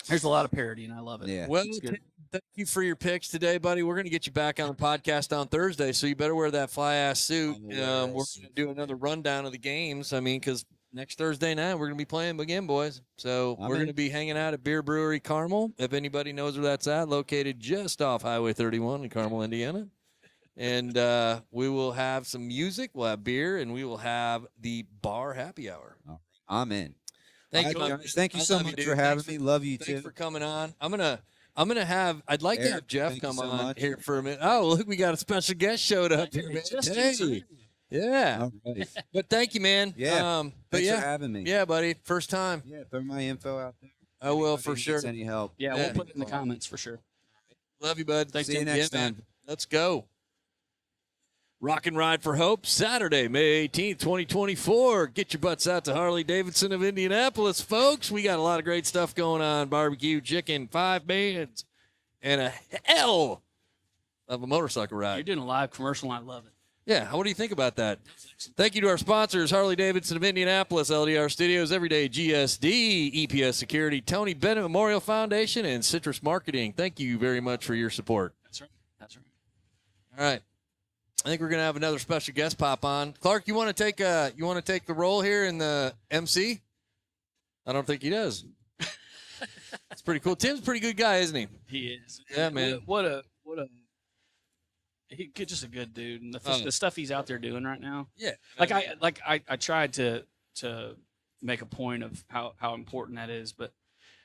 There's a lot of parity, and I love it. Yeah. Well, It's good. thank you for your picks today, buddy. We're going to get you back on the podcast on Thursday, so you better wear that fly ass suit. I'm gonna wear a We're going to do another rundown of the games. Because next Thursday night we're going to be playing again, boys. So I'm we're in. going to be hanging out at Beer Brewery Carmel. If anybody knows where that's at, located just off Highway 31 in Carmel, Indiana. And we will have some music, we'll have beer, and we will have the bar happy hour. I'm in. Thank All you, right, my guys, man. thank you I so love much dude. for having Thanks me. Love you Thanks too. for coming on. I'd like to have Eric, Jeff thank you come so on much. here for a minute. Oh, look, we got a special guest showed up here, man. Just in Hey. time. Yeah. All right. But thank you, man. Yeah. But Thanks yeah. for having me. Yeah, buddy. First time. Yeah, throw my info out there. I will If for anybody sure. needs Any help? Yeah, Yeah. we'll put it in the comments for sure. Love you, bud. Thanks, See you Tim. next Yeah, man. time. Let's go. Rock and Ride for Hope, Saturday, May 18th, 2024. Get your butts out to Harley Davidson of Indianapolis, folks. We got a lot of great stuff going on. Barbecue, chicken, 5 bands, and a hell of a motorcycle ride. You're doing a live commercial, and I love it. Yeah, what do you think about that? Thank you to our sponsors, Harley Davidson of Indianapolis, LDR Studios, Everyday GSD, EPS Security, Tony Bennett Memorial Foundation, and Citrus Marketing. Thank you very much for your support. That's right. That's right. All right. I think we're gonna have another special guest pop on. Clark, you want to take the role here in the MC? I don't think he does. It's pretty cool. Tim's a pretty good guy, isn't he? He is. Yeah, man. What a just a good dude, and the stuff he's out there doing right now. Yeah. I tried to make a point of how important that is, but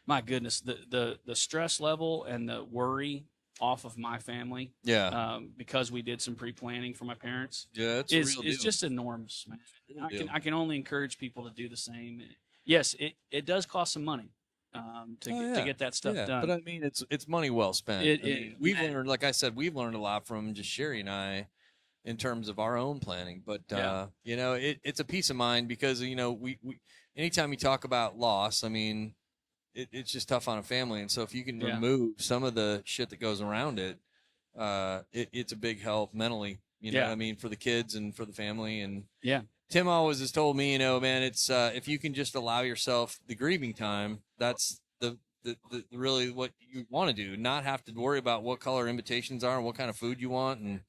my goodness, the stress level and the worry off of my family, because we did some pre-planning for my parents, Yeah, is just enormous, man. I can only encourage people to do the same. Yes, it does cost some money to get that stuff done. But I mean, it's money well spent. We've learned, like I said, we've learned a lot from just Sherry and I in terms of our own planning. But you know, it's a peace of mind because you know we anytime you talk about loss, I mean, it's just tough on a family. And so if you can remove some of the shit that goes around it, it's a big help mentally. You know what I mean, for the kids and for the family. And Tim always has told me, you know, man, it's if you can just allow yourself the grieving time, that's the really what you want to do. Not have to worry about what color invitations are and what kind of food you want and,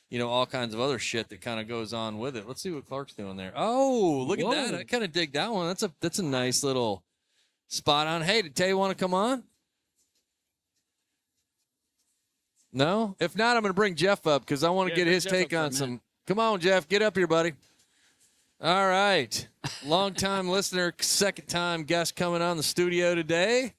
you know, all kinds of other shit that kind of goes on with it. Let's see what Clark's doing there. Oh, look at that. I kind of dig that one. That's a nice little spot on. Hey, did Tay want to come on? No? If not, I'm going to bring Jeff up because I want to get his take on some. Come on, Jeff. Get up here, buddy. All right. Long-time listener, second-time guest coming on the studio today.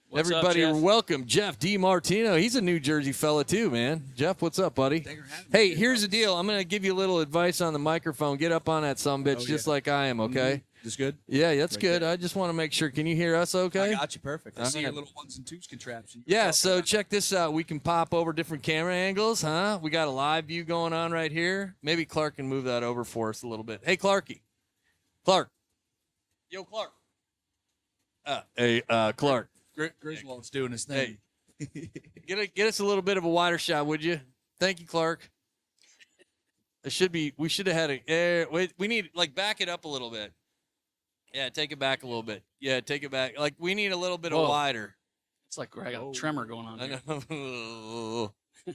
What's Everybody, up, Jeff? welcome Jeff DiMartino. He's a New Jersey fella too, man. Jeff, what's up, buddy? Hey, here's the deal. I'm going to give you a little advice on the microphone. Get up on that sumbitch just like I am, okay? This good? Yeah, that's Right good. there. I just want to make sure. Can you hear us okay? I got you perfect. I All see your right. little ones and twos contraption. Yeah, so check this out. We can pop over different camera angles, huh? We got a live view going on right here. Maybe Clark can move that over for us a little bit. Hey, Clarky. Clark. Yo, Clark. Hey, Clark. Griswold's doing his thing. Hey, get us a little bit of a wider shot, would you? Thank you, Clark. We should have had wait, we need, like, back it up a little bit. Yeah, take it back a little bit. Yeah, take it back. Like, we need a little bit of wider. It's like I got a tremor going on. I Here. know. All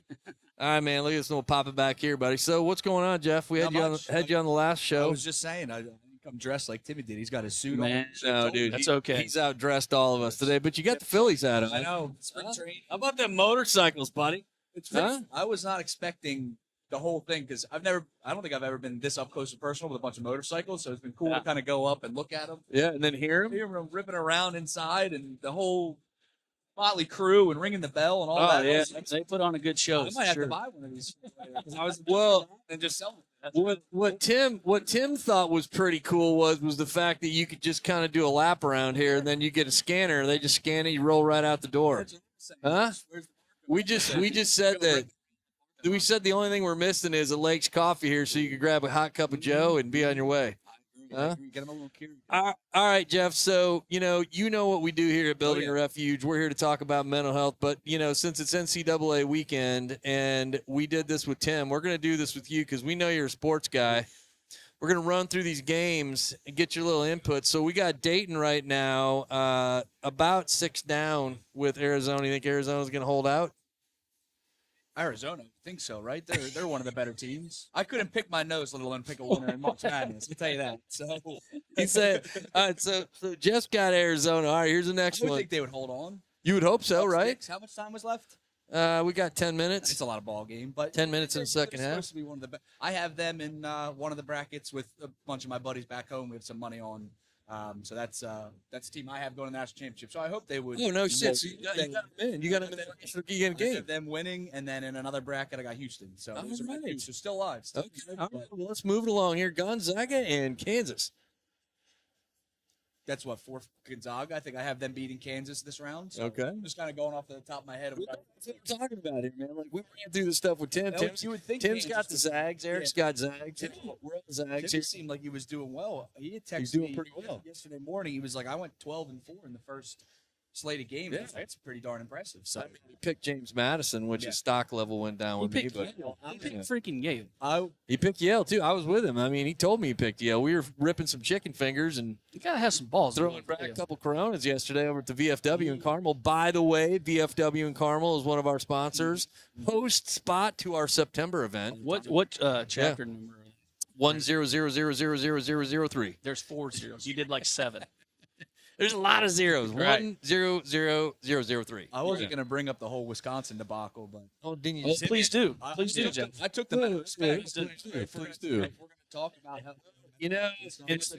right, man. Look at this. We'll pop it back here, buddy. So what's going on, Jeff? We had Not you on the last I show. was just saying, I come dressed like Timmy did. He's got his suit Man, No, dude. that's okay. He's outdressed all of us today, but you got the Phillies out of on. I it. know. Spring Huh? training. How about them motorcycles, buddy? Huh? I was not expecting the whole thing because I don't think I've ever been this up close and personal with a bunch of motorcycles. So it's been cool to kind of go up and look at them. Yeah, and then hear him. Hear them ripping around inside and the whole motley crew and ringing the bell and all that. yeah. They put on a good show. I might have sure. to buy one of these. I was And just sell them. what Tim thought was pretty cool was the fact that you could just kind of do a lap around here, and then you get a scanner. They just scan it, you roll right out the door. Huh? We just said that. We said the only thing we're missing is a Lake's coffee here, so you can grab a hot cup of Joe and be on your way. Huh? Get them a little curious. All right, Jeff. So, you know what we do here at Building a Refuge. We're here to talk about mental health. But, you know, since it's NCAA weekend and we did this with Tim, we're going to do this with you because we know you're a sports guy. We're going to run through these games and get your little input. So we got Dayton right now about 6 down with Arizona. You think Arizona's going to hold out? Arizona, I think so, right? They're one of the better teams. I couldn't pick my nose, let alone pick a winner in March Madness. I'll tell you that. So He said, all right, so Jeff's got Arizona. All right, here's the next I would one. think they would hold on. You would hope so, right? How much time was left? We got 10 minutes. It's a lot of ball game, but 10 minutes in the they're second half. supposed to be one of the best. I have them in one of the brackets with a bunch of my buddies back home. We have some money on. So that's the team I have going to the national championship. So I hope they would. Oh, no shit. So you got them in. You got them in the national I game. have them winning, and then in another bracket I got Houston. So All those are my right. two. So still alive. Still Okay. All right. Well, let's move it along here. Gonzaga and Kansas. that's what, 4 Gonzaga. I think I have them beating Kansas this round. So Okay. I'm just kind of going off the top of my head. That's what I'm talking about here, man. Like we ran through the stuff with Tim. You would think Tim's Kansas got the was- Zags. Eric's got Zags. We're on the Zags. Tim seemed like he was doing well. He had texted He's doing me pretty well. yesterday morning. He was like, I went 12-4 in the first slate of games. Yeah. That's pretty darn impressive. So I mean, we picked James Madison, which his stock level went down He with me, picked but Yale. He picked freaking Yale. he picked Yale too. I was with him. I mean, he told me he picked Yale. We were ripping some chicken fingers and You gotta have some balls. to throwing go back for a Yale. couple Coronas yesterday over at the VFW in Carmel. By the way, VFW in Carmel is one of our sponsors. Host spot to our September event. What chapter number? 100000003. There's 4 zeros. You did like 7. There's a lot of zeros. Right. 100003. I wasn't going to bring up the whole Wisconsin debacle, but Oh, didn't you? Oh, just hit please me? do. Please do, Jeff. I took the Please do. If Please do. we're going to talk about how You know, It's the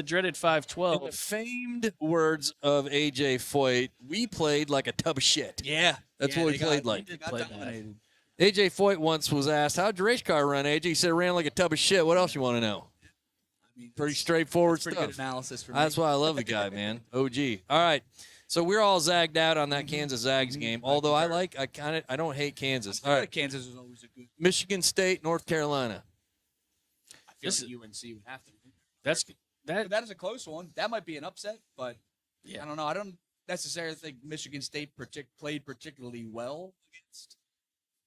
dreaded in the 512. famed words of AJ Foyt, we played like a tub of shit. yeah, That's yeah, what we they got- played like. they got Played like- dominated. AJ Foyt once was asked, how'd your race car run, AJ? He said it ran like a tub of shit. What else you want to know? I mean, Pretty straightforward pretty stuff. good analysis for me. That's why I love the guy, man. OG. All right. So we're all zagged out on that Kansas Zags game. Although I don't hate Kansas. All right. Kansas is always a good. Michigan State, North Carolina. I feel This like UNC would have to. That's that. That is a close one. That might be an upset, but Yeah. I don't know. I don't necessarily think Michigan State played particularly well against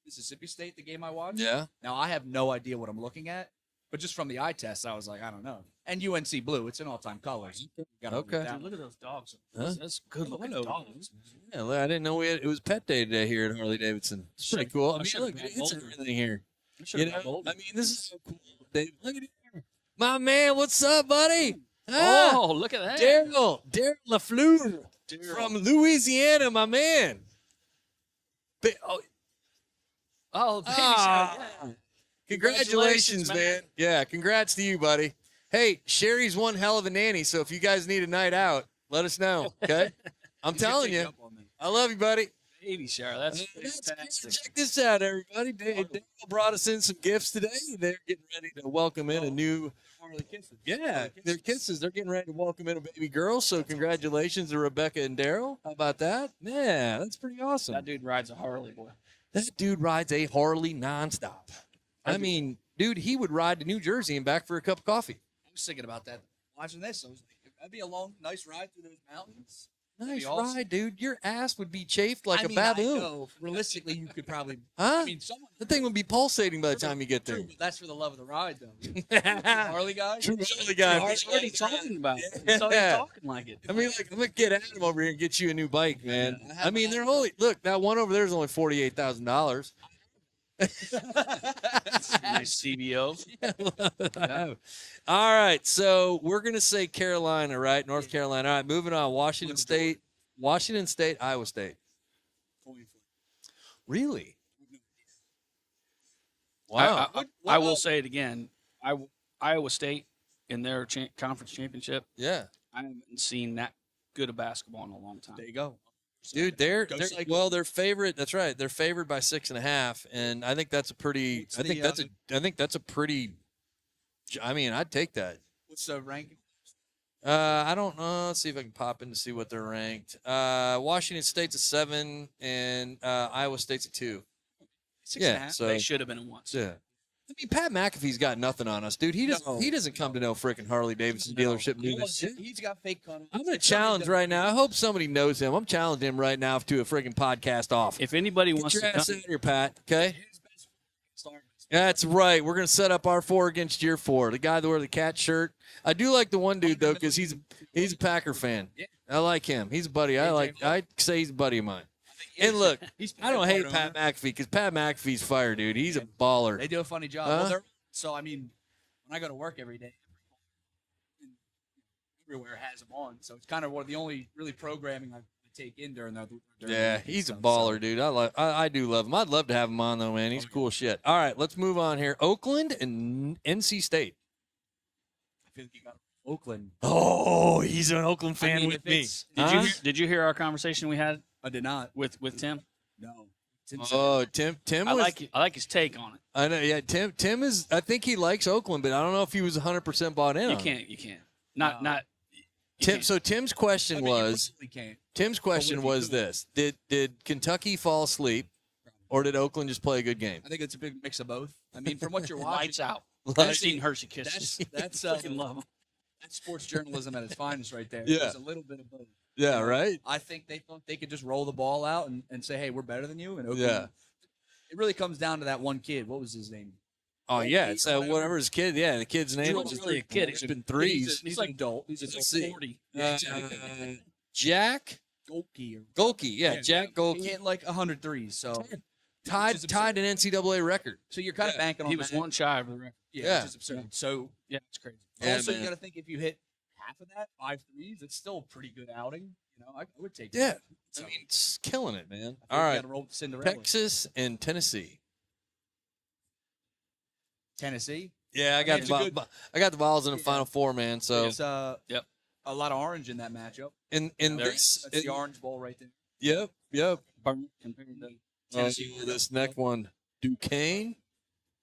Mississippi State, the game I watched. Yeah. Now, I have no idea what I'm looking at, but just from the eye test, I was like, I don't know. And UNC blue, it's in all-time colors. You gotta look Okay. at that Dude, look at those dogs. Huh? That's good looking Hello. dogs. Yeah, look, I didn't know it was pet day today here at Harley Davidson. It's pretty cool. I mean, should've look, been it's older. everything here. I should've You been know, older. I mean, this is so cool. Dave, look at it here. My man, what's up, buddy? Ah, Oh, look at that. Daryl LaFleur from Louisiana, my man. Oh, baby Ah. shower. Yeah. Congratulations, Congratulations, man. man. Yeah, congrats to you, buddy. Hey, Sherry's one hell of a nanny, so if you guys need a night out, let us know, okay? I'm telling you, I love you, buddy. Baby shower. That's That's fantastic. Check this out, everybody. Dale brought us in some gifts today. They're getting ready to welcome in a new. Yeah, their kisses. They're getting ready to welcome in a baby girl. So congratulations to Rebecca and Daryl. How about that? Yeah, that's pretty awesome. That dude rides a Harley, boy. That dude rides a Harley nonstop. I mean, dude, he would ride to New Jersey and back for a cup of coffee. I was thinking about that. Watching this, I was like, that'd be a long, nice ride through those mountains. Nice be awesome. ride, dude. Your ass would be chafed like I a mean, I baboon. know, realistically, you could probably. Huh? I mean, someone. The thing would be pulsating by the time you get there. True, but that's for the love of the ride, though. Harley Harley guys. guy. He's already talking about it. He's Yeah. already talking like it. I mean, like, I'm gonna get Adam over here and get you a new bike, man. I have I mean, my- they're only look that one over there is only $48,000. Nice CBO. All right, so we're gonna say Carolina, right? North Carolina. All right, moving on. Washington State, Iowa State. Really? Wow. I will say it again. Iowa State in their conference championship. Yeah, I haven't seen that good of basketball in a long time. There you go. dude, they're Cyclones. well, they're favored. That's right. They're favored by 6.5, and I think that's a pretty. What's I think the that's I think that's a pretty. I mean, I'd take that. What's the ranking? I don't know. Let's see if I can pop in to see what they're ranked. Washington State's a 7, and Iowa State's a 2. 6.5. So They should have been in once. yeah. I mean, Pat McAfee's got nothing on us, dude. He doesn't. No. He doesn't come to no freaking Harley Davidson dealership and do Hold on, this shit. He's got fake content. I'm gonna challenge right now. I hope somebody knows him. I'm challenging him right now to a freaking podcast off. If anybody Get wants your to ass come, out here, Pat. Okay. That's right. We're gonna set up our 4 against your 4. The guy that wear the cat shirt. I do like the one dude though, because he's a Packer fan. I like him. He's a buddy. I'd say he's a buddy of mine. And look, I don't hate Pat McAfee because Pat McAfee's fire, dude. He's a baller. They do a funny job. Huh? Well, so I mean, when I go to work every day, everywhere has them on. So it's kind of one of the only really programming I take in during the. During Yeah, the week he's a and stuff, baller, dude. I do love him. I'd love to have him on though, man. He's cool shit. All right, let's move on here. Oakland and NC State. I feel like you got Oakland. Oh, he's an Oakland fan I mean, with if me. it's- did you hear our conversation we had I did not. with Tim? No. Oh, Tim I was. like his take on it. I know. Yeah, Tim is. I think he likes Oakland, but I don't know if he was 100% bought in. You on it. can't. Not So Tim's question was You can't. Tim's question if you was could? this: Did Kentucky fall asleep, or did Oakland just play a good game? I think it's a big mix of both. I mean, from what you're watching, Lights out. Like- I've seen Hershey Kisses. that's Fucking love 'em. that's sports journalism at its finest, right there. Yeah. There's a little bit of both. Yeah, right. I think they thought they could just roll the ball out and say, "Hey, we're better than you." And Oakland, Yeah. it really comes down to that one kid. What was his name? Oh yeah, it's whatever his kid. Yeah, the kid's name He was wasn't really a kid. It's been threes. He's like adult. He's He's a like 40. Jack Golke. Golke. Yeah, Jack He Golke hit like 100 threes. So tied an NCAA record. So you're kind of banking on He was that. one shy of the record. Yeah. Which is absurd. So Yeah, it's crazy. Yeah, also man. you got to think if you hit half of that, 5 threes, it's still a pretty good outing. You know, I would take it. Yeah, So, I mean, it's killing it, man. I think All we right, gotta roll with Cinderella. Texas and Tennessee. Tennessee. Yeah, I got it's a good- I got the Vols in the Yeah. Final Four, man. So It's a lot of orange in that matchup. in this, That's the Orange Bowl right there. yep. Burn compared to Tennessee. This next one, Duquesne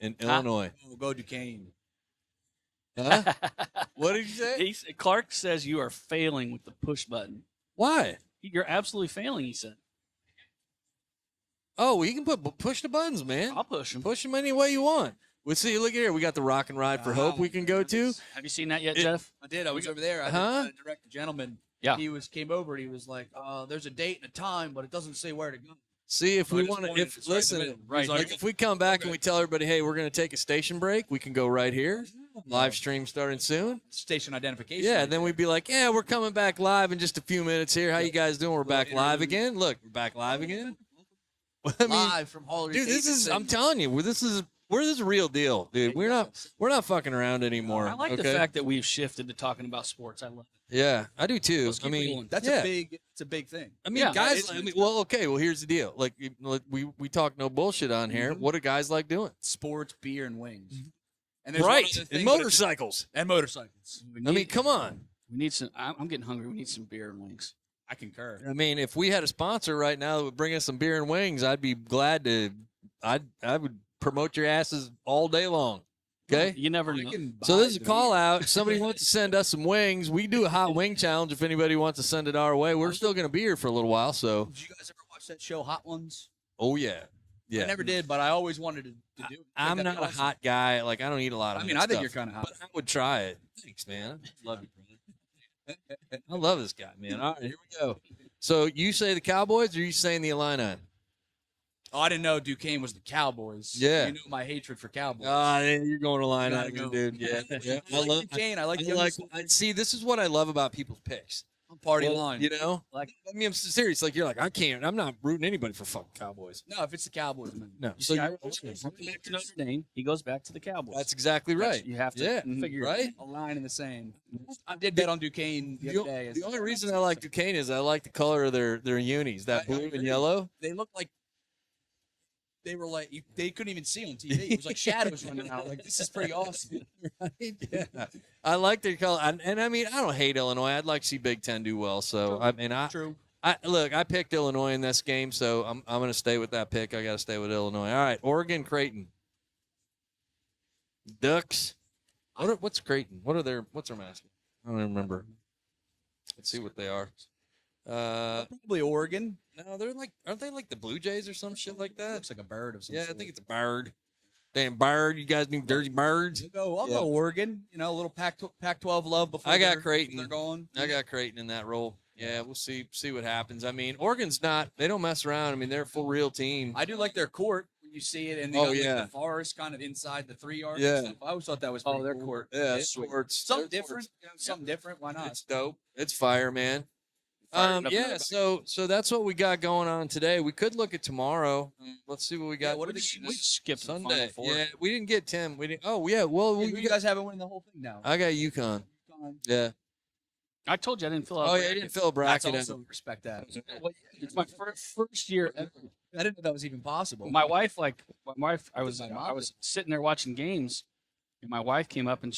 and Illinois. Oh, go Duquesne. Huh? What did you say? Clark says you are failing with the push button. Why? You're absolutely failing, he said. Oh, well, you can push the buttons, man. I'll push him. Push them any way you want. We see. Look here. We got the Rock and Ride for Hope we can go to. Have you seen that yet, Jeff? I did. I was over there. I Huh? did direct a gentleman. Yeah. He came over. And he was like, "There's a date and a time, but it doesn't say where to go." See if So I we just want to. pointed, If it's right in the listen, middle. Right. He's like, like if we come back and we tell everybody, hey, we're going to take a station break, we can go right here. Live stream starting soon. station identification. Yeah, right then there. we'd be like, yeah, we're coming back live in just a few minutes here. How you guys doing? We're back live again. Look, we're back live again. I mean, live from Hollywood. dude, this is. I'm telling you, this is real deal, dude. We're not fucking around anymore. I like the okay? fact that we've shifted to talking about sports. I love it. Yeah, I do too. Let's I keep it mean, going. That's yeah. it's a big thing. I mean, Yeah, guys. it's- I mean, well, okay. Well, here's the deal. Like, we talk no bullshit on here. Mhm. What do guys like doing? Sports, beer, and wings. Mm-hmm. And there's one Right, other and thing, but it's- motorcycles. and motorcycles. I mean, come on. We need some. I'm getting hungry. We need some beer and wings. I concur. I mean, if we had a sponsor right now that would bring us some beer and wings, I'd be glad to. I would promote your asses all day long. Okay. You never I know. can So buy this is a the call beer. out. If somebody wants to send us some wings, we can do a hot wing challenge if anybody wants to send it our way. We're still going to be here for a little while. So, Did you guys ever watch that show, Hot Ones? oh, yeah. Yeah. I never did, but I always wanted to do it. I'm That'd not be a awesome. hot guy. Like, I don't eat a lot of I mean, hot I think stuff, you're kind of hot. but I would try it. Thanks, man. I love you, brother. I love this guy, man. All right, here we go. So you say the Cowboys or you saying the Illini? Oh, I didn't know Duquesne was the Cowboys. Yeah. You know my hatred for Cowboys. Ah, you're going to line Gotta out, go. dude. Yeah, yeah. I like Duquesne. I like I the like. See, this is what I love about people's picks. party Well, line. You know, Like- I mean, I'm serious. Like you're like, I can't. I'm not rooting anybody for fucking Cowboys. No, if it's the Cowboys, man. No. You So see, you're- coming back to Notre Dame, he goes back to the Cowboys. that's exactly right. You have to Yeah, figure right. it A line in the sand. I did bet on Duquesne the other day. The only reason I like Duquesne is I like the color of their unis, that I blue and agree. yellow. They looked like they were like they couldn't even see on TV. It was like shadows running out. Like this is pretty awesome. Right? Yeah. I like their color, and I mean, I don't hate Illinois. I'd like to see Big Ten do well. So I mean, True. I picked Illinois in this game, so I'm going to stay with that pick. I got to stay with Illinois. All right, Oregon, Creighton, Ducks. What's Creighton? What's their mascot? I don't even remember. Let's see what they are. Probably Oregon. No, aren't they like the Blue Jays or some shit like that? Looks like a bird of some Yeah, I sort. think it's a bird. Damn bird! You guys need dirty birds. I'll Yeah. go Oregon. You know, a little Pac-12 love before I got they're- Creighton. They're going. I got Creighton in that role. Yeah, we'll see what happens. I mean, Oregon's not. They don't mess around. I mean, they're a full real team. I do like their court when you see it, and they Oh, got, like, yeah. the forest kind of inside the 3 yards. Yeah. and stuff. I always thought that was Oh, pretty their cool. court. Yeah, It's sweet. sports. Something their different. sports- You know, something different. Why not? It's dope. It's fire, man. Fired up Yeah. everybody. So that's what we got going on today. We could look at tomorrow. Let's see what we got. Yeah, what are We the skipped the Sunday? Final Four. Yeah, we didn't get Tim. We didn't. Oh yeah. Well, Yeah, you guys haven't won the whole thing now. I got UConn. Yeah. I told you I didn't fill out. Oh a yeah, I bracket. didn't fill a That's bracket. also respect that. It's my first year ever. I didn't know that was even possible. My wife, I was sitting there watching games, and my wife came up and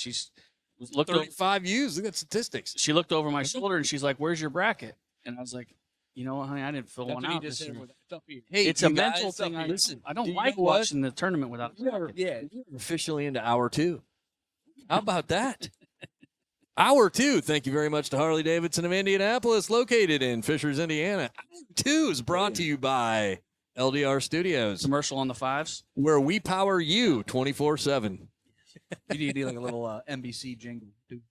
looked over, 35 U's. Look at statistics. she looked over my shoulder and she's like, "Where's your bracket?" And I was like, "You know what, honey, I didn't fill That's one what he out just this said. year." It's up here. Hey, It's you a mental guys, thing. Listen, I don't do you like know what? watching the tournament without. Yeah. We're officially into hour 2. How about that? Hour 2, thank you very much to Harley Davidson of Indianapolis, located in Fishers, Indiana. Hour 2 is brought to you by LDR Studios, Commercial on the fives. where we power you 24/7. You need like a little NBC jingle. Dude.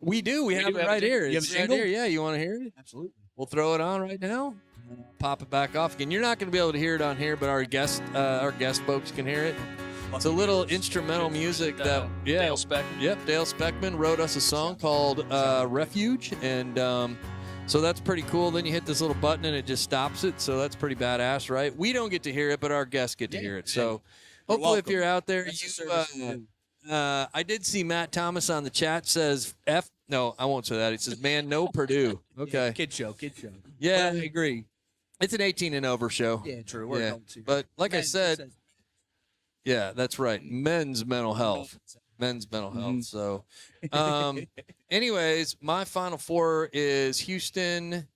We do. We have do it have a right jingle. here. You have It's a right jingle? here. Yeah, you want to hear it? Absolutely. We'll throw it on right now. Pop it back off again. You're not going to be able to hear it on here, but our guest folks can hear it. It's a little instrumental music that Dale Speck. Yep, Dale Speckman wrote us a song called Refuge, and so that's pretty cool. Then you hit this little button and it just stops it, so that's pretty badass, right? We don't get to hear it, but our guests get to hear it. So hopefully if you're out there, That's the you, service we do. I did see Matt Thomas on the chat says no, I won't say that. He says, man, no Purdue. Okay. Kid show. Yeah, I agree. It's an 18 and over show. Yeah, true. We're Yeah, adults here. but like I Man, said, yeah, that's right. Men's mental health. Men's mental health. So, anyways, my final four is Houston.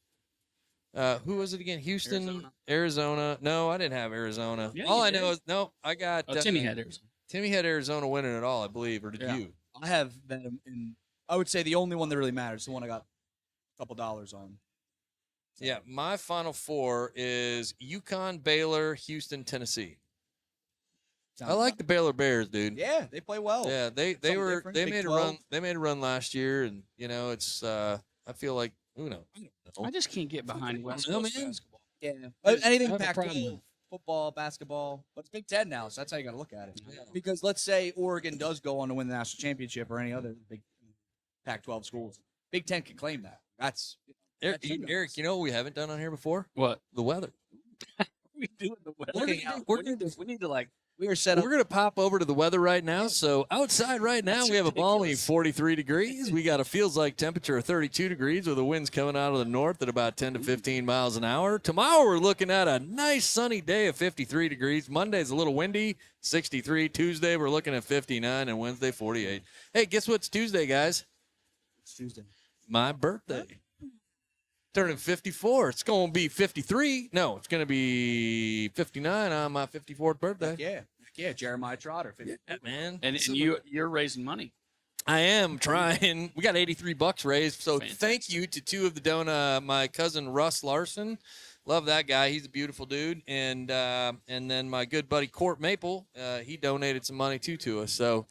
Who was it again? Houston, Arizona. No, I didn't have Arizona. Yeah, all you I know did. is I got Timmy had Arizona. Timmy had Arizona winning it all, I believe, or did Yeah. you? I have them in. I would say the only one that really matters, the one I got a couple dollars on. Yeah, my final four is UConn, Baylor, Houston, Tennessee. I like the Baylor Bears, dude. Yeah, they play well. Yeah, they Something were different. they Big made 12. a run. They made a run last year, and it's I feel like who knows. I don't know. I just can't get behind West No, Coast man. basketball. Yeah. I Anything have a Pac-12, problem. football, basketball, but it's Big Ten now, so that's how you got to look at it. Because let's say Oregon does go on to win the national championship or any other big Pac-12 schools, Big Ten can claim that. That's Eric, you know what we haven't done on here before? What? The weather. We doing the weather. Looking out. We need to like. we are set up. We're gonna pop over to the weather right now. So outside right now, That's we have a balmy ridiculous. 43 degrees. We got a feels like temperature of 32 degrees with the winds coming out of the north at about 10 to 15 miles an hour. Tomorrow we're looking at a nice sunny day of 53 degrees. Monday's a little windy, 63. Tuesday we're looking at 59, and Wednesday 48. Hey, guess what's Tuesday, guys? It's Tuesday. My birthday. Turning 54. It's going to be 53. No, it's going to be 59 on my 54th birthday. Yeah, Jeremiah Trotter. Yeah, man. And you're raising money. I am trying. We got $83 raised. So Fantastic. thank you to two of the my cousin Russ Larson. Love that guy. He's a beautiful dude. And then my good buddy Court Maple, he donated some money to us. So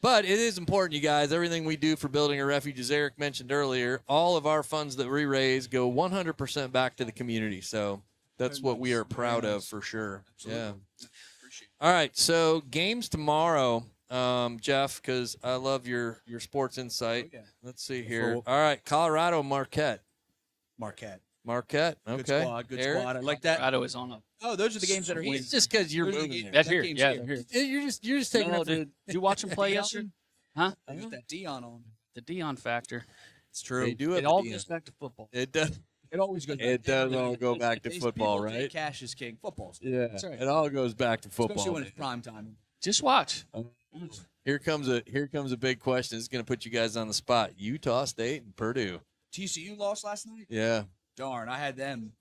but it is important, you guys. Everything we do for building a refuge, as Eric mentioned earlier, all of our funds that we raise go 100% back to the community. So that's what we are proud of for sure. Yeah. All right. So games tomorrow, Jeff, because I love your sports insight. Oh, yeah. Let's see here. All right. Colorado, Marquette. Marquette. Marquette. Good Okay. squad. Good Eric? squad. I like that. Colorado is on a. Oh, those are the games that are here. It's just because you're Those are the moving games. there. That's here. game's Yeah, here. they're here. You're just taking No, up for- dude. Did you watch them play Dion? yesterday? Huh? I got that Dion on. The Dion factor. It's true. They do have It a all deal. goes back to football. It does. It always goes. It does all go back to These football, people think right? Cash is king. Football's king. Yeah. That's right. It all goes back to Especially football. when man. it's prime time. Just watch. Here comes a big question. It's going to put you guys on the spot. Utah State and Purdue. TCU lost last night. Yeah. Darn, I had them.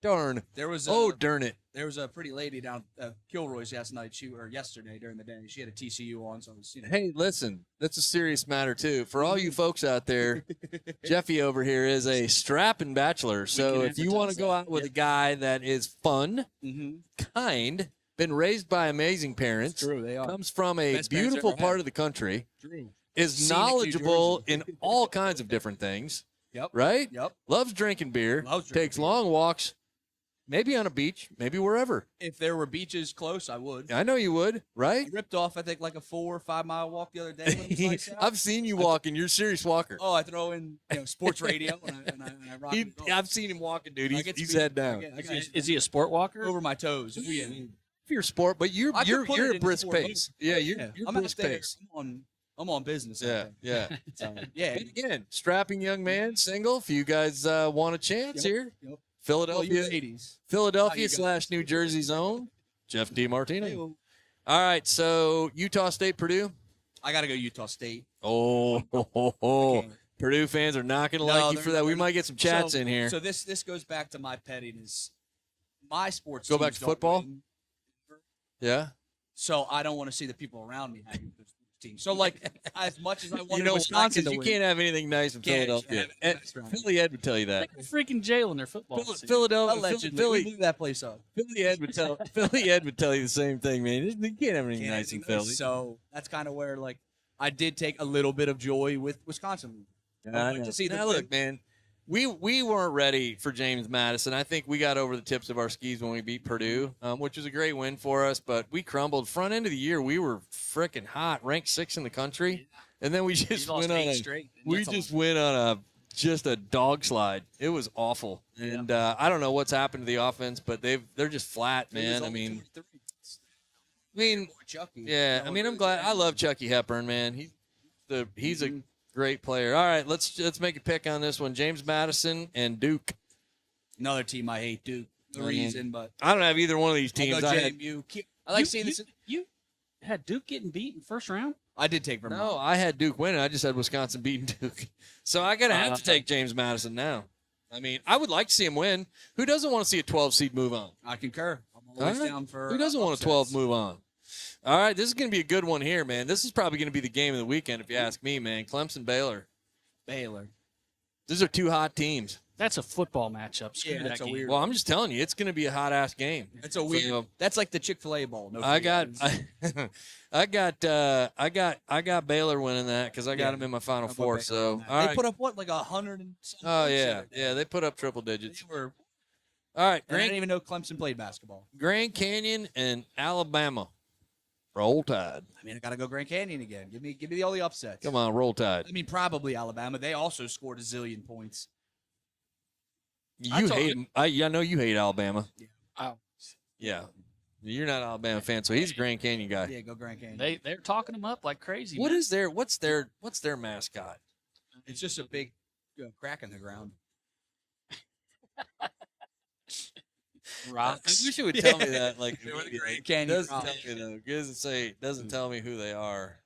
Darn. There was Darn it. there was a pretty lady down Kilroy's yesterday during the day. She had a TCU on, so it was, Hey, listen, that's a serious matter too. For all you folks out there, Jeffy over here is a strapping bachelor. So can if you want to advertise go out with a guy that is fun, Mm-hmm. kind, been raised by amazing parents, True, they are. comes from a Best parents beautiful ever part had. of the country, True. is Scenic New knowledgeable Jersey. in all kinds of different things, Yep. right? Yep. Loves drinking beer, Loves drinking takes beer. long walks, maybe on a beach, maybe wherever. If there were beaches close, I would. I know you would, right? I ripped off, I think, like a 4 or 5 mile walk the other day. When it was nice out. I've seen you walking. You're a serious walker. Oh, I throw in sports radio and I rock and roll. I've seen him walking, dude. I He's, get to he's be- head down. I get Is he a sport walker? over my toes. Oh, yeah. If you're a sport, but you're I could put it a in brisk sport. pace. Yeah, you're I'm out brisk there. pace. I'm on business. I Yeah, think. yeah. So, yeah. And again, strapping young man, single. If you guys want a chance Yep, here, yep. Well, Philadelphia, you ladies. Philadelphia you guys. /. New Jersey's own Jeff DiMartino. Hey, well, All right, so Utah State, Purdue. I got to go Utah State. Oh, Okay. Purdue fans are not going to No, like you they're- for that. We they're- might get some chats So- in here. So this goes back to my pettiness. My sports Go back teams to don't football? win, Yeah. so I don't want to see the people around me happy because team. So like, as much as I wanted You know, Wisconsin Wisconsin, to you win, can't have anything nice in Can't Philadelphia. have it And nice around Philly Ed would tell you that. Like a freaking jail in their football. season. Philadelphia, allegedly, we Philly, blew that place up. Philly Ed would tell you the same thing, man. You can't have anything Can't nice in have anything Philly. nice. So that's kind of where like I did take a little bit of joy with Wisconsin. I I'd like know. to see Now, them look, man, we weren't ready for James Madison. I think we got over the tips of our skis when we beat Purdue, which was a great win for us. But we crumbled. Front end of the year, we were freaking hot, ranked 6th in the country, and then we just You lost went on 8 a straight. we just went on a dog slide. It was awful, and I don't know what's happened to the offense, but they're just flat, man. I mean, Chucky. yeah. I mean, I'm glad. I love Chucky Hepburn, man. He's a great player. All right, let's make a pick on this one. James Madison and Duke. Another team I hate, Duke. The I mean, reason, but I don't have either one of these I'll teams. go I had, JMU. I like seeing this. You had Duke getting beat in the first round. I did take Vermont. no, I had Duke winning. I just had Wisconsin beating Duke. So I gotta have to take James Madison now. I mean, I would like to see him win. Who doesn't want to see a 12 seed move on? I concur. I'm All always right. down for. Who doesn't want a upsets. 12 move on? All right, this is going to be a good one here, man. This is probably going to be the game of the weekend, if you ask me, man. Clemson, Baylor. Baylor. These are two hot teams. That's a football matchup. Screw Yeah, that that's a game. weird. Well, I'm just telling you, it's going to be a hot ass game. That's a weird. So, That's like the Chick-fil-A bowl. No, I got, free I got Baylor winning that because I got Yeah. them in my Final How about Four. Baylor So, on that? all They right. put up what, like 100 and something. Oh points the yeah, other day. yeah. They put up triple digits. They were. All right, And I didn't Grand, even know Clemson played basketball. Grand Canyon and Alabama. Roll Tide. I mean, I got to go Grand Canyon again. Give me all the upsets. Come on, Roll Tide. I mean, probably Alabama. They also scored a zillion points. You hate him. I know you hate Alabama. Oh. Yeah. You're not an Alabama fan, so he's a Grand Canyon guy. Yeah, go Grand Canyon. They're talking them up like crazy. What man. is what's their mascot? It's just a big crack in the ground. I rocks? wish it would tell me that. Like, They were the immediately. Grand Canyon Doesn't Rocks. tell me though. Doesn't tell me who they are.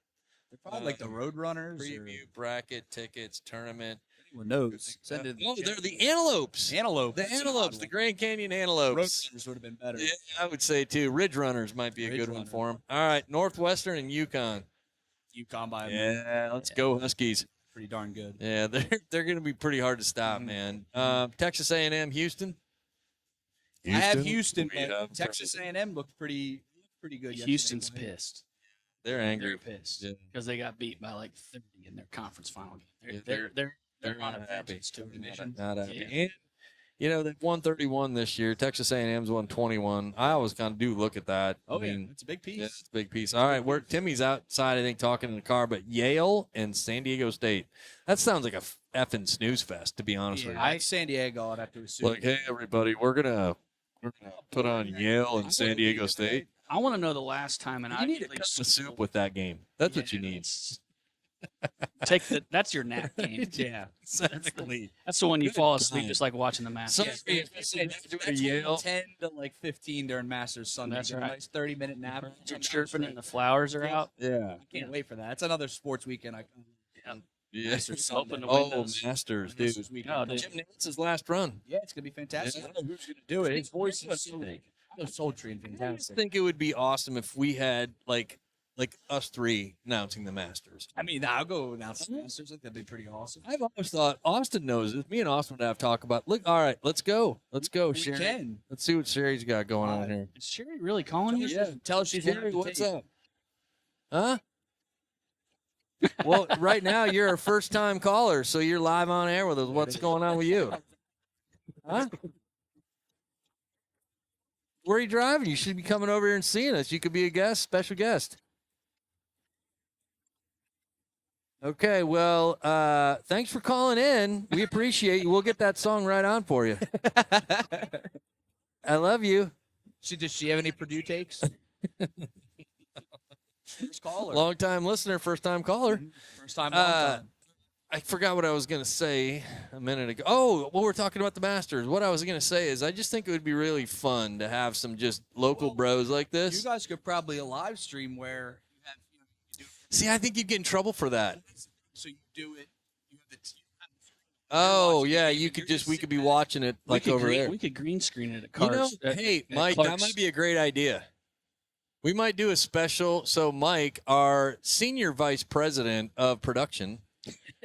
They're probably like the Road Runners. Preview, bracket, tickets, tournament. Anyone knows? Send it. Oh, they're the Antelopes. Antelope. The That's an Antelopes, odd the one. Grand Canyon Road Antelopes. Runners would have been better. Yeah, I would say too. Ridge Runners might be a Ridge good one Runner. for them. All right, Northwestern and Yukon. UConn by Yeah, let's go Huskies. pretty darn good. Yeah, they're going to be pretty hard to stop, man. Texas A&M, Houston. I have Houston, We but have Texas A&M looked pretty good. yesterday. Houston's pissed. They're angry. They're pissed Yeah. because they got beat by like 30 in their conference final game. Yeah, They're on a not happy. vengeance too. Not happy. Yeah. And, you know, they've won 31 this year. Texas A&M's won 21. I always kind of do look at that. Oh, I mean, yeah. It's a big piece. yeah, it's a big piece. All right, Timmy's outside, I think, talking in the car, but Yale and San Diego State. That sounds like a effing snooze fest, to be honest with you. I San Diego, I'd have to assume. Like, hey, everybody, we're gonna put on Yale and San Diego State. I want to know the last time an You Ivy need to League cut the school- soup with that game. That's what you Yeah, need. Take that's your nap game. yeah. Exactly. That's the one you Good fall asleep time. just like watching the match. So- Yeah, That's that's Yale. 10 to like 15 during Masters Sunday. That's Get a right. Nice 30-minute nap. You're chirping and the flowers are out. Yeah. I can't wait for that. That's another sports weekend. Yeah. Masters Hoping to Sunday. win Oh, those. Masters, dude. Masters weekend. Oh, dude. Jim Nance's last run. Yeah, it's gonna be fantastic. Yeah. I don't know who's gonna do it. His voice is so sultry and I just fantastic. think it would be awesome if we had like us three announcing the Masters. I mean, I'll go announce the Masters. I think that'd be pretty awesome. I've always thought Austin knows this. Me and Austin would have talk about. Look, all right, let's go. Let's go, We Sherry. can. Let's see what Sherry's got going on here. Is Sherry really calling you? Yeah. Tell her she's Sherry, gonna what's up? Huh? Well, right now you're a first-time caller, so you're live on air with us. What's going on with you? Huh? Where are you driving? You should be coming over here and seeing us. You could be a guest, special guest. Okay, well, thanks for calling in. We appreciate you. We'll get that song right on for you. I love you. Does she have any Purdue takes? First caller. Long time listener, first time caller. First time, long time. I forgot what I was going to say a minute ago. Oh, well, we're talking about the Masters. What I was going to say is I just think it would be really fun to have some just local bros like You this. guys could probably a live stream where you have, you do See, I think you'd get in trouble for that. so you do it. You have the Oh, watching the yeah, game you and could you're just just we could be sitting back. watching it like over there. We could green screen it at You know, Cars. hey, at Mike, that Clark's. might be a great idea. We might do a special. So, Mike, our senior vice president of production,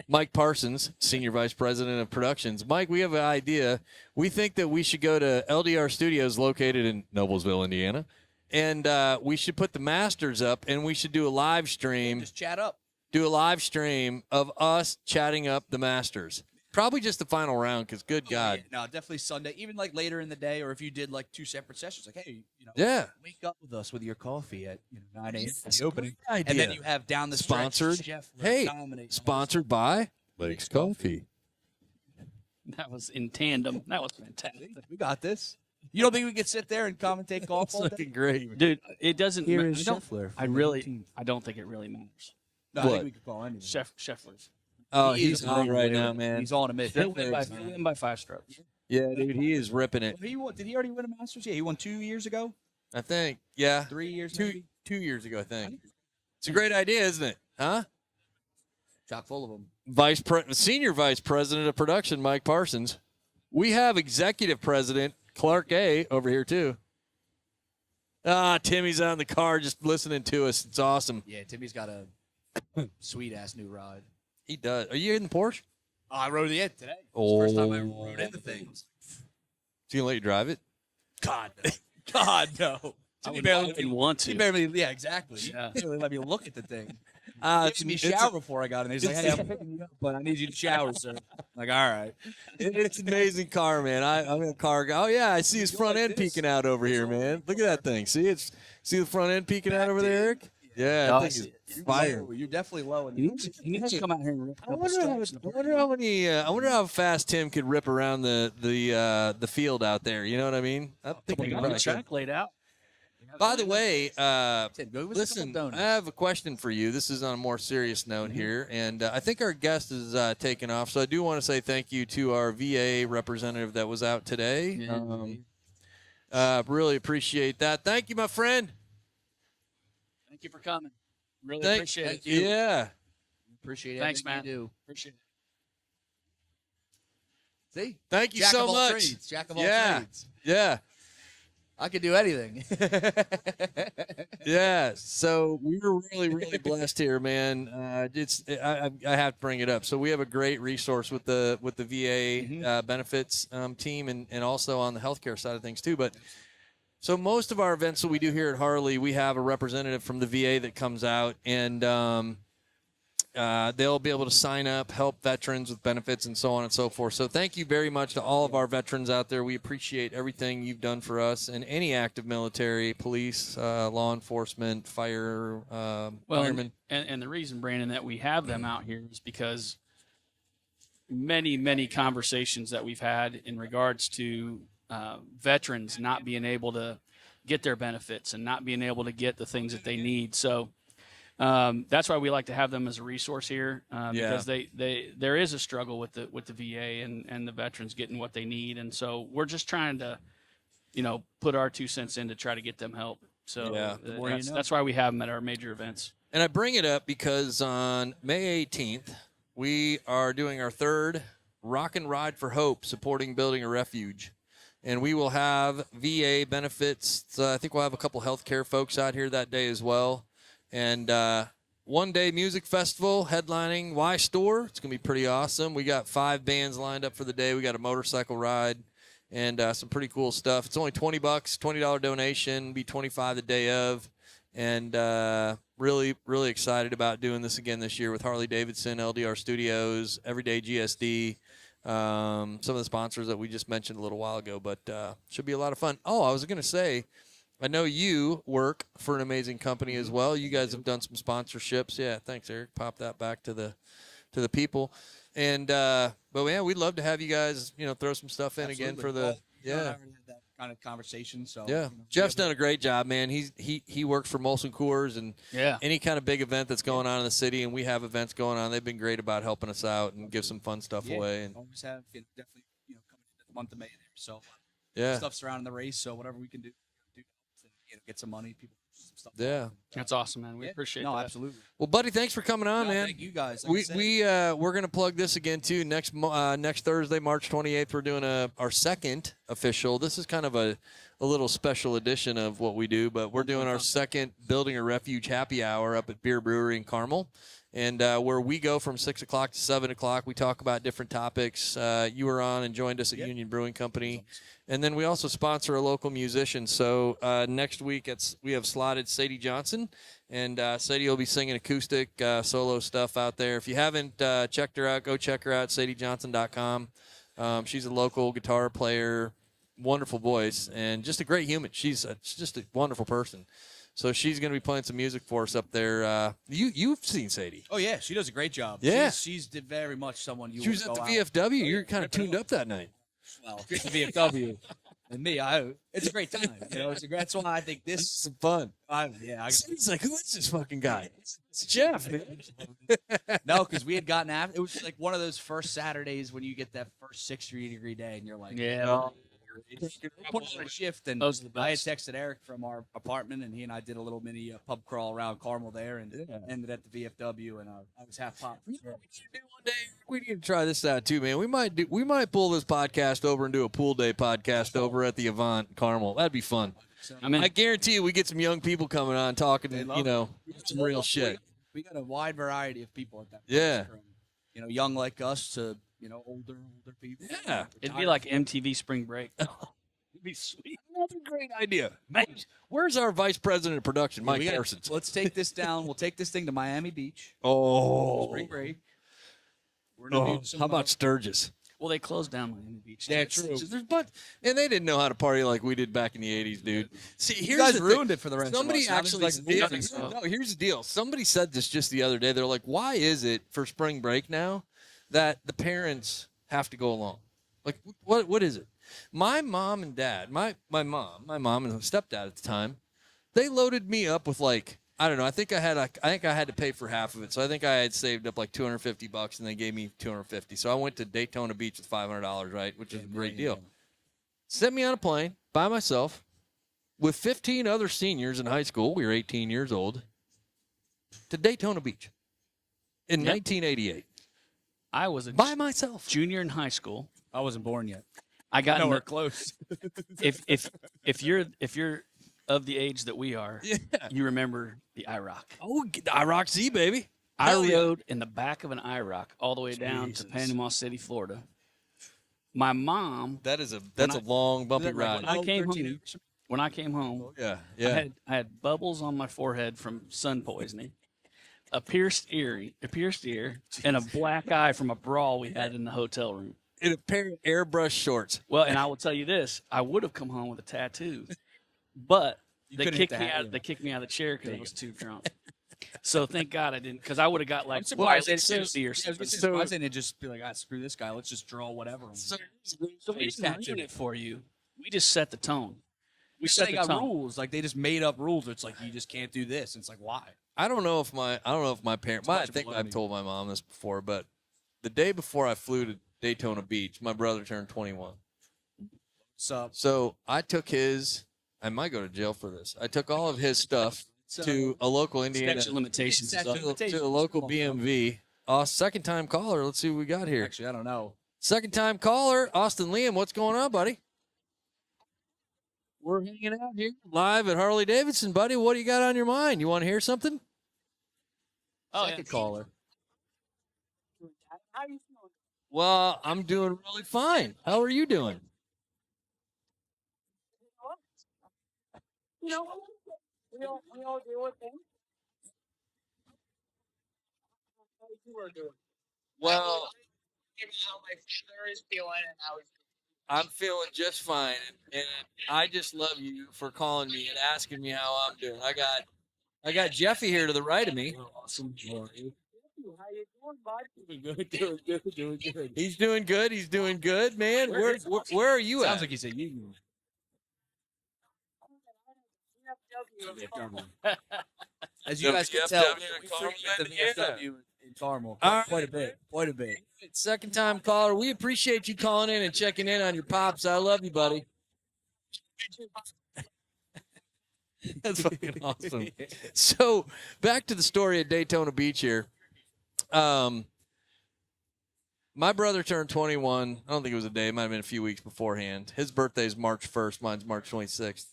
Mike Parsons, senior vice president of productions. Mike, we have an idea. We think that we should go to LDR Studios located in Noblesville, Indiana, and we should put the Masters up, and we should do a live stream. Just chat up. Do a live stream of us chatting up the Masters. Probably just the final round, because good God. Yeah, no, definitely Sunday. Even like later in the day, or if you did like 2 separate sessions, like, hey, Yeah. wake up with us with your coffee at 9 a.m. for the opening, Idea. and then you have down the stretch, Sponsored. Chef Hey, dominates. sponsored by Lake's Coffee. That was in tandem. That was fantastic. We got this. You don't think we could sit there and commentate golf It's all day? looking great. Dude, it doesn't. Here I is don't, Scheffler. I really, I don't think it really matters. No, I What? think we could call anything. Scheffler's. Oh, He he's is hot right unbelievable. now, man. He's on a mission. He'll win by 5 strokes. Yeah, dude, he is ripping it. Did he already win a Masters? Yeah, he won 2 years ago. I think. Yeah. 3 years. Two maybe? 2 years ago, I think. It's a great idea, isn't it? Huh? Chock full of them. Senior vice president of production, Mike Parsons. We have executive president Clark A over here too. Timmy's out in the car just listening to us. It's awesome. Yeah, Timmy's got a sweet ass new ride. He does. Are you in the Porsche? Oh, I rode it today. Oh. First time I ever rode in the thing. Is he gonna let you drive it? God, no. God, no. I Timmy would barely, not even want he to. barely, yeah, exactly. Yeah. He didn't let me look at the thing. It's, He made me it's- shower before I got in there. He's like, hey, I'm picking you up, but I need you to shower, sir. I'm like, all right. it's an amazing car, man. I'm a car guy. Oh yeah, I see his front end peeking out over here, man. Look at that thing. See the front end peeking out over there, Eric? Yeah, Oh, that I thing see is fire. You're definitely low in He the needs to come out here and rip a I couple wonder, strokes. I wonder how fast Tim could rip around the field out there. You know what I mean? I think We he got probably the could. track laid out. By the way, Tim, go give us a couple listen, I donuts. have a question for you. This is on a more serious note here, and I think our guest is taking off. So I do want to say thank you to our VA representative that was out today. Really appreciate that. Thank you, my friend. Thank you for coming. Really Thank appreciate it. Yeah. Appreciate Thanks, everything man. you do. Appreciate it. See? Thank you Jack so of all much. trades. Jack of all Yeah. trades. Yeah. I could do anything. Yeah, so we were really, really blessed here, man. I have to bring it up. So we have a great resource with the VA benefits team, and also on the healthcare side of things too. But so most of our events that we do here at Harley, we have a representative from the VA that comes out, and they'll be able to sign up, help veterans with benefits, and so on and so forth. So thank you very much to all of our veterans out there. We appreciate everything you've done for us and any active military, police, law enforcement, fire, firemen. And the reason, Brandon, that we have them out here is because many conversations that we've had in regards to veterans not being able to get their benefits and not being able to get the things that they need. So that's why we like to have them as a resource here, because there is a struggle with the VA and the veterans getting what they need, and so we're just trying to, put our 2 cents in to try to get them help. So that's why we have them at our major events. And I bring it up because on May 18th, we are doing our third Rock and Ride for Hope, supporting building a refuge. And we will have VA benefits. I think we'll have a couple healthcare folks out here that day as well. And one-day music festival headlining Y Store. It's going to be pretty awesome. We got 5 bands lined up for the day. We got a motorcycle ride and some pretty cool stuff. It's only $20, $20 donation, be $25 the day of. And really, really excited about doing this again this year with Harley-Davidson, LDR Studios, Everyday GSD, some of the sponsors that we just mentioned a little while ago. But should be a lot of fun. Oh, I was going to say, I know you work for an amazing company as well. You guys have done some sponsorships. Yeah, thanks, Eric. Pop that back to the people. And but yeah, we'd love to have you guys, throw some stuff in again for the I already had that kind of conversation. So yeah. Jeff's done a great job, man. He works for Molson Coors and any kind of big event that's going on in the city, and we have events going on. They've been great about helping us out and give some fun stuff away. And always have definitely coming into the month of May there. So yeah, stuff surrounding the race. So whatever we can do, get some money. People stuff. Yeah. That's awesome, man. We appreciate No, that. absolutely. Well, buddy, thanks for coming on, No, man. thank you guys. Like I We said, we're gonna plug this again too. Next Thursday, March 28th, we're doing our second official. This is kind of a little special edition of what we do, but we're doing our second Building a Refuge happy hour up at Beer Brewery in Carmel, and where we go from 6 o'clock to 7 o'clock. We talk about different topics. You were on and joined us at Union Brewing Company, and then we also sponsor a local musician. So next week we have slotted Sadie Johnson. And Sadie will be singing acoustic solo stuff out there. If you haven't checked her out, go check her out, sadiejohnson.com. She's a local guitar player, wonderful voice, and just a great human. She's just a wonderful person. So she's going to be playing some music for us up there. You've seen Sadie. oh yeah, she does a great job. Yeah. she's very much someone you. She was at the VFW. You're kind of tuned up that night. Well, the VFW. And me, it's a great time. You know, that's why I think this. Some fun. Sadie's like, who is this fucking guy? It's Jeff. No, because we had gotten after. It was like one of those first Saturdays when you get that first 60-degree day, and you're like, Yeah. put on a shift. And Those are the I had best. texted Eric from our apartment, and he and I did a little mini pub crawl around Carmel there, and ended at the VFW, and I was half popped. You know what we need to do one day? We need to try this out too, man. We might pull this podcast over and do a pool day podcast over at the Avant Carmel. That'd be fun. I mean, I guarantee you, we get some young people coming on talking, They love you know, some real shit. We got a wide variety of people at that. Yeah. From, young like us to older people. Yeah. it'd be like MTV Spring Break. It'd be sweet. Another great idea. Man, where's our vice president of production, Mike Parsons? Let's take this down. We'll take this thing to Miami Beach. Oh, Spring break. We're gonna do some, how about Sturgis? Well, they closed down Miami Beach. Yeah, true. And they didn't know how to party like we did back in the 80s, dude. See, You here's guys the thing. ruined it for the rest Somebody of us. Now actually there's, like, did. think so. No, here's the deal. Somebody said this just the other day. They're like, why is it for spring break now that the parents have to go along? Like, what is it? My mom and dad, my mom and stepdad at the time, they loaded me up with like, I don't know. I think I had to pay for half of it. So I think I had saved up like $250 and they gave me $250. So I went to Daytona Beach with $500, right? Which is a great deal. Sent me on a plane by myself with 15 other seniors in high school. We were 18 years old to Daytona Beach in 1988 I was a by myself. junior in high school. I wasn't born yet. I got in Nowhere the, close. if you're of the age that we are, Yeah. you remember the IROC. Oh, IROC Z, baby. I Hell yeah. rode in the back of an IROC all the way down Jesus. to Panama City, Florida. My mom, That's a When I- long, bumpy Is that right? ride. I came 13 home. when I came home, Yeah, I had bubbles on my forehead from sun poisoning, a pierced ear, and a black eye from a brawl we had in the hotel room. In a pair of airbrush shorts. Well, and I will tell you this: I would have come home with a tattoo, but they couldn't hit kicked the me hat, out. yeah. They kicked me out of the chair because I was too drunk. So thank God I didn't, because I would have got like I'm surprised they Susie or I was something. gonna say, So, surprised they didn't just be like, screw this guy. Let's just draw whatever. so we Face didn't tattoo. ruin it for you. We just set the tone. We They set the got tone. rules. Like they just made up rules. It's like you just can't do this. And it's like why? I don't know if my parents. a I bunch of think I've baloney. told my mom this before, but the day before I flew to Daytona Beach, my brother turned 21. So I took his. I might go to jail for this. I took all of his stuff to a local Indiana, Statute of limitations. is Statute up. to a local BMV. Second time caller. Let's see what we got here. Actually, I don't know. Second time caller, Austin Liam. What's going on, buddy? We're hanging out here live at Harley Davidson, buddy. What do you got on your mind? You want to hear something? Oh, Second caller. Well, I'm doing really fine. How are you doing? Well, I'm feeling just fine, and I just love you for calling me and asking me how I'm doing. I got Jeffy here to the right of me. awesome. He's doing good. He's doing good, man. Where are you Sounds at? like he's a union. As you guys can tell, VFW we in Carmel, frequent the yeah. VFW in Carmel. All right. Quite a bit. Quite a bit. Second time caller. We appreciate you calling in and checking in on your pops. I love you, buddy. That's fucking awesome. So back to the story at Daytona Beach here. My brother turned 21. I don't think it was a day. It might have been a few weeks beforehand. His birthday is March 1st. Mine's March 26th.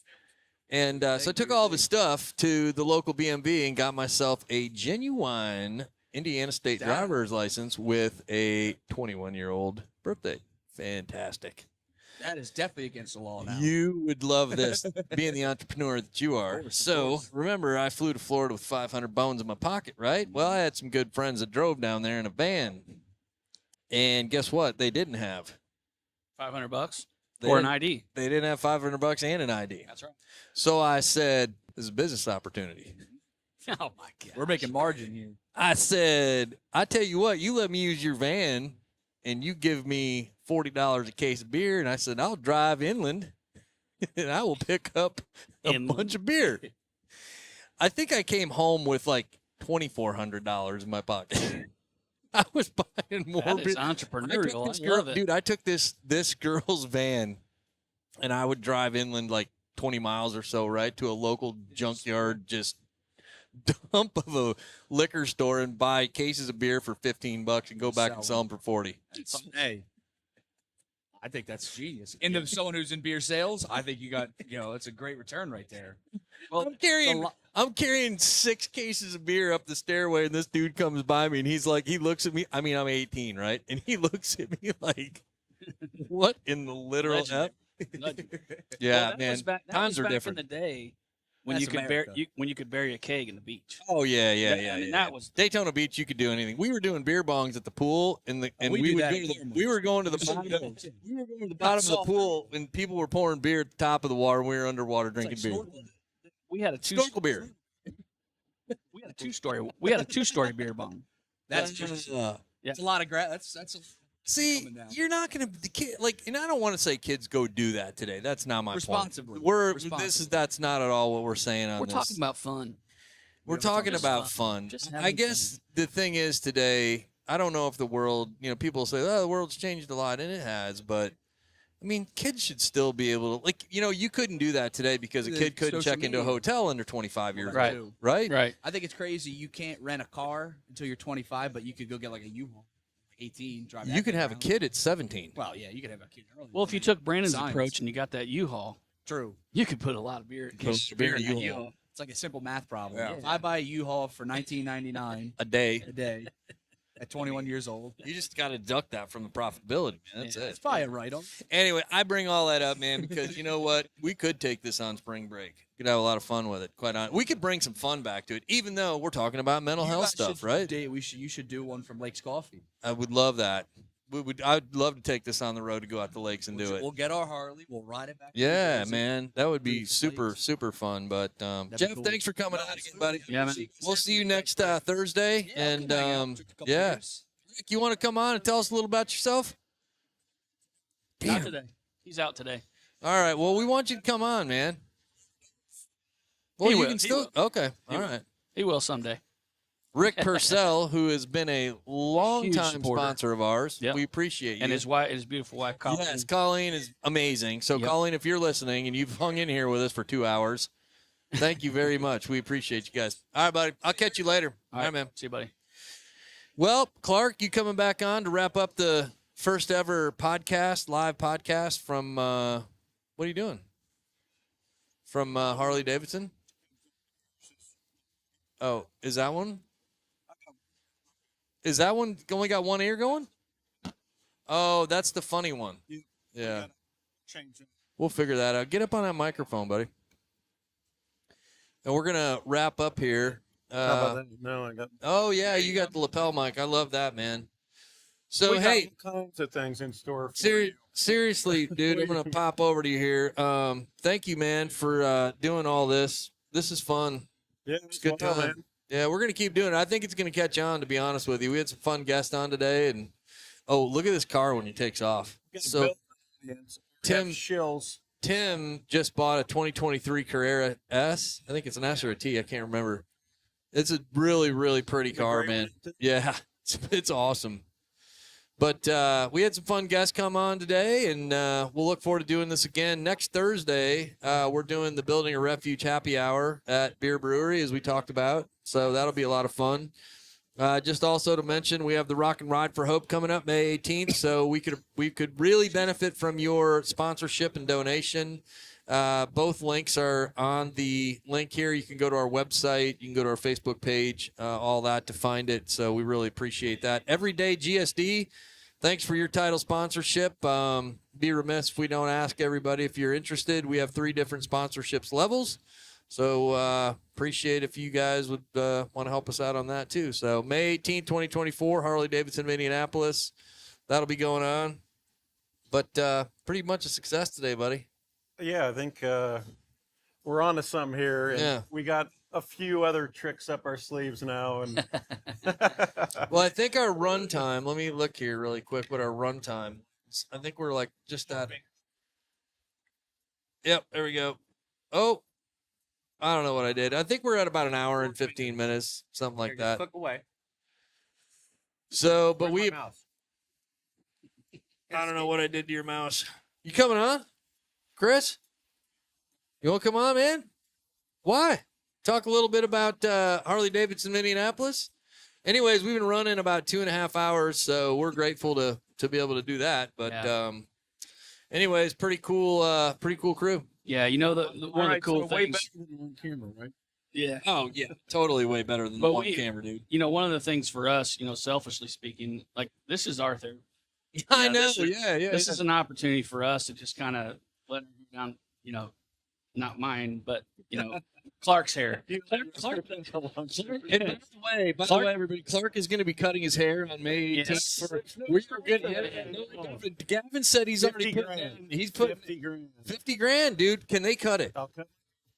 And so I took all of his stuff to the local BMV and got myself a genuine Indiana State driver's license with a 21-year-old birthday. Fantastic. That is definitely against the law now. You would love this, being the entrepreneur that you are. So remember, I flew to Florida with 500 bones in my pocket, right? Well, I had some good friends that drove down there in a van. And guess what? They didn't have $500 They or an didn't- ID. They didn't have $500 and an ID. That's right. So I said, "This is a business opportunity." Oh my god. We're making margin here. I said, "I tell you what, you let me use your van, and you give me $40 a case of beer." And I said, "I'll drive inland, and I will pick up a Inland? bunch of beer." I think I came home with like $2,400 in my pocket. I was buying more That is beer. entrepreneurial. I love it. Dude, I took this girl's van, and I would drive inland like 20 miles or so, right, to a local junkyard, just dump of a liquor store, and buy cases of beer for $15 and go back and sell them for 40. Hey, I think that's genius. And to someone who's in beer sales, I think you got, it's a great return right there. Well, I'm carrying 6 cases of beer up the stairway, and this dude comes by me, and he looks at me. I mean, I'm 18, right? And he looks at me like, what in the literal F? Yeah, Well, man. that Times was are back different. in the day when That's you could America. when you could bury a keg in the beach. Oh yeah. I mean, that was Daytona Beach. You could do anything. We were doing beer bongs at the pool, and we we do would that go to in the, Claremont. we were going to the bottom. We were going to the bottom of the pool, and people were pouring beer at the top of the water. And we were underwater drinking beer. we had a Snorkel beer. we had a two-story beer bong. That's just, Uh, that's a lot of that's a See, coming down. you're not going to and I don't want to say kids go do that today. That's not my Responsibly. point. That's not at all what we're saying on We're this. talking about fun. We're talking just about fun. fun. Just I having guess the thing is today, I don't know if the world, people say, "Oh, the world's changed a lot," and it has, but I mean, kids should still be able to, you couldn't do that today because a The kid couldn't social check into a media. hotel under 25 years Right. old, right? Right. I think it's crazy. You can't rent a car until you're 25, but you could go get like a U-Haul, 18, drive. You that can thing have a around. kid at 17. Well, yeah, you could have a kid early. Well, if you took Brandon's Science. approach and you got that U-Haul, True. you could put a lot of beer. Beer in a in U-Haul. It's like a simple math problem. Yeah. If I buy a U-Haul for $19.99 A day. a day at 21 years old, You just got to deduct that from the profitability, man. That's it's it. probably a write-on. Anyway, I bring all that up, man, because you know what? We could take this on spring break. Could have a lot of fun with it. Quite honest, we could bring some fun back to it, even though we're talking about mental You health guys stuff, should right? You should do one from Lake's Coffee. I would love that. I'd love to take this on the road to go out to lakes and do it. We'll get our Harley. We'll ride it back. to Yeah, New Jersey. man, that would be Do some super, lakes. super fun. But That'd be Jeff, cool. thanks for coming out again, buddy. Yeah, man. We'll see you next Thursday. Yeah, we And can hang out, drink a couple yeah, beers. Rick, you want to come on and tell us a little about yourself? Not Damn. today. He's out today. All right. Well, we want you to come on, man. Well, He you will. can He still. Okay. All right. He will someday. Rick Purcell, who has been a long-time supporter. sponsor of ours. Yep. We appreciate you. And his wife, his beautiful wife, Colleen. Yes, Colleen is amazing. So, Yep. Colleen, if you're listening and you've hung in here with us for 2 hours, thank you very much. We appreciate you guys. All right, buddy. I'll catch you later. All right, man. See you, buddy. Well, Clark, you coming back on to wrap up the first ever live podcast from, what are you doing? From Harley Davidson? Oh, is that one? Is that one only got one ear going? Oh, that's the funny one. Yeah. We'll figure that out. Get up on that microphone, buddy. And we're going to wrap up here. How about that? No, I got. Oh, yeah, you got the lapel mic. I love that, man. So, we got hey, all kinds of things in store. For you. seriously, dude, I'm going to pop over to you here. Thank you, man, for doing all this. This is fun. Yeah, It's a good well, time. man. Yeah, we're going to keep doing it. I think it's going to catch on, to be honest with you. We had some fun guests on today. And, oh, look at this car when he takes off. Got So, Bill Indians. We have Tim- Shills. Tim just bought a 2023 Carrera S. I think it's an S or a T. I can't remember. It's a really, really pretty car, man. Yeah, it's awesome. But we had some fun guests come on today, and we'll look forward to doing this again next Thursday. We're doing the Building a Refuge happy hour at Beer Brewery, as we talked about. So that'll be a lot of fun. Just also to mention, we have the Rock and Ride for Hope coming up May 18th. So we could really benefit from your sponsorship and donation. Both links are on the link here. You can go to our website. You can go to our Facebook page, all that to find it. So we really appreciate that. Everyday GSD, thanks for your title sponsorship. Be remiss if we don't ask everybody if you're interested. We have 3 different sponsorships levels. So appreciate if you guys would want to help us out on that too. So May 18th, 2024, Harley-Davidson of Indianapolis. That'll be going on. But pretty much a success today, buddy. Yeah, I think we're on to something here. And Yeah. we got a few other tricks up our sleeves now. And Well, I think our run time, let me look here really quick what our run time is. I think we're like just at. Yep, there we go. Oh, I don't know what I did. I think we're at about an hour and 15 minutes, something like that. Click away. So, but I don't know what I did to your mouse. You coming on, Chris? You want to come on, man? Why? Talk a little bit about Harley-Davidson of Indianapolis. Anyways, we've been running about 2.5 hours, so we're grateful to be able to do that. But anyways, pretty cool crew. Yeah, you know one of the cool way things. better than on camera, right? Yeah. Oh yeah, totally way better than the But one we- camera, dude. You know, one of the things for us, selfishly speaking, like this is our therapy. I Yeah, know. this is- Yeah. This is an opportunity for us to just kind of let her down, not mine, but Clark's hair. Clark, And by the way, everybody, Clark is going to be cutting his hair on May 18th. Yes. We were good. Gavin said he's already 50 put. grand. He's put 50 grand. 50 grand, dude. Can they cut it? I'll cut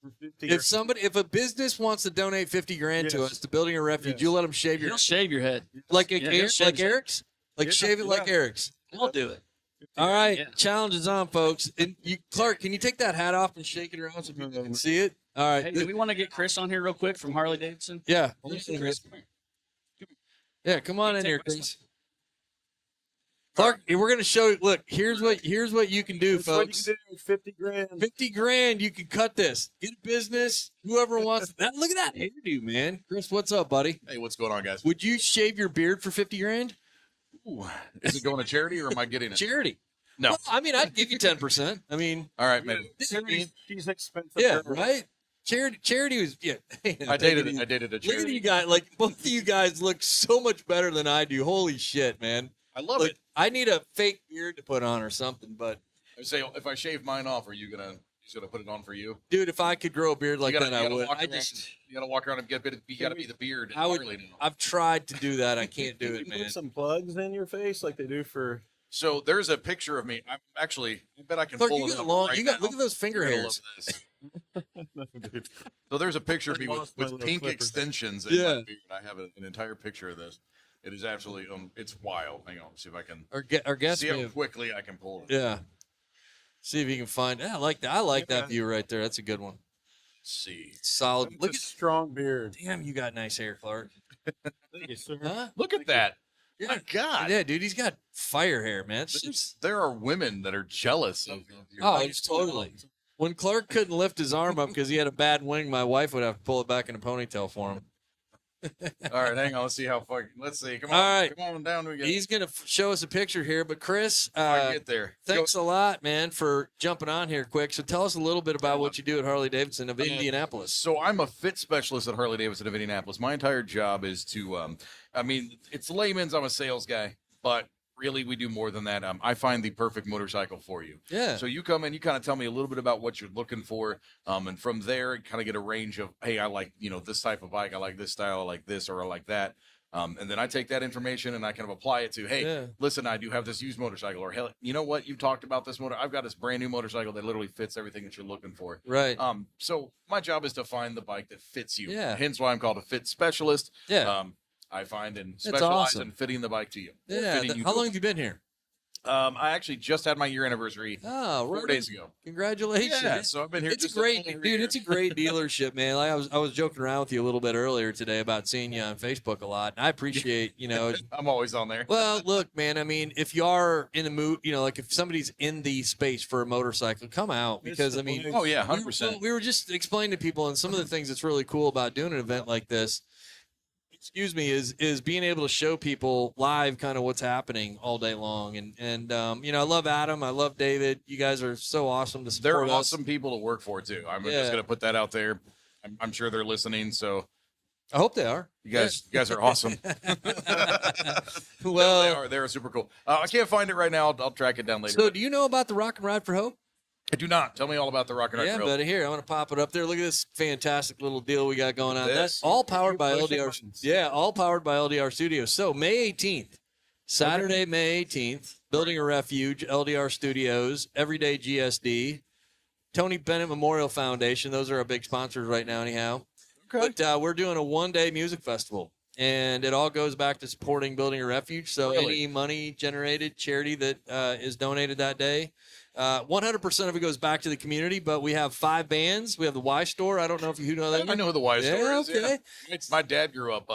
for 50 If a business wants to donate 50 grand to Yes. us to Building a Refuge, Yes. you let them shave your He'll shave your head. like Yeah, he'll shave his head. Eric's, like Yeah, shave it like yeah. Eric's. I'll do it. All right, Yeah. challenge is on, folks. And Clark, can you take that hat off and shake it around so people can see it? All right. Hey, do we want to get Chris on here real quick from Harley Davidson? Yeah. Chris, come here. Yeah, come on in Take here, this Chris. Clark, we're gonna show you. Look, here's what you can do, That's what you folks. can do, 50 grand. 50 grand, you can cut this. Get a business. Whoever wants that. Look at that hairdo, man. Chris, what's up, buddy? Hey, what's going on, guys? Would you shave your beard for 50 grand? Ooh, is it going to charity or am I getting it? Charity. No. Well, I mean, I'd give you 10%. I mean, All right, man. She's expensive. yeah, girl. right? Charity was, yeah. I dated a Look at charity. you guys. Like, both of you guys look so much better than I do. Holy shit, man. I love Look, it. I need a fake beard to put on or something, but I say, if I shave mine off, are you gonna put it on for you? dude, if I could grow a beard like you gotta, that, I you gotta would. walk I around, just, you gotta walk around and you gotta be the beard. I would- Harley now. I've tried to do that. I can't do You it, can man. Put some plugs in your face like they do for. So there's a picture of me. I'm actually. I bet I can Clark, pull you it got up long. right You got now. look at those finger Middle hairs. of this. So there's a picture of me I lost with my little pink clipper. extensions in Yeah. my beard. I have an entire picture of this. It is absolutely it's wild. Hang on, see if I can Our guest see may how have- quickly I can pull it. Yeah. See if you can find. Yeah, I like that. I like Yeah. that view right there. That's a good one. Let's see. Solid. Look Look a at. strong beard. Damn, you got nice hair, Clark. Thank you, sir. Huh? Look at that. Yeah. My God. Yeah, dude, he's got fire hair, man. It's just- There are women that are jealous of your Oh, it's totally. When Clark couldn't lift his arm up because he had a bad wing, my wife would have to pull it back in a ponytail for him. All right, hang on. Let's see how far. Let's see. Come on. All right. Come on down. We get. He's gonna show us a picture here, but Chris, I get there. thanks a lot, man, for jumping on here quick. So tell us a little bit about what you do at Harley Davidson of Indianapolis. So I'm a fit specialist at Harley Davidson of Indianapolis. My entire job is to, I mean, it's layman's. I'm a sales guy, but really we do more than that. I find the perfect motorcycle for you. Yeah. So you come in, you kind of tell me a little bit about what you're looking for, and from there, kind of get a range of, hey, I like this type of bike, I like this style, I like this, or I like that. And then I take that information and I kind of apply it to, hey, Yeah. listen, I do have this used motorcycle, or hell, you know what, you talked about this motor. I've got this brand new motorcycle that literally fits everything that you're looking for. Right. So my job is to find the bike that fits you. Yeah. Hence why I'm called a fit specialist. Yeah. I find and specialize awesome. in fitting the bike to you. Yeah. Fitting you How to long it. have you been here? I actually just had my year anniversary Oh, 4 right. days ago. Congratulations. Yeah, so I've been here. It's a just great, over a dude. year. It's a great dealership, man. Like I was joking around with you a little bit earlier today about seeing you on Facebook a lot. And I appreciate, I'm always on there. well, look, man. I mean, if you are in the mood, like if somebody's in the space for a motorcycle, come out because I mean, Oh yeah, we 100%. we were just explaining to people, and some of the things that's really cool about doing an event like this, excuse me, is being able to show people live kind of what's happening all day long. And I love Adam, I love David. You guys are so awesome to support They're us. awesome people to work for too. I'm Yeah. just gonna put that out there. I'm sure they're listening. So I hope they are. you guys are awesome. Well, they're super cool. I can't find it right now. I'll track it down later. so do you know about the Rock and Ride for Hope? I do not. Tell me all about the Rock and Roll. Yeah, buddy. Here, I'm going to pop it up there. Look at this fantastic little deal we got going on. This? That's all powered by Push LDR. buttons. Yeah, all powered by LDR Studios. So May 18th, Saturday, May 18th, building a refuge, LDR Studios, Everyday GSD, Tony Bennett Memorial Foundation. Those are our big sponsors right now, anyhow. Okay. But we're doing a one-day music festival, and it all goes back to supporting building a refuge. So Really? any money generated, charity that is donated that day, 100% of it goes back to the community. But we have 5 bands. We have the Y Store. I don't know if you know that. I know who the Y Yeah, store is. okay. Yeah. My dad grew up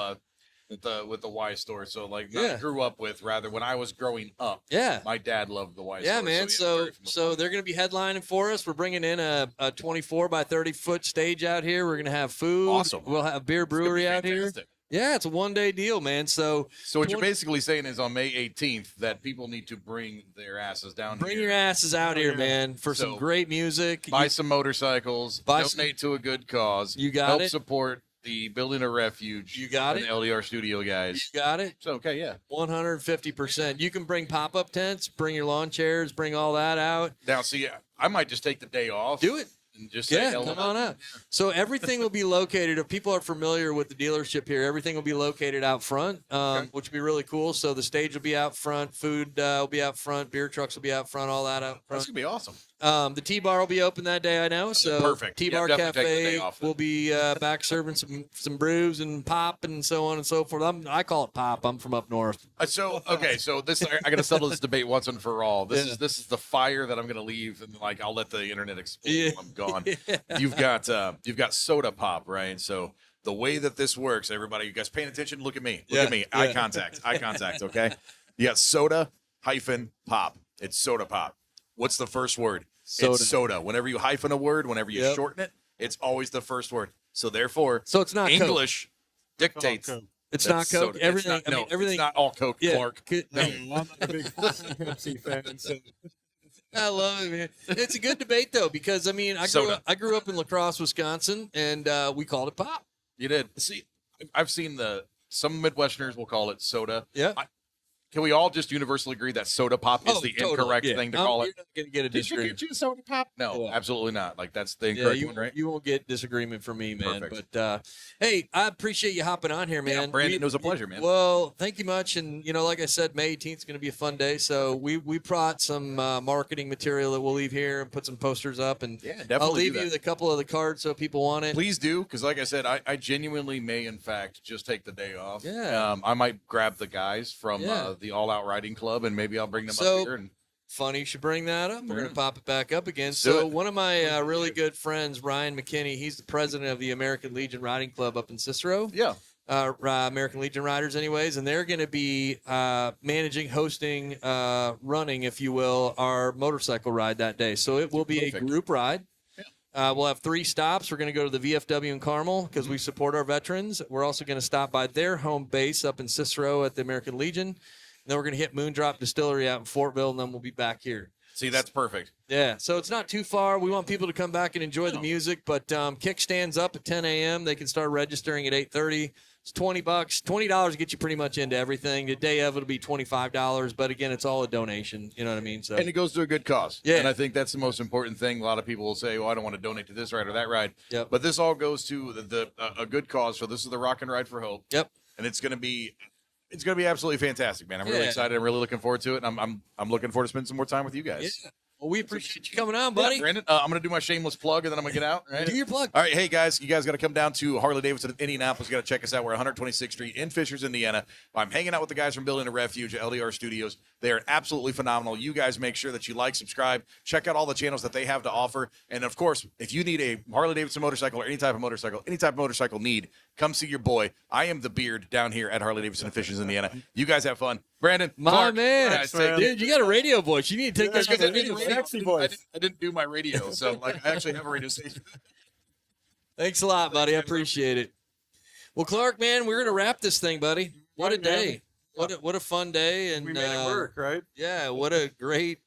with the Y store, so like not Yeah. grew up with rather when I was growing up. Yeah. My dad loved the Y Yeah, store. man. I'm So very familiar. they're going to be headlining for us. We're bringing in a 24 by 30 foot stage out here. We're going to have food. Awesome. We'll have beer It's gonna be brewery out here. fantastic. Yeah, it's a one-day deal, man. So So what you're 20 basically saying is on May 18th that people need to bring their asses down bring here. your asses out here, yeah. man, for some So, great music. Buy You- some motorcycles, Buy donate to a good cause. You got help it. support the building a refuge. You got and it. the LDR studio guys. You got it. So okay, yeah. 150%. You can bring pop-up tents, bring your lawn chairs, bring all that out. Now see, I might just take the day off. Do it. And just say Yeah, hell come no. on out. So everything will be located. If people are familiar with the dealership here, everything will be located out front, which will be really cool. So the stage will be out front, food will be out front, beer trucks will be out front, all that out That's front. gonna be awesome. The T-Bar will be open that day, I know. So Perfect. Yeah, T-Bar definitely take the Cafe day off then. will be back serving some brews and pop and so on and so forth. I call it pop. I'm from up north. So okay, so this I got to settle this debate once and for all. This Yeah. is the fire that I'm gonna leave, and like I'll let the internet explode Yeah. when I'm gone. You've got soda pop, right? So the way that this works, everybody, you guys paying attention? Look at me. Look Yeah, at me. yeah. Eye contact. Okay. You got soda hyphen pop. It's soda pop. What's the first word? Soda. It's soda. Whenever you hyphen a word, whenever you Yep. shorten it, it's always the first word. So therefore, So it's not Coke. English dictates. Coke. It's that's not Coke. soda. Everything. It's not, no, everything. it's not all Coke, Yeah. Clark. No. I'm not a big Pepsi fan, so I love it, man. It's a good debate though, because I mean, Soda. I grew up in La Crosse, Wisconsin, and we called it pop. You did. See, I've seen some Midwesterners will call it soda. Yeah. Can we all just universally agree that soda pop is the totally, incorrect yeah. thing to call You're it? not gonna get a disagreement. you soda pop? No, Yeah. absolutely not. Like that's the Yeah, incorrect you, one, right? you won't get disagreement from me, man. Perfect. But hey, I appreciate you hopping on here, man. Yeah, Brandon, it was a pleasure, man. Well, thank you much. And like I said, May 18th is going to be a fun day. So we brought some marketing material that we'll leave here and put some posters up. And Yeah, definitely. I'll leave do you that. with a couple of the cards so people want it. Please do, because like I said, I genuinely may, in fact, just take the day off. Yeah. I might grab the guys from Yeah. the All Out Riding Club, and maybe I'll bring them So- up here. And Funny you should bring that up. We're Yeah. going to pop it back up again. Let's do So it. one of my really good friends, Ryan McKinney, he's the president of the American Legion Riding Club up in Cicero. yeah, American Legion riders anyways, and they're going to be managing, hosting, running, if you will, our motorcycle ride that day. So it will be a Perfect. group ride. We'll have 3 stops. We're going to go to the VFW in Carmel because we support our veterans. We're also going to stop by their home base up in Cicero at the American Legion. And then we're going to hit Moondrop Distillery out in Fortville, and then we'll be back here. see, that's perfect. Yeah, so it's not too far. We want people to come back and enjoy the music, but kickstands up at 10 a.m. They can start registering at 8:30. It's $20. $20 gets you pretty much into everything. The day of it'll be $25, but again, it's all a donation. You know what I mean? So And it goes to a good cause. Yeah. And I think that's the most important thing. A lot of people will say, well, I don't want to donate to this ride or that ride. Yep. But this all goes to a good cause. So this is the Rock and Ride for Hope. Yep. And it's going to be absolutely fantastic, man. I'm really Yeah. excited. I'm really looking forward to it. And I'm looking forward to spending some more time with you guys. Yeah. Well, we appreciate you coming on, buddy. Yeah, Brandon, I'm going to do my shameless plug and then I'm going to get out. Right? Do your plug. All right, hey guys, you guys got to come down to Harley Davidson in Indianapolis. You got to check us out. We're 126th Street in Fishers, Indiana. I'm hanging out with the guys from Building a Refuge at LDR Studios. They are absolutely phenomenal. You guys make sure that you like, subscribe, check out all the channels that they have to offer. And of course, if you need a Harley Davidson motorcycle or any type of motorcycle need, come see your boy. I am the beard down here at Harley Davidson in Fishers, Indiana. You guys have fun. Brandon, My Clark, man. guys, take Dude, you got a radio voice. You need to take That's that. 'cause I didn't- Sexy voice. I didn't do my radio, so like I actually have a radio station. Thanks a lot, buddy. I appreciate it. Well, Clark, man, we're gonna wrap this thing, buddy. What a Right, man. day! What a fun day, and We made it work, right? yeah, what a great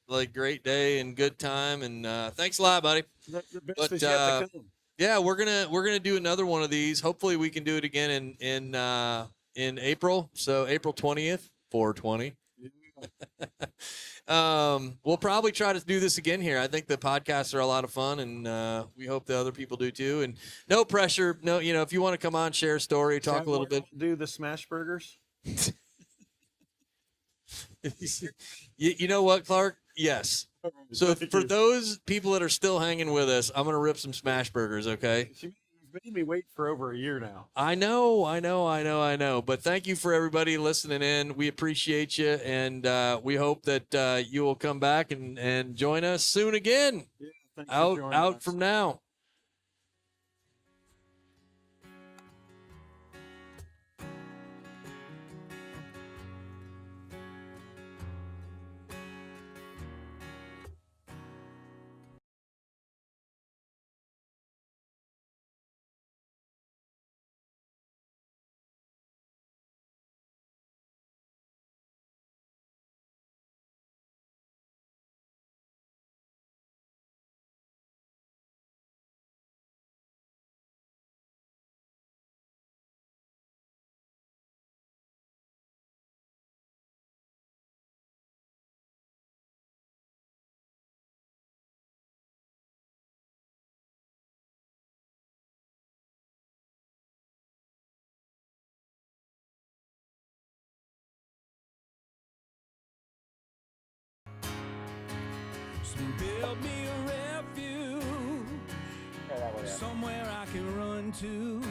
day and good time. And thanks a lot, buddy. The best But, is yet to come. Yeah, we're gonna do another one of these. Hopefully, we can do it again in April. So April 20th, 420. We'll probably try to do this again here. I think the podcasts are a lot of fun, and we hope the other people do too. And no pressure. No, if you want to come on, share a story, talk a little bit. Do the smash burgers? You know what, Clark? Yes. So for those people that are still hanging with us, I'm gonna rip some smash burgers. Okay. You've made me wait for over a year now. I know. But thank you for everybody listening in. We appreciate you, and we hope that you will come back and join us soon again. Yeah, thanks for joining Out us. from now. Build me a refuge, somewhere I can run to.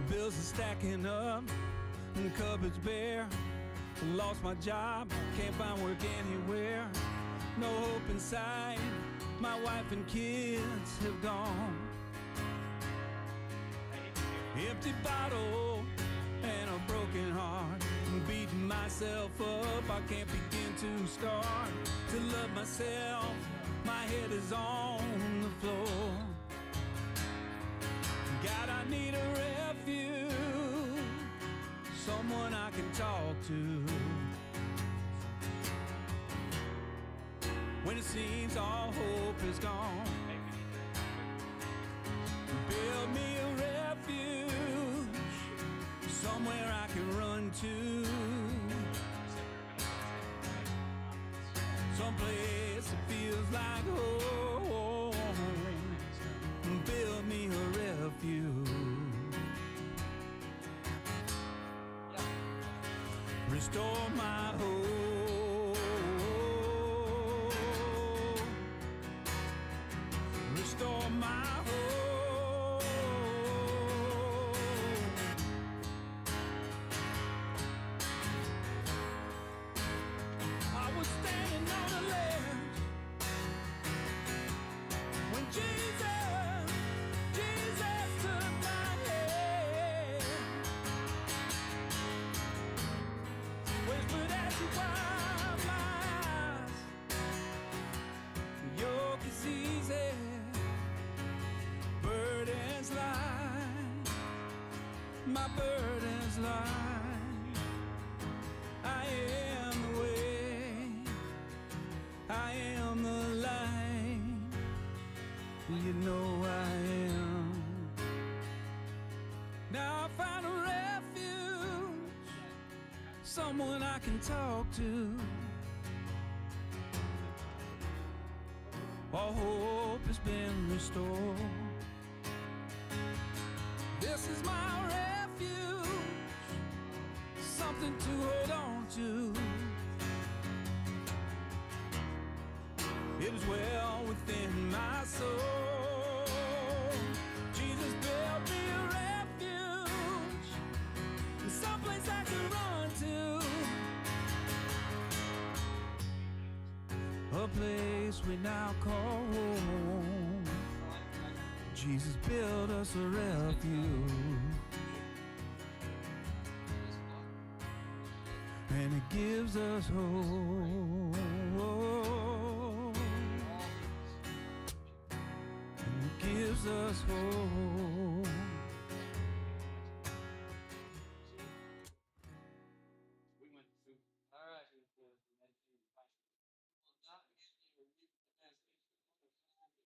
Bills are stacking up, and cupboards bare. Lost my job, can't find work anywhere. No hope inside, my wife and kids have gone. Empty bottle and a broken heart. Beating myself up, I can't begin to start to love myself. My head is on the floor. God, I need a refuge, someone I can talk to. When it seems all hope is gone, build me a refuge, somewhere I can run to. Someplace that feels like home. Build me a refuge. Restore my hope. Restore my hope. I was standing on the ledge when Jesus took my hand, whispered as he wiped my eyes, the yoke is easy, burdens light, my burdens light. I am the way, I am the light. you know I am. Now I found a refuge, someone I can talk to. All hope has been restored. This is my refuge, something to hold on to. It is well within my soul. Jesus built me a refuge, someplace I can run to. A place we now call home. Jesus built us a refuge, and it gives us hope. And it gives us hope.